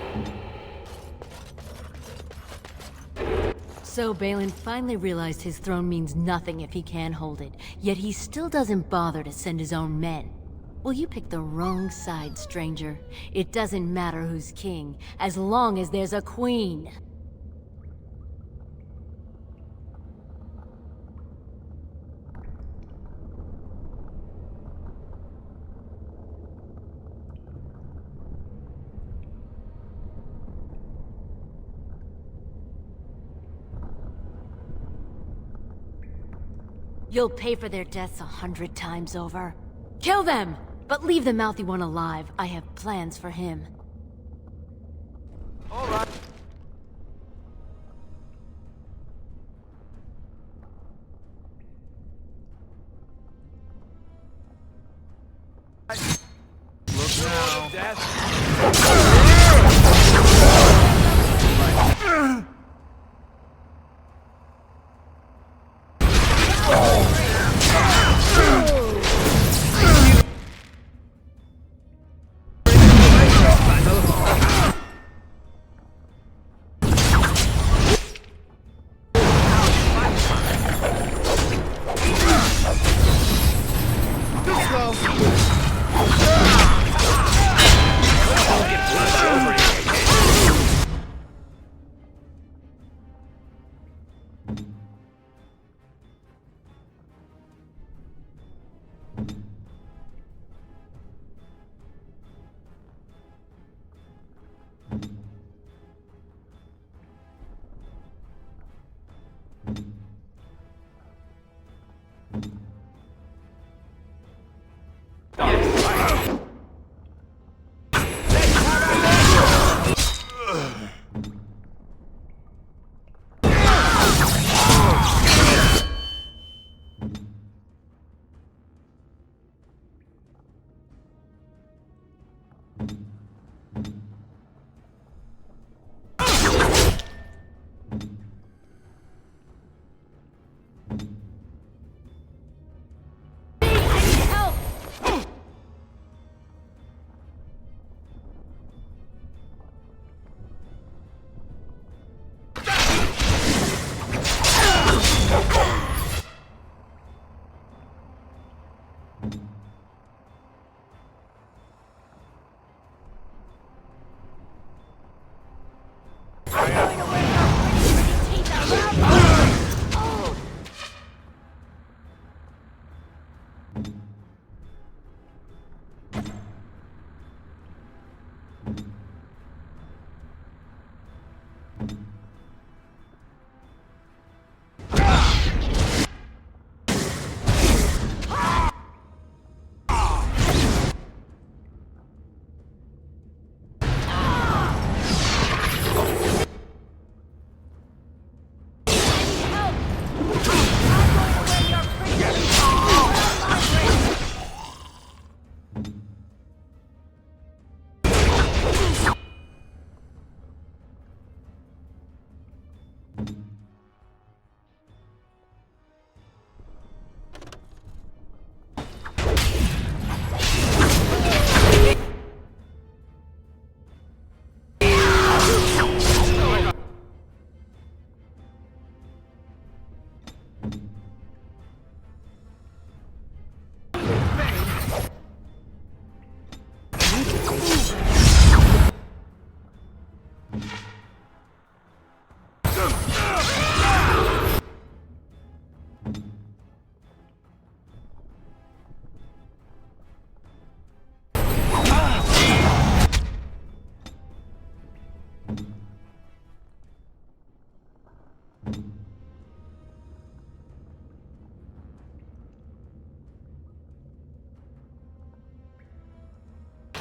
So Balin finally realized his throne means nothing if he can't hold it, yet he still doesn't bother to send his own men. Well, you picked the wrong side, stranger. It doesn't matter who's king, as long as there's a queen. You'll pay for their deaths 100 times over. Kill them! But leave the mouthy one alive. I have plans for him. All right. Look now. Death.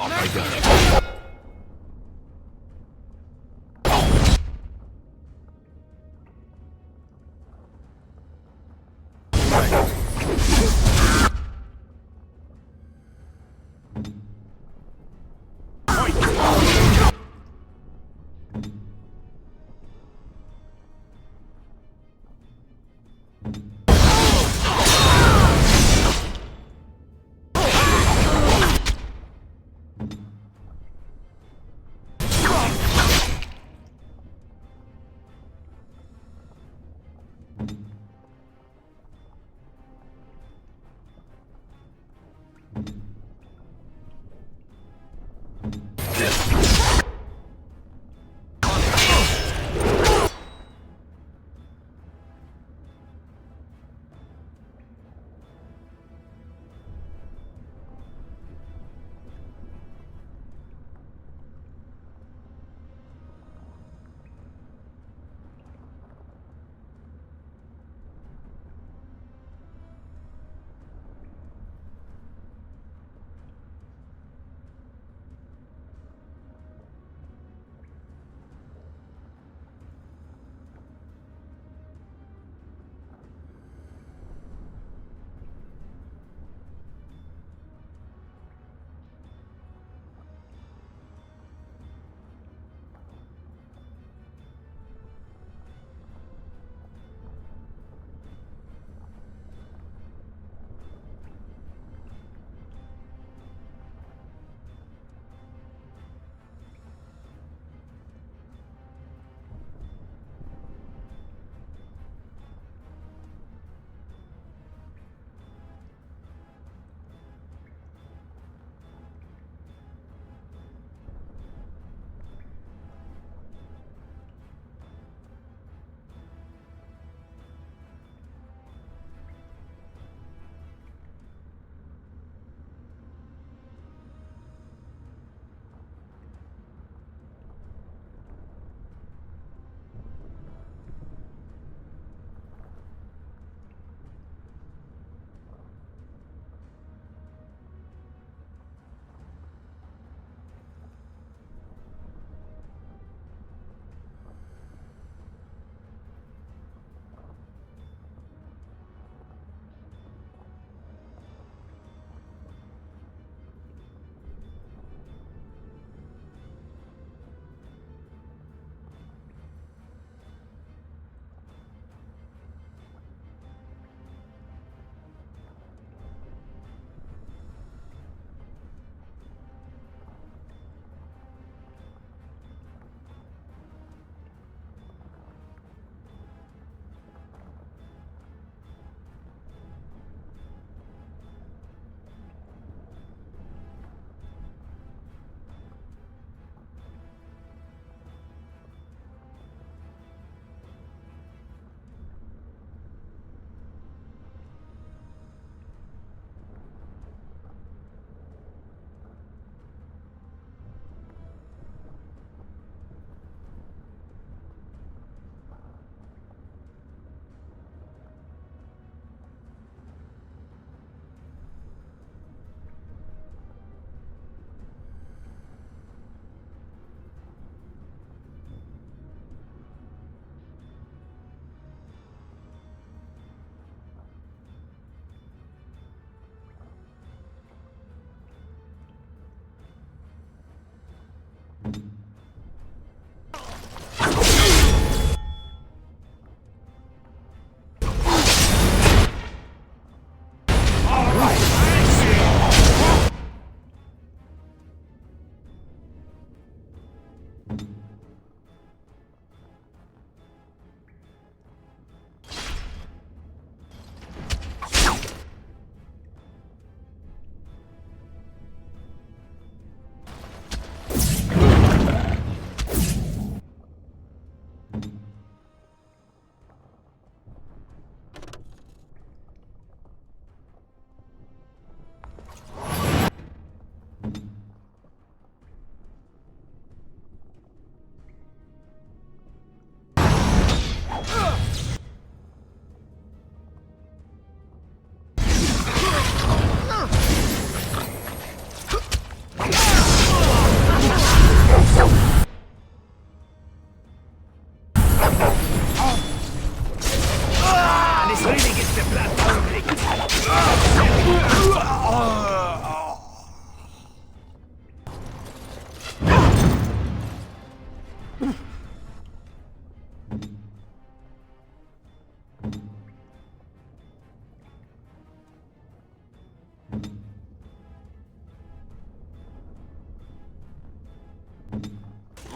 Off I go.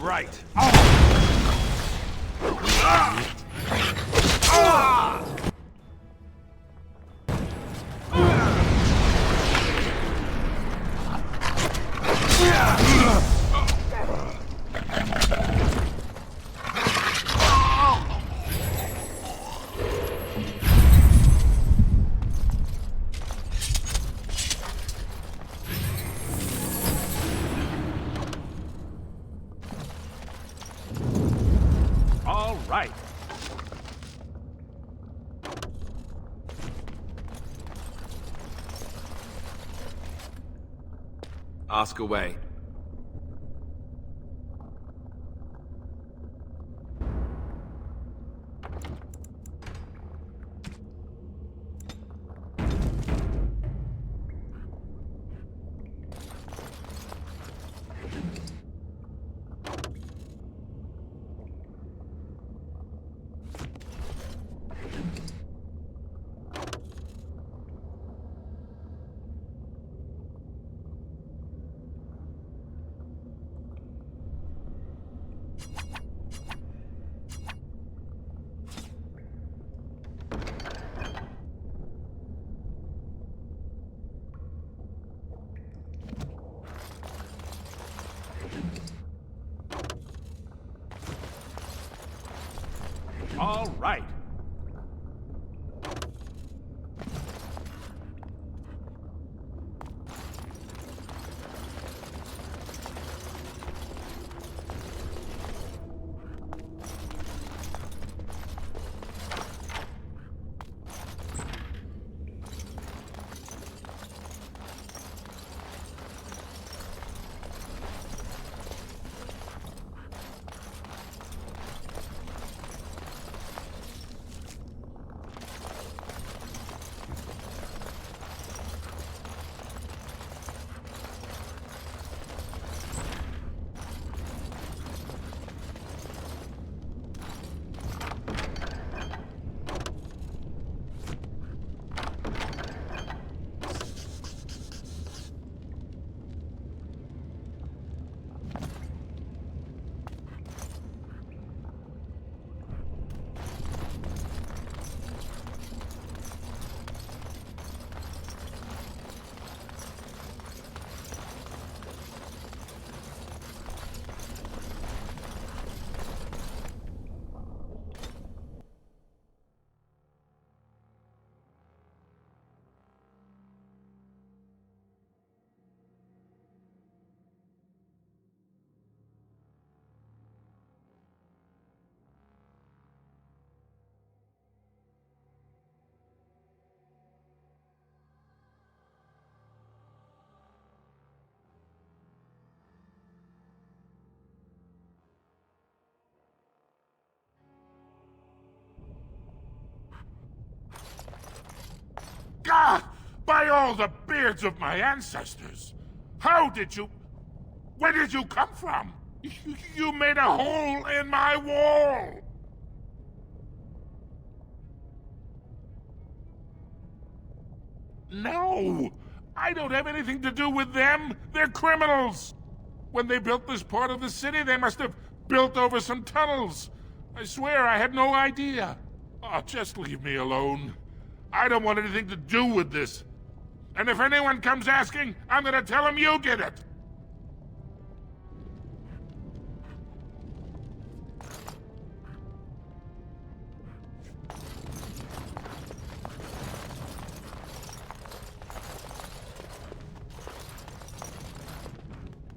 Right. All right. Ask away. All right. God! By all the beards of my ancestors! How did you... Where did you come from? You made a hole in my wall! No! I don't have anything to do with them! They're criminals! When they built this part of the city, they must have built over some tunnels. I swear I had no idea. Oh, just leave me alone. I don't want anything to do with this. And if anyone comes asking, I'm gonna tell them you did it!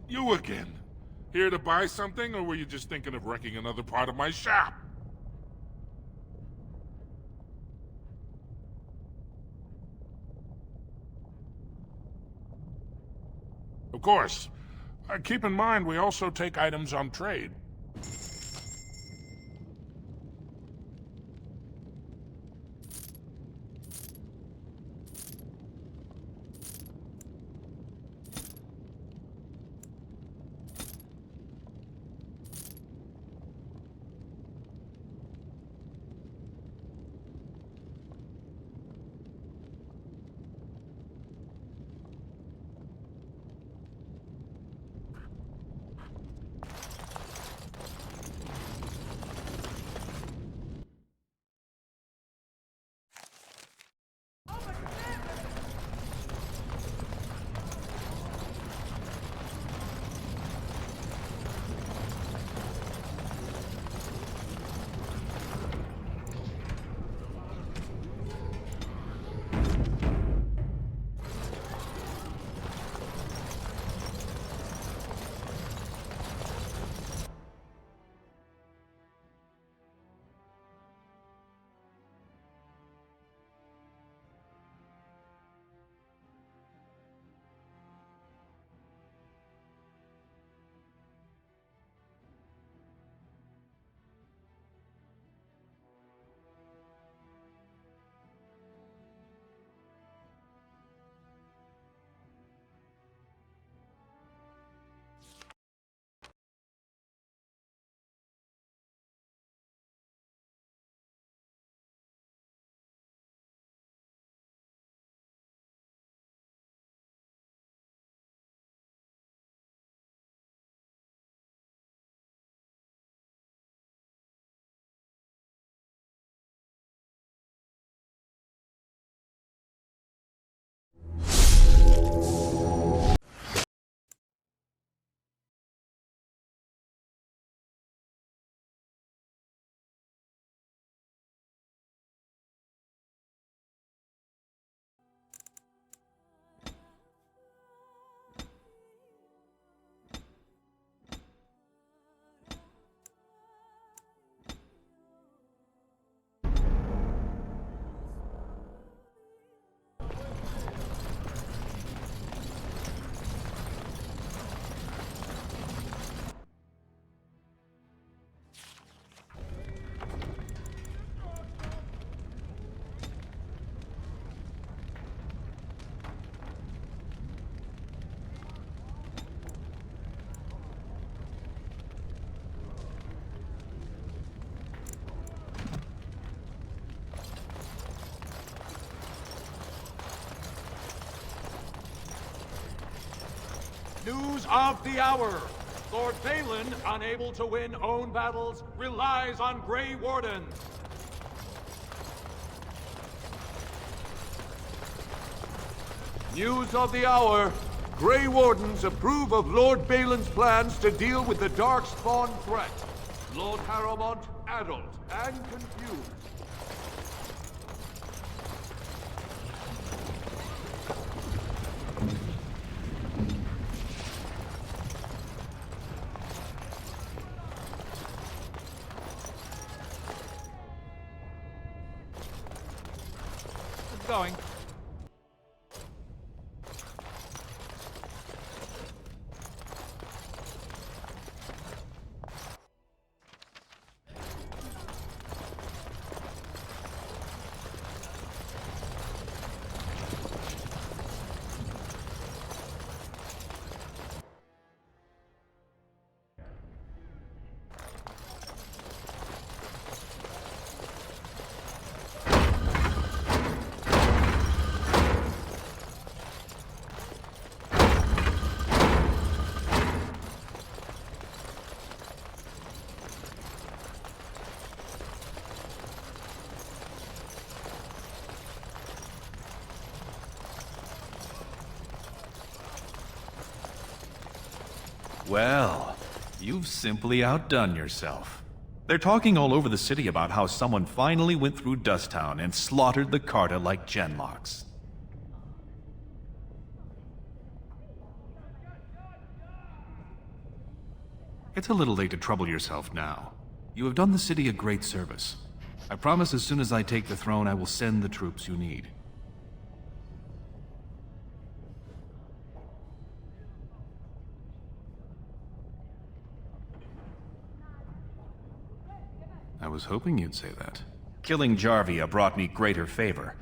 You again. Here to buy something, or were you just thinking of wrecking another part of my shop? Of course. Keep in mind, we also take items on trade. News of the hour. Lord Balin, unable to win own battles, relies on Grey Wardens. News of the hour. Grey Wardens approve of Lord Balin's plans to deal with the Darkspawn threat. Lord Harrowmont, addled and confused. It's going. Well, you've simply outdone yourself. They're talking all over the city about how someone finally went through Dusttown and slaughtered the Carta like Genlocks. It's a little late to trouble yourself now. You have done the city a great service. I promise as soon as I take the throne, I will send the troops you need. I was hoping you'd say that. Killing Jarvia brought me greater favor.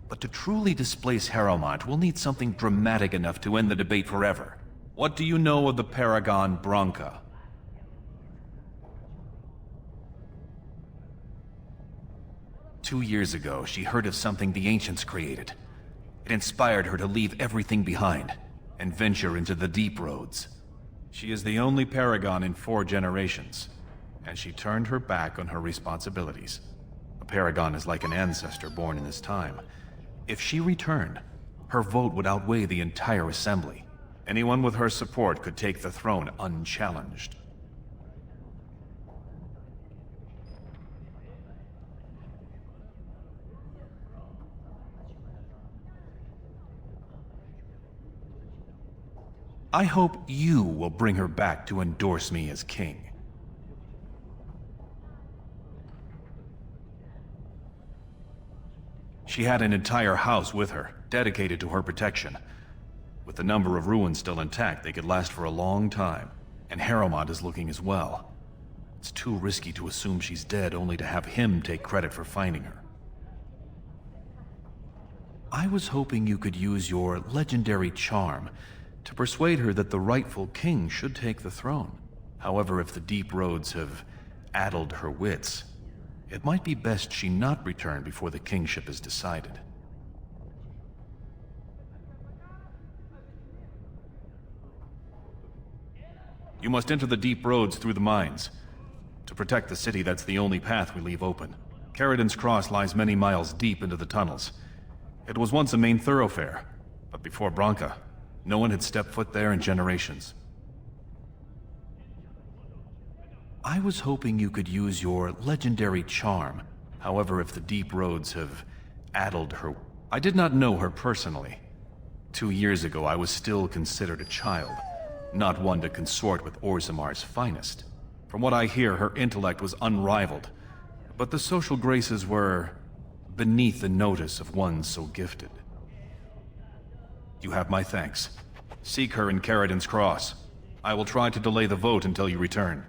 But to truly displace Harrowmont, we'll need something dramatic enough to end the debate forever. What do you know of the Paragon Branka? Two years ago, she heard of something the Ancients created. It inspired her to leave everything behind and venture into the deep roads. She is the only Paragon in 4 generations, and she turned her back on her responsibilities. A Paragon is like an ancestor born in this time. If she returned, her vote would outweigh the entire assembly. Anyone with her support could take the throne unchallenged. I hope you will bring her back to endorse me as king. She had an entire house with her, dedicated to her protection. With the number of ruins still intact, they could last for a long time. And Harrowmont is looking as well. It's too risky to assume she's dead, only to have him take credit for finding her. I was hoping you could use your legendary charm to persuade her that the rightful king should take the throne. However, if the deep roads have addled her wits, it might be best she not return before the kingship is decided. You must enter the deep roads through the mines. To protect the city, that's the only path we leave open. Caridin's Cross lies many miles deep into the tunnels. It was once a main thoroughfare, but before Branka, no one had stepped foot there in generations. I was hoping you could use your legendary charm. However, if the deep roads have addled her... I did not know her personally. 2 years ago, I was still considered a child, not one to consort with Orzamar's finest. From what I hear, her intellect was unrivaled, but the social graces were beneath the notice of one so gifted. You have my thanks. Seek her in Caridin's Cross. I will try to delay the vote until you return.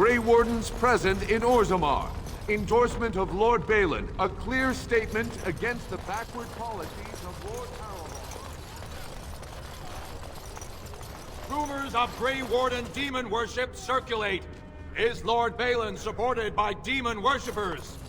Grey Wardens present in Orzammar. Endorsement of Lord Balin. A clear statement against the backward policies of Lord Harrowmore. Rumors of Grey Warden demon worship circulate. Is Lord Balin supported by demon worshippers?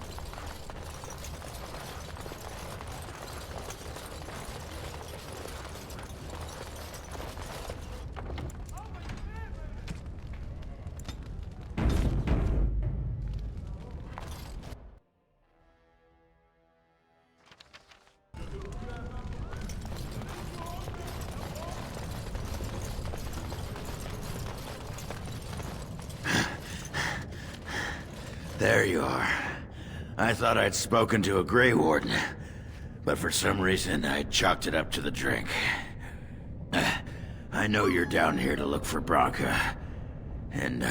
There you are. I thought I'd spoken to a Grey Warden, but for some reason I chalked it up to the drink. I know you're down here to look for Branka, and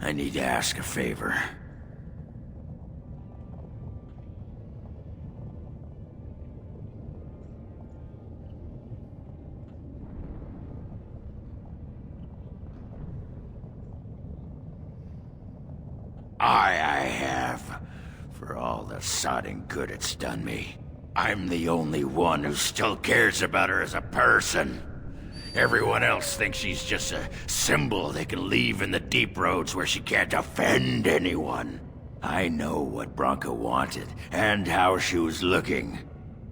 I need to ask a favor. I have, for all the sodding good it's done me. I'm the only one who still cares about her as a person. Everyone else thinks she's just a symbol they can leave in the deep roads where she can't offend anyone. I know what Branka wanted, and how she was looking.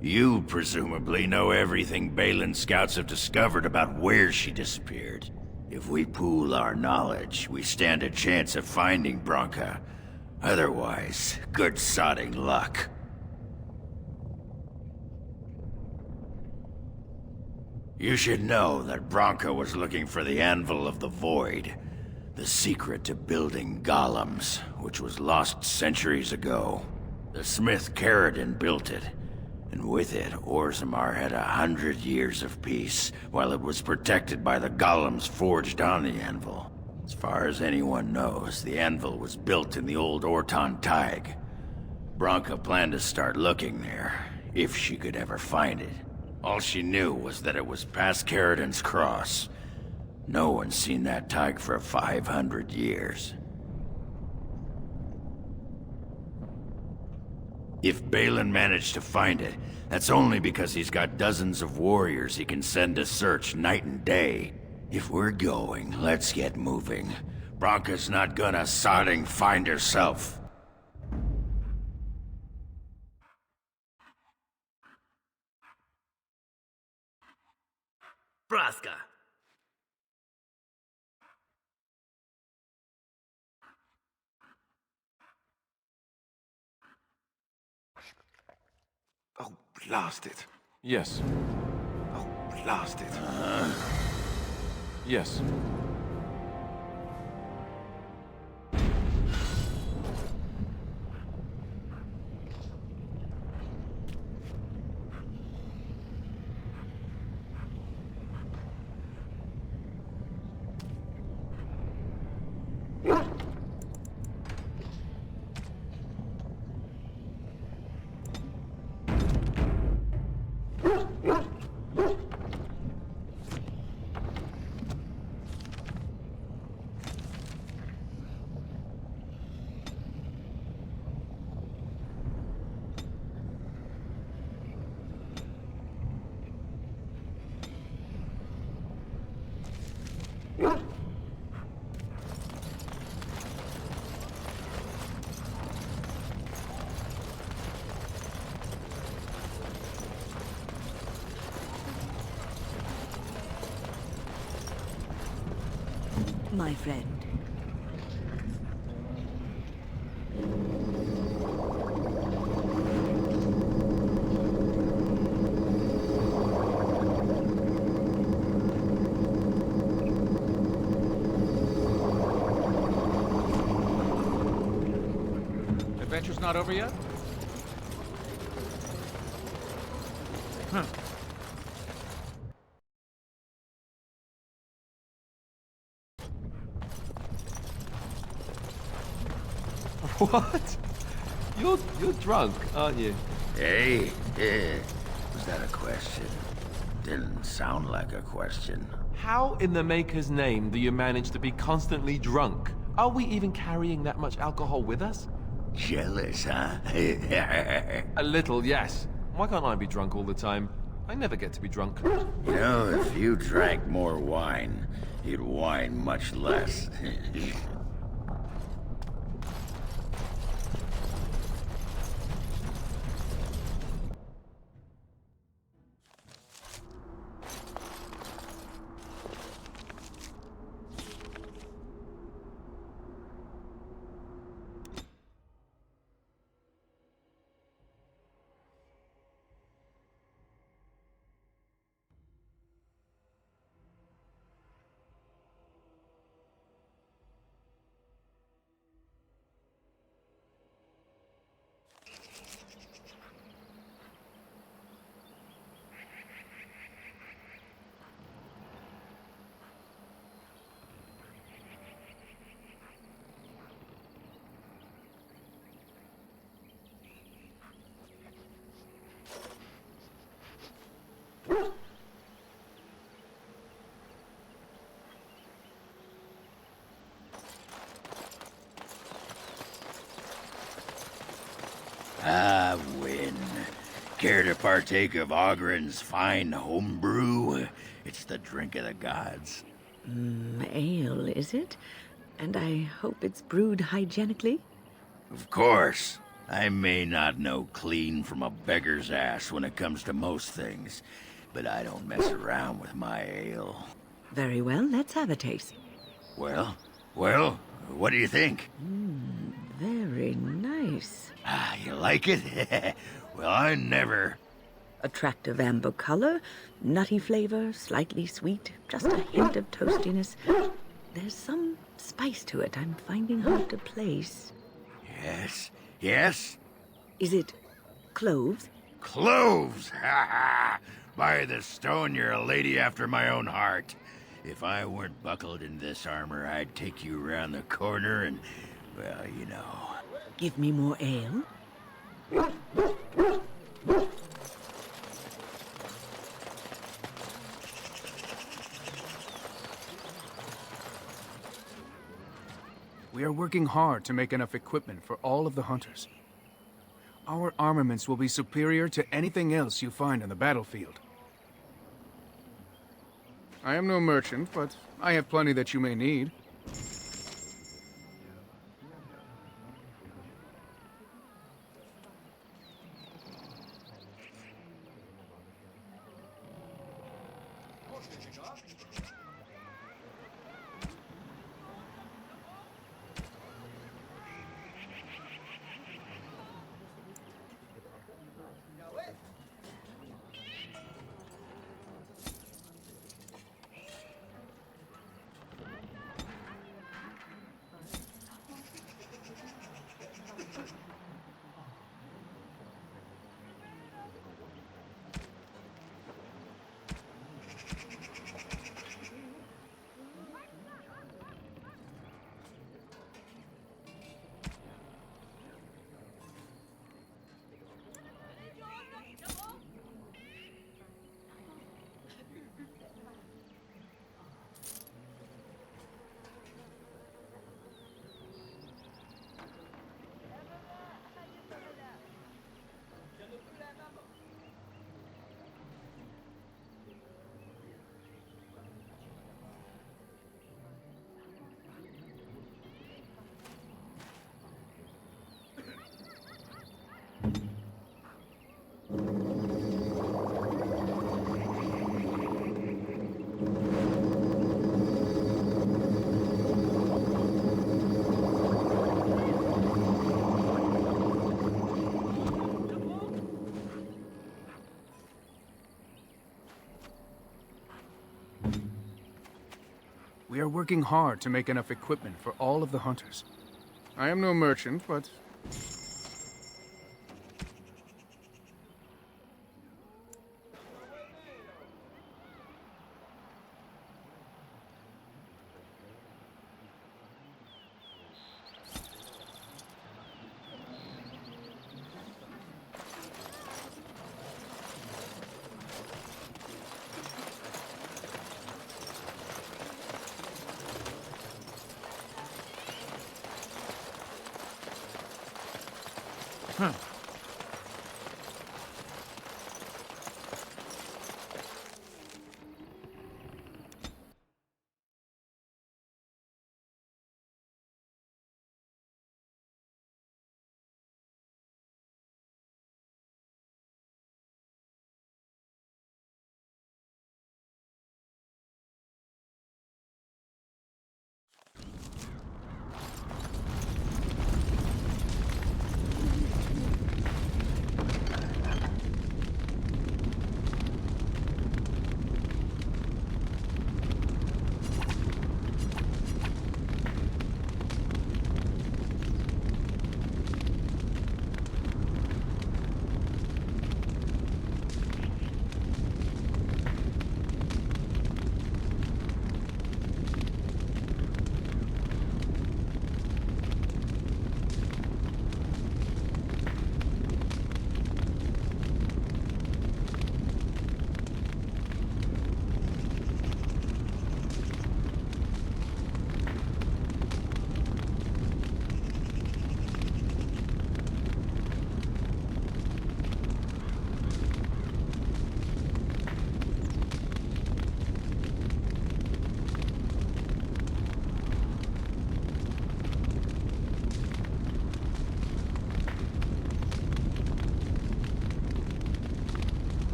You presumably know everything Balin scouts have discovered about where she disappeared. If we pool our knowledge, we stand a chance of finding Branka. Otherwise, good sodding luck. You should know that Branka was looking for the Anvil of the Void, the secret to building golems, which was lost centuries ago. The smith Caridin built it, and with it, Orzammar had 100 years of peace, while it was protected by the golems forged on the anvil. As far as anyone knows, the anvil was built in the old Orton Thaig. Branka planned to start looking there, if she could ever find it. All she knew was that it was past Caridin's cross. No one's seen that Thaig for 500 years. If Balin managed to find it, that's only because he's got dozens of warriors he can send to search night and day. If we're going, let's get moving. Branka's not gonna sodding find herself. Braska. Oh, blast it. Yes. Oh, blast it. Yes. My friend. Adventure's not over yet? Huh. What? You're drunk, aren't you? Hey, was that a question? Didn't sound like a question. How in the Maker's name do you manage to be constantly drunk Are we even carrying that much alcohol with us? Jealous, huh? A little, yes. Why can't I be drunk all the time? I never get to be drunk. You know, if you drank more wine, you'd whine much less. Ah, Wynn. Care to partake of Ogren's fine homebrew? It's the drink of the gods. Ale, is it? And I hope it's brewed hygienically? Of course. I may not know clean from a beggar's ass when it comes to most things, but I don't mess around with my ale. Very well, let's have a taste. Well, what do you think? Very nice. Ah, you like it? Well, I never... Attractive amber color, nutty flavor, slightly sweet, just a hint of toastiness. There's some spice to it I'm finding hard to place. Yes? Is it cloves? Cloves! Ha ha! By the stone, you're a lady after my own heart. If I weren't buckled in this armor, I'd take you around the corner and, well, you know. Give me more ale? We are working hard to make enough equipment for all of the hunters. Our armaments will be superior to anything else you find on the battlefield. I am no merchant, but I have plenty that you may need. We are working hard to make enough equipment for all of the hunters. I am no merchant, but...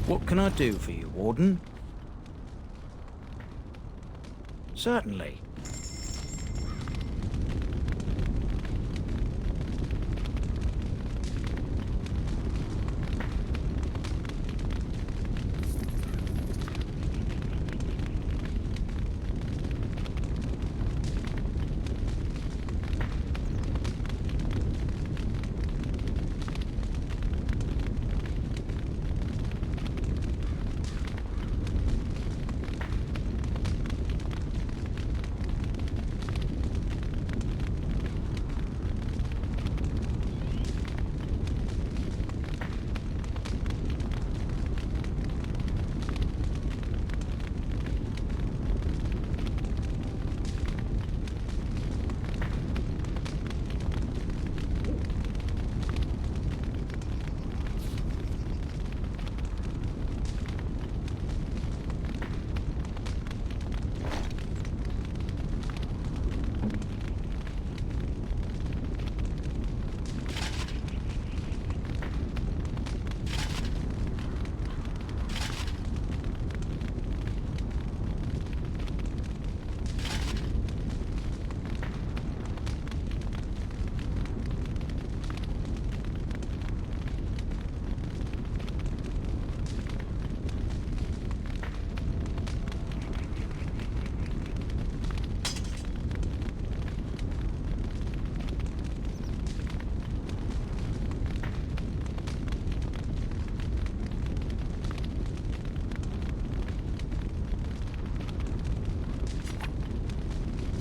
What can I do for you, Warden? Certainly.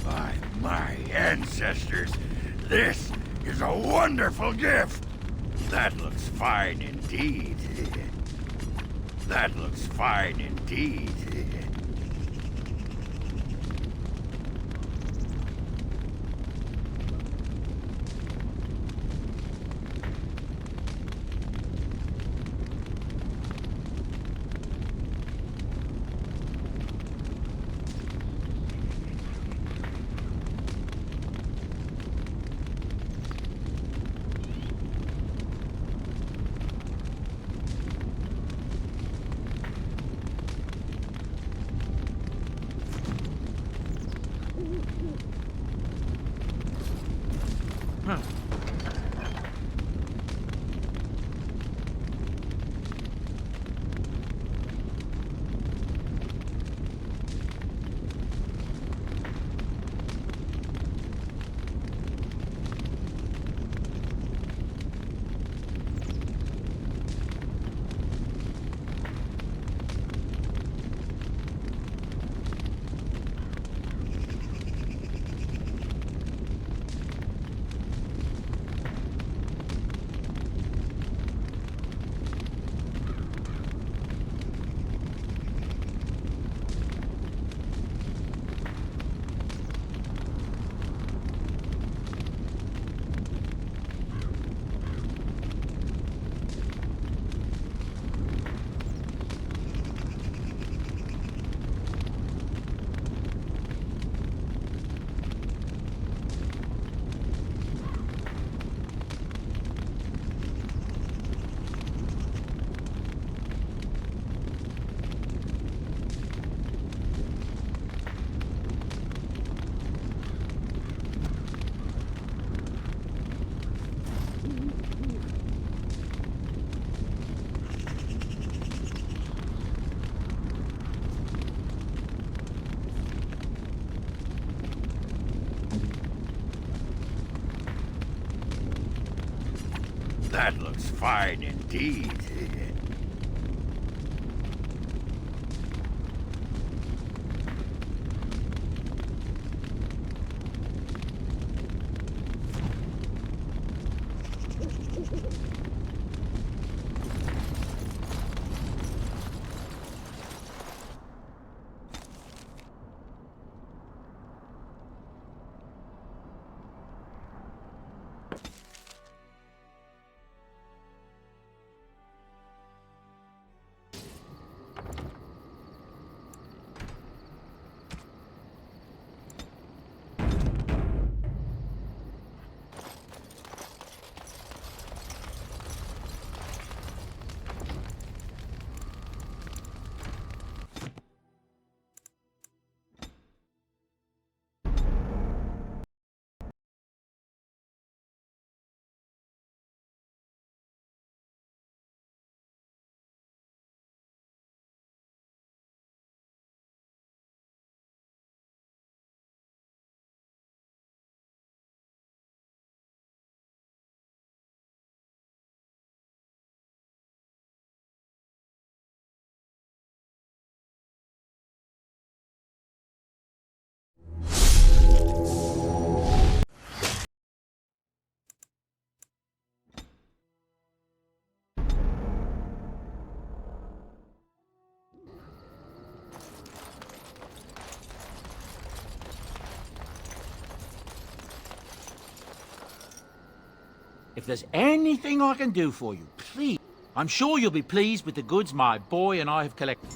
By my ancestors, this is a wonderful gift. That looks fine indeed. That looks fine indeed. That looks fine indeed. If there's anything I can do for you, please. I'm sure you'll be pleased with the goods my boy and I have collected.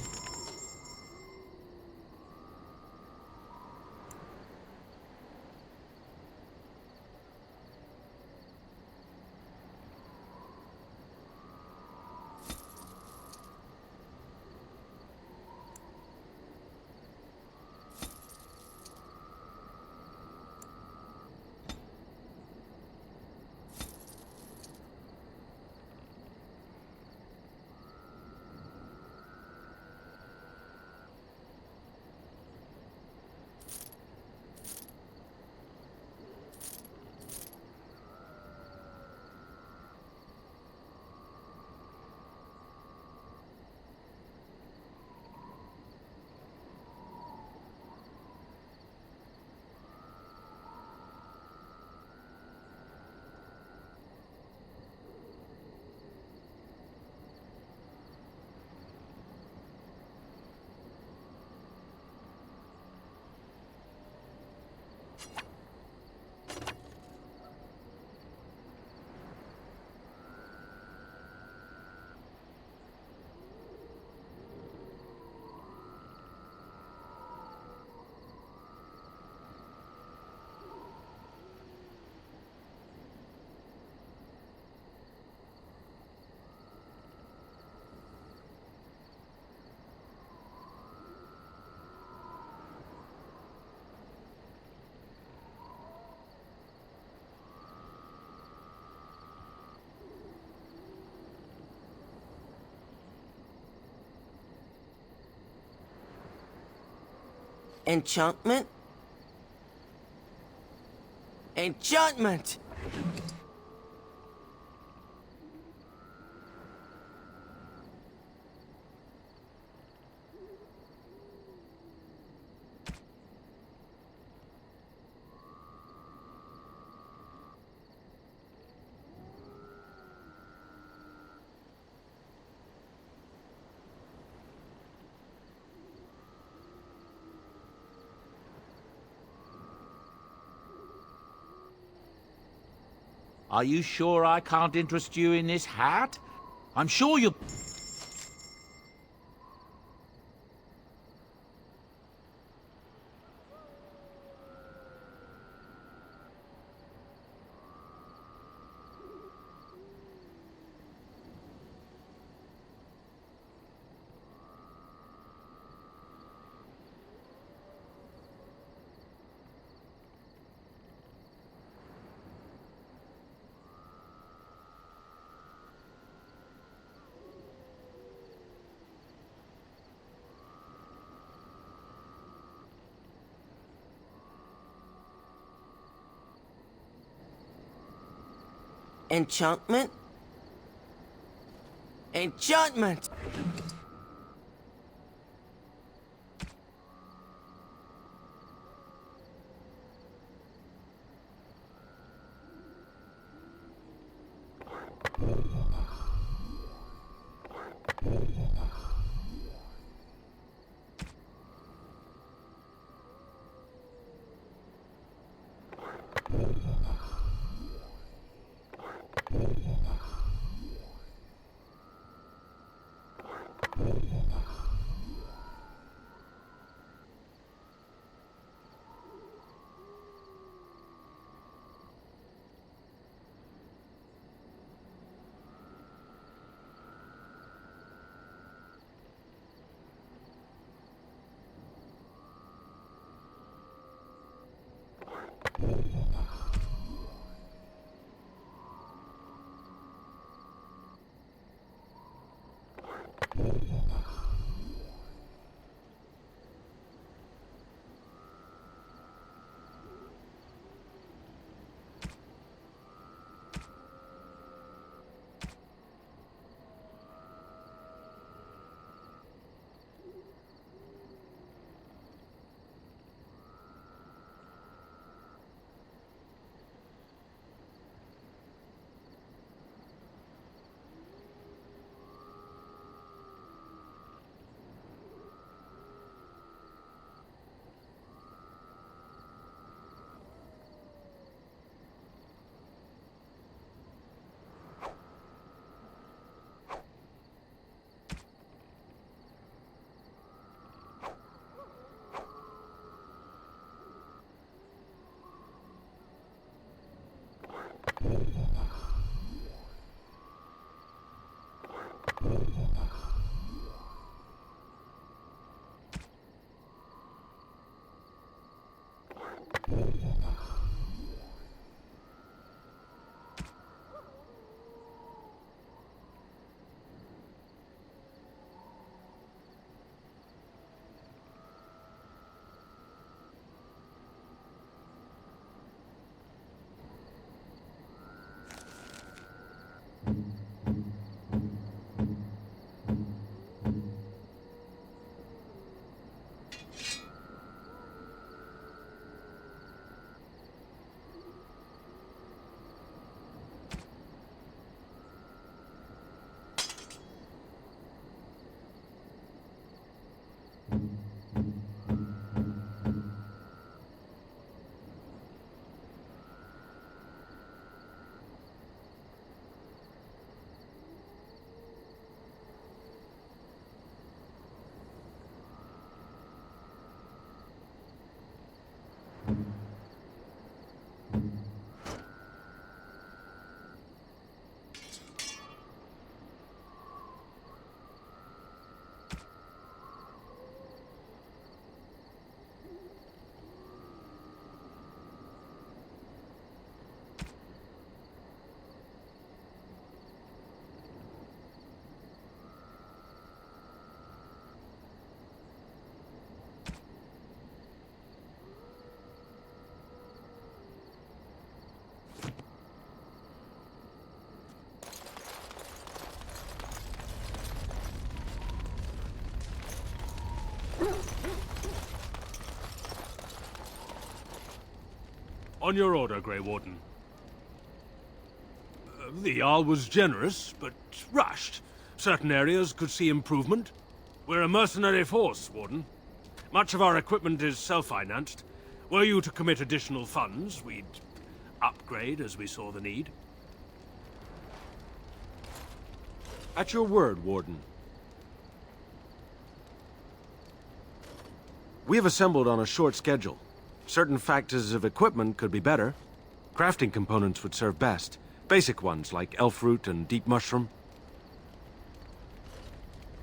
Enchantment? Enchantment! Are you sure I can't interest you in this hat? I'm sure you... Enchantment? Enchantment! On your order, Grey Warden. The Jarl was generous, but rushed. Certain areas could see improvement. We're a mercenary force, Warden. Much of our equipment is self-financed. Were you to commit additional funds, we'd upgrade as we saw the need. At your word, Warden. We have assembled on a short schedule. Certain factors of equipment could be better. Crafting components would serve best. Basic ones like elf root and deep mushroom.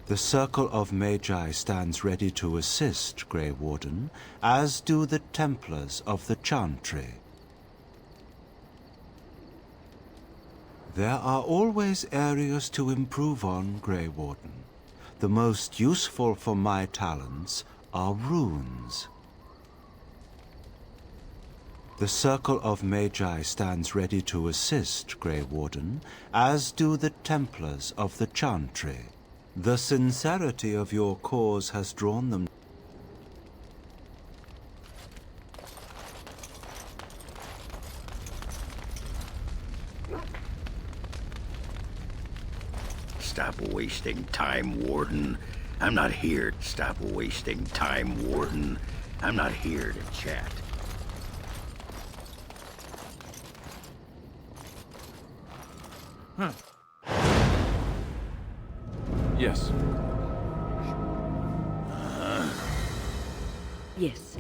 The Circle of Magi stands ready to assist, Grey Warden, as do the Templars of the Chantry. There are always areas to improve on, Grey Warden. The most useful for my talents are runes. The Circle of Magi stands ready to assist, Grey Warden, as do the Templars of the Chantry. The sincerity of your cause has drawn them. Stop wasting time, Warden. I'm not here to stop wasting time, Warden. I'm not here to chat. Yes. Yes.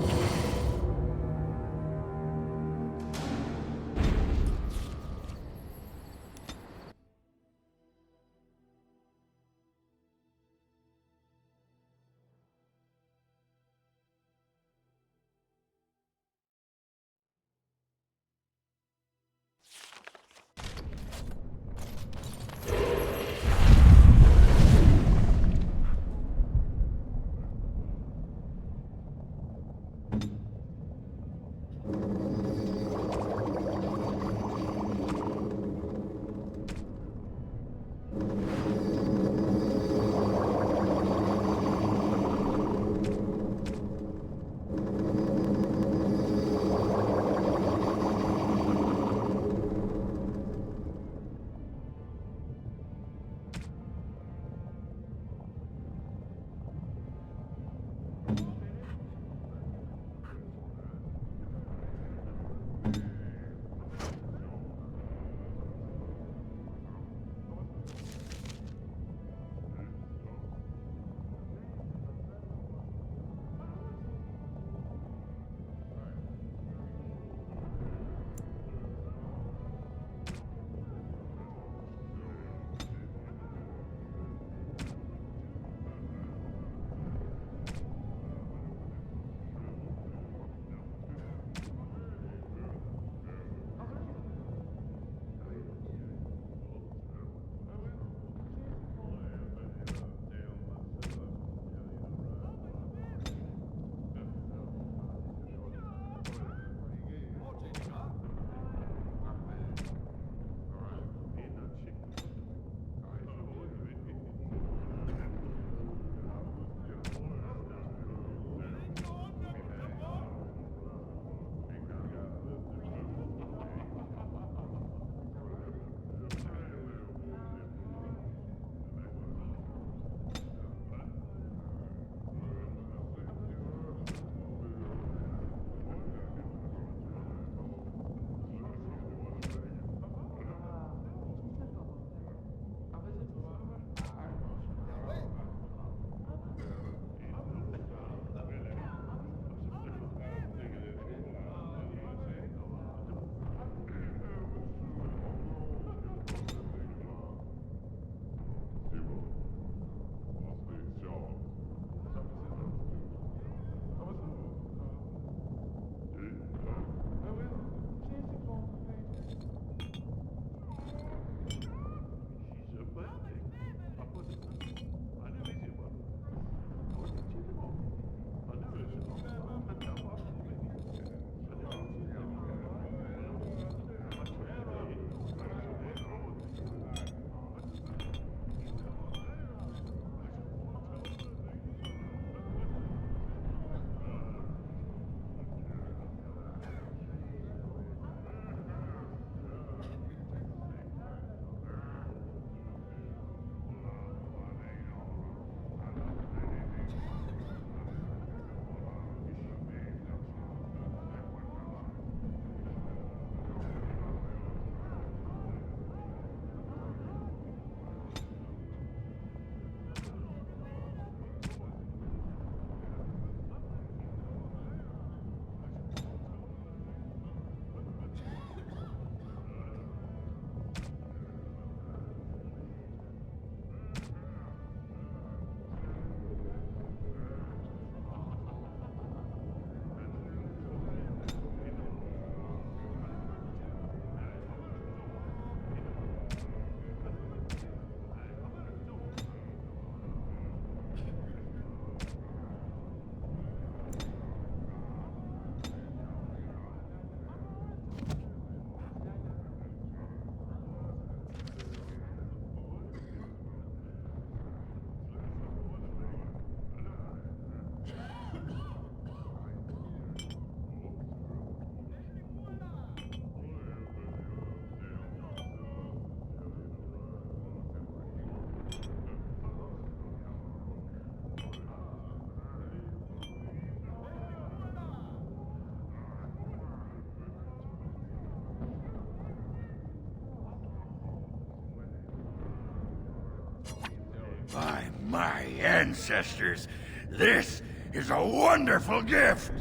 ancestors. This is a wonderful gift!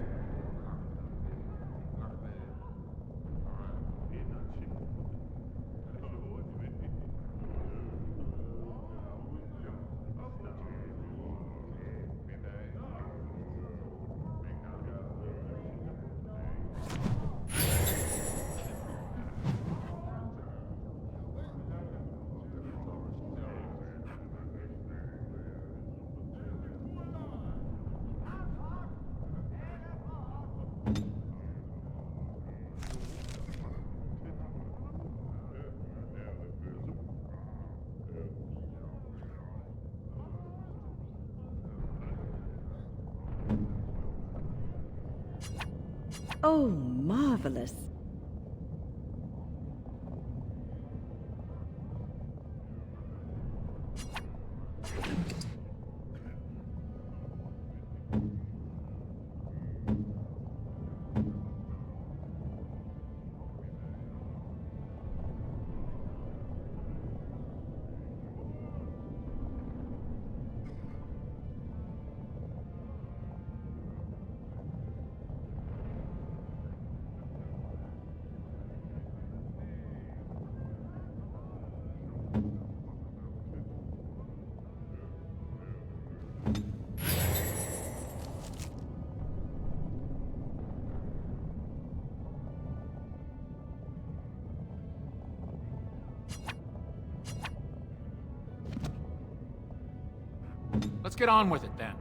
Oh, marvelous. Let's get on with it, then.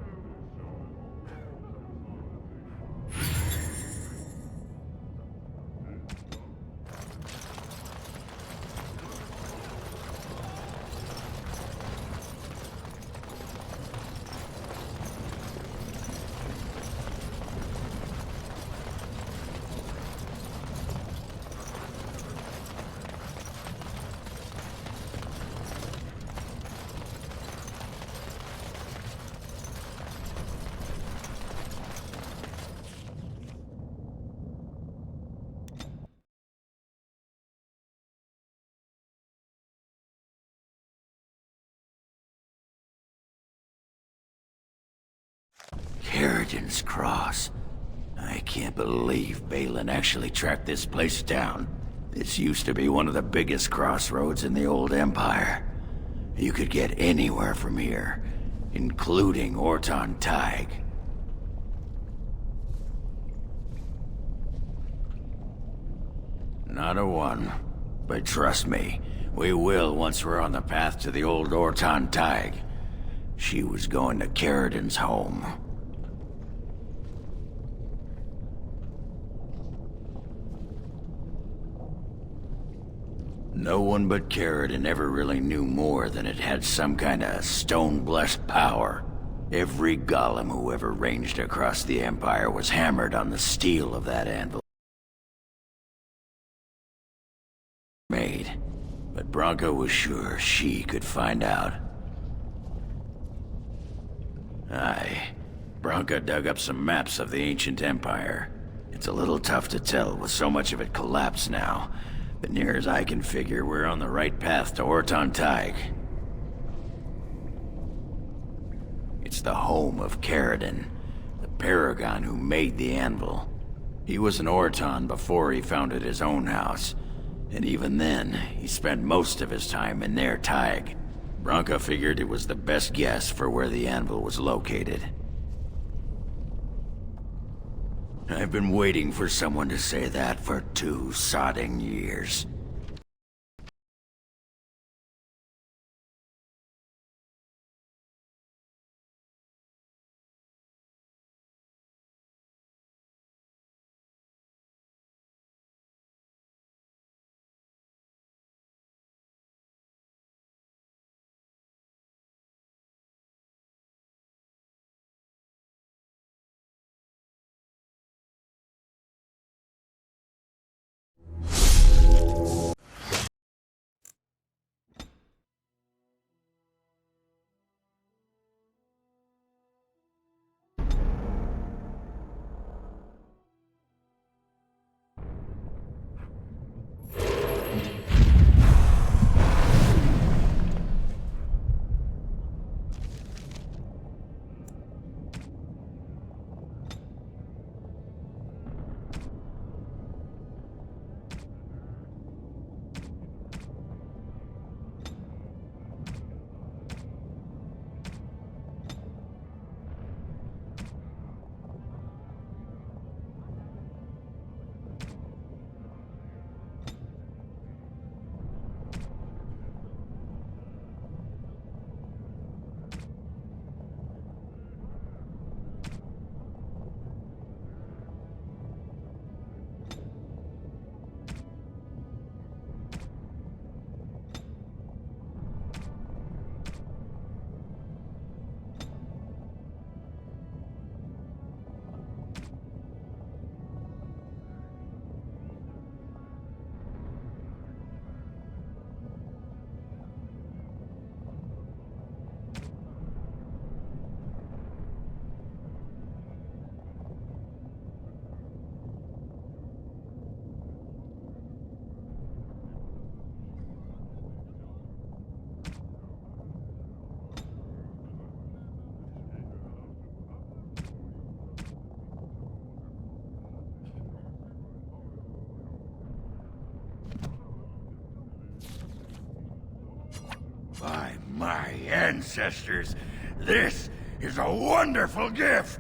Caridin's Cross. I can't believe Balin actually tracked this place down. This used to be one of the biggest crossroads in the old Empire. You could get anywhere from here, including Orton Tig. Not a one. But trust me, we will once we're on the path to the old Orton Tig. She was going to Caridin's home. No one but Caridin ever really knew more than it had some kind of stone-blessed power. Every golem who ever ranged across the Empire was hammered on the steel of that anvil. Made. But Branka was sure she could find out. Aye. Branka dug up some maps of the ancient Empire. It's a little tough to tell with so much of it collapsed now. But near as I can figure, we're on the right path to Orton Tig. It's the home of Caridin, the paragon who made the anvil. He was an Orton before he founded his own house. And even then, he spent most of his time in their Tig. Branka figured it was the best guess for where the anvil was located. I've been waiting for someone to say that for 2 sodding years. ancestors. This is a wonderful gift.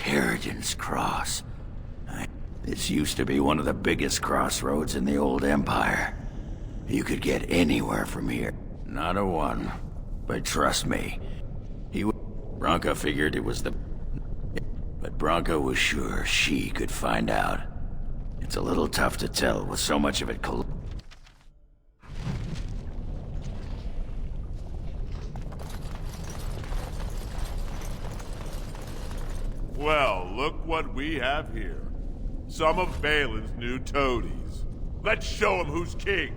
Caridin's Cross. This used to be one of the biggest crossroads in the old Empire. You could get anywhere from here. Not a one. But trust me, Branka figured it was the... But Branka was sure she could find out. It's a little tough to tell with so much of it Well, look what we have here. Some of Balin's new toadies. Let's show him who's king.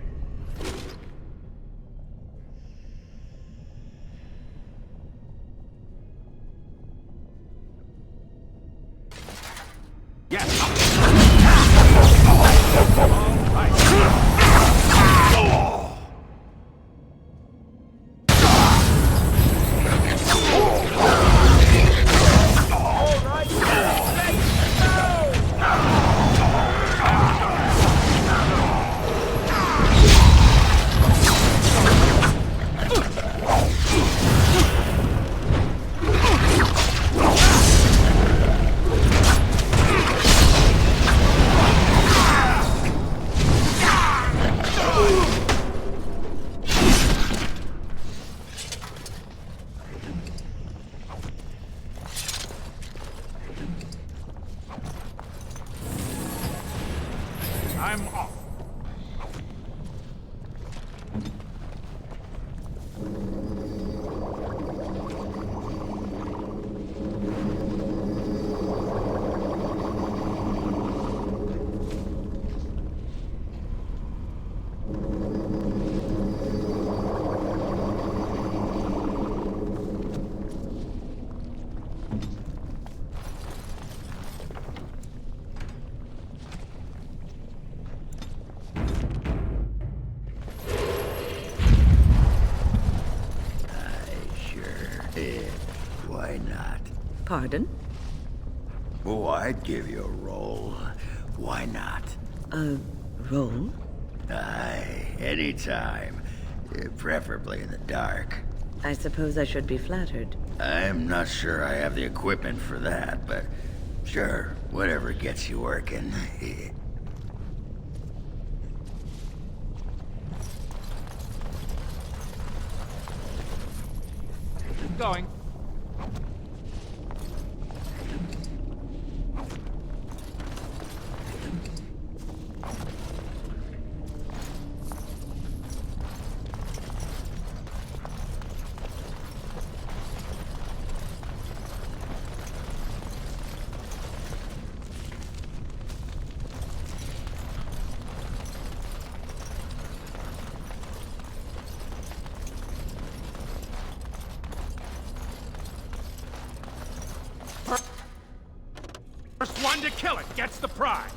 I'm off. Why not? Pardon? Oh, I'd give you a roll. Why not? A roll? Aye, anytime. Preferably in the dark. I suppose I should be flattered. I'm not sure I have the equipment for that, but sure, whatever gets you working. Going. First one to kill it gets the prize.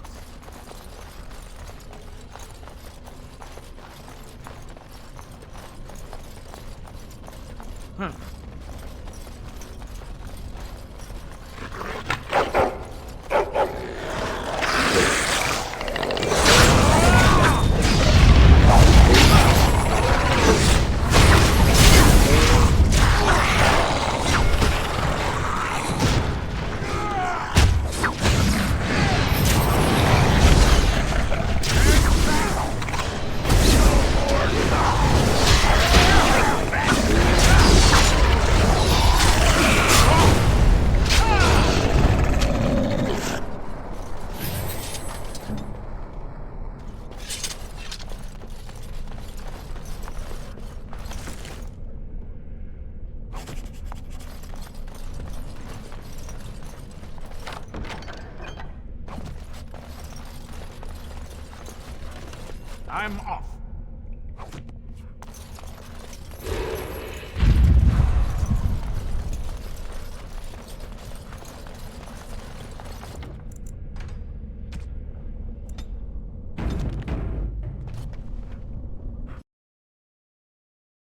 I'm off.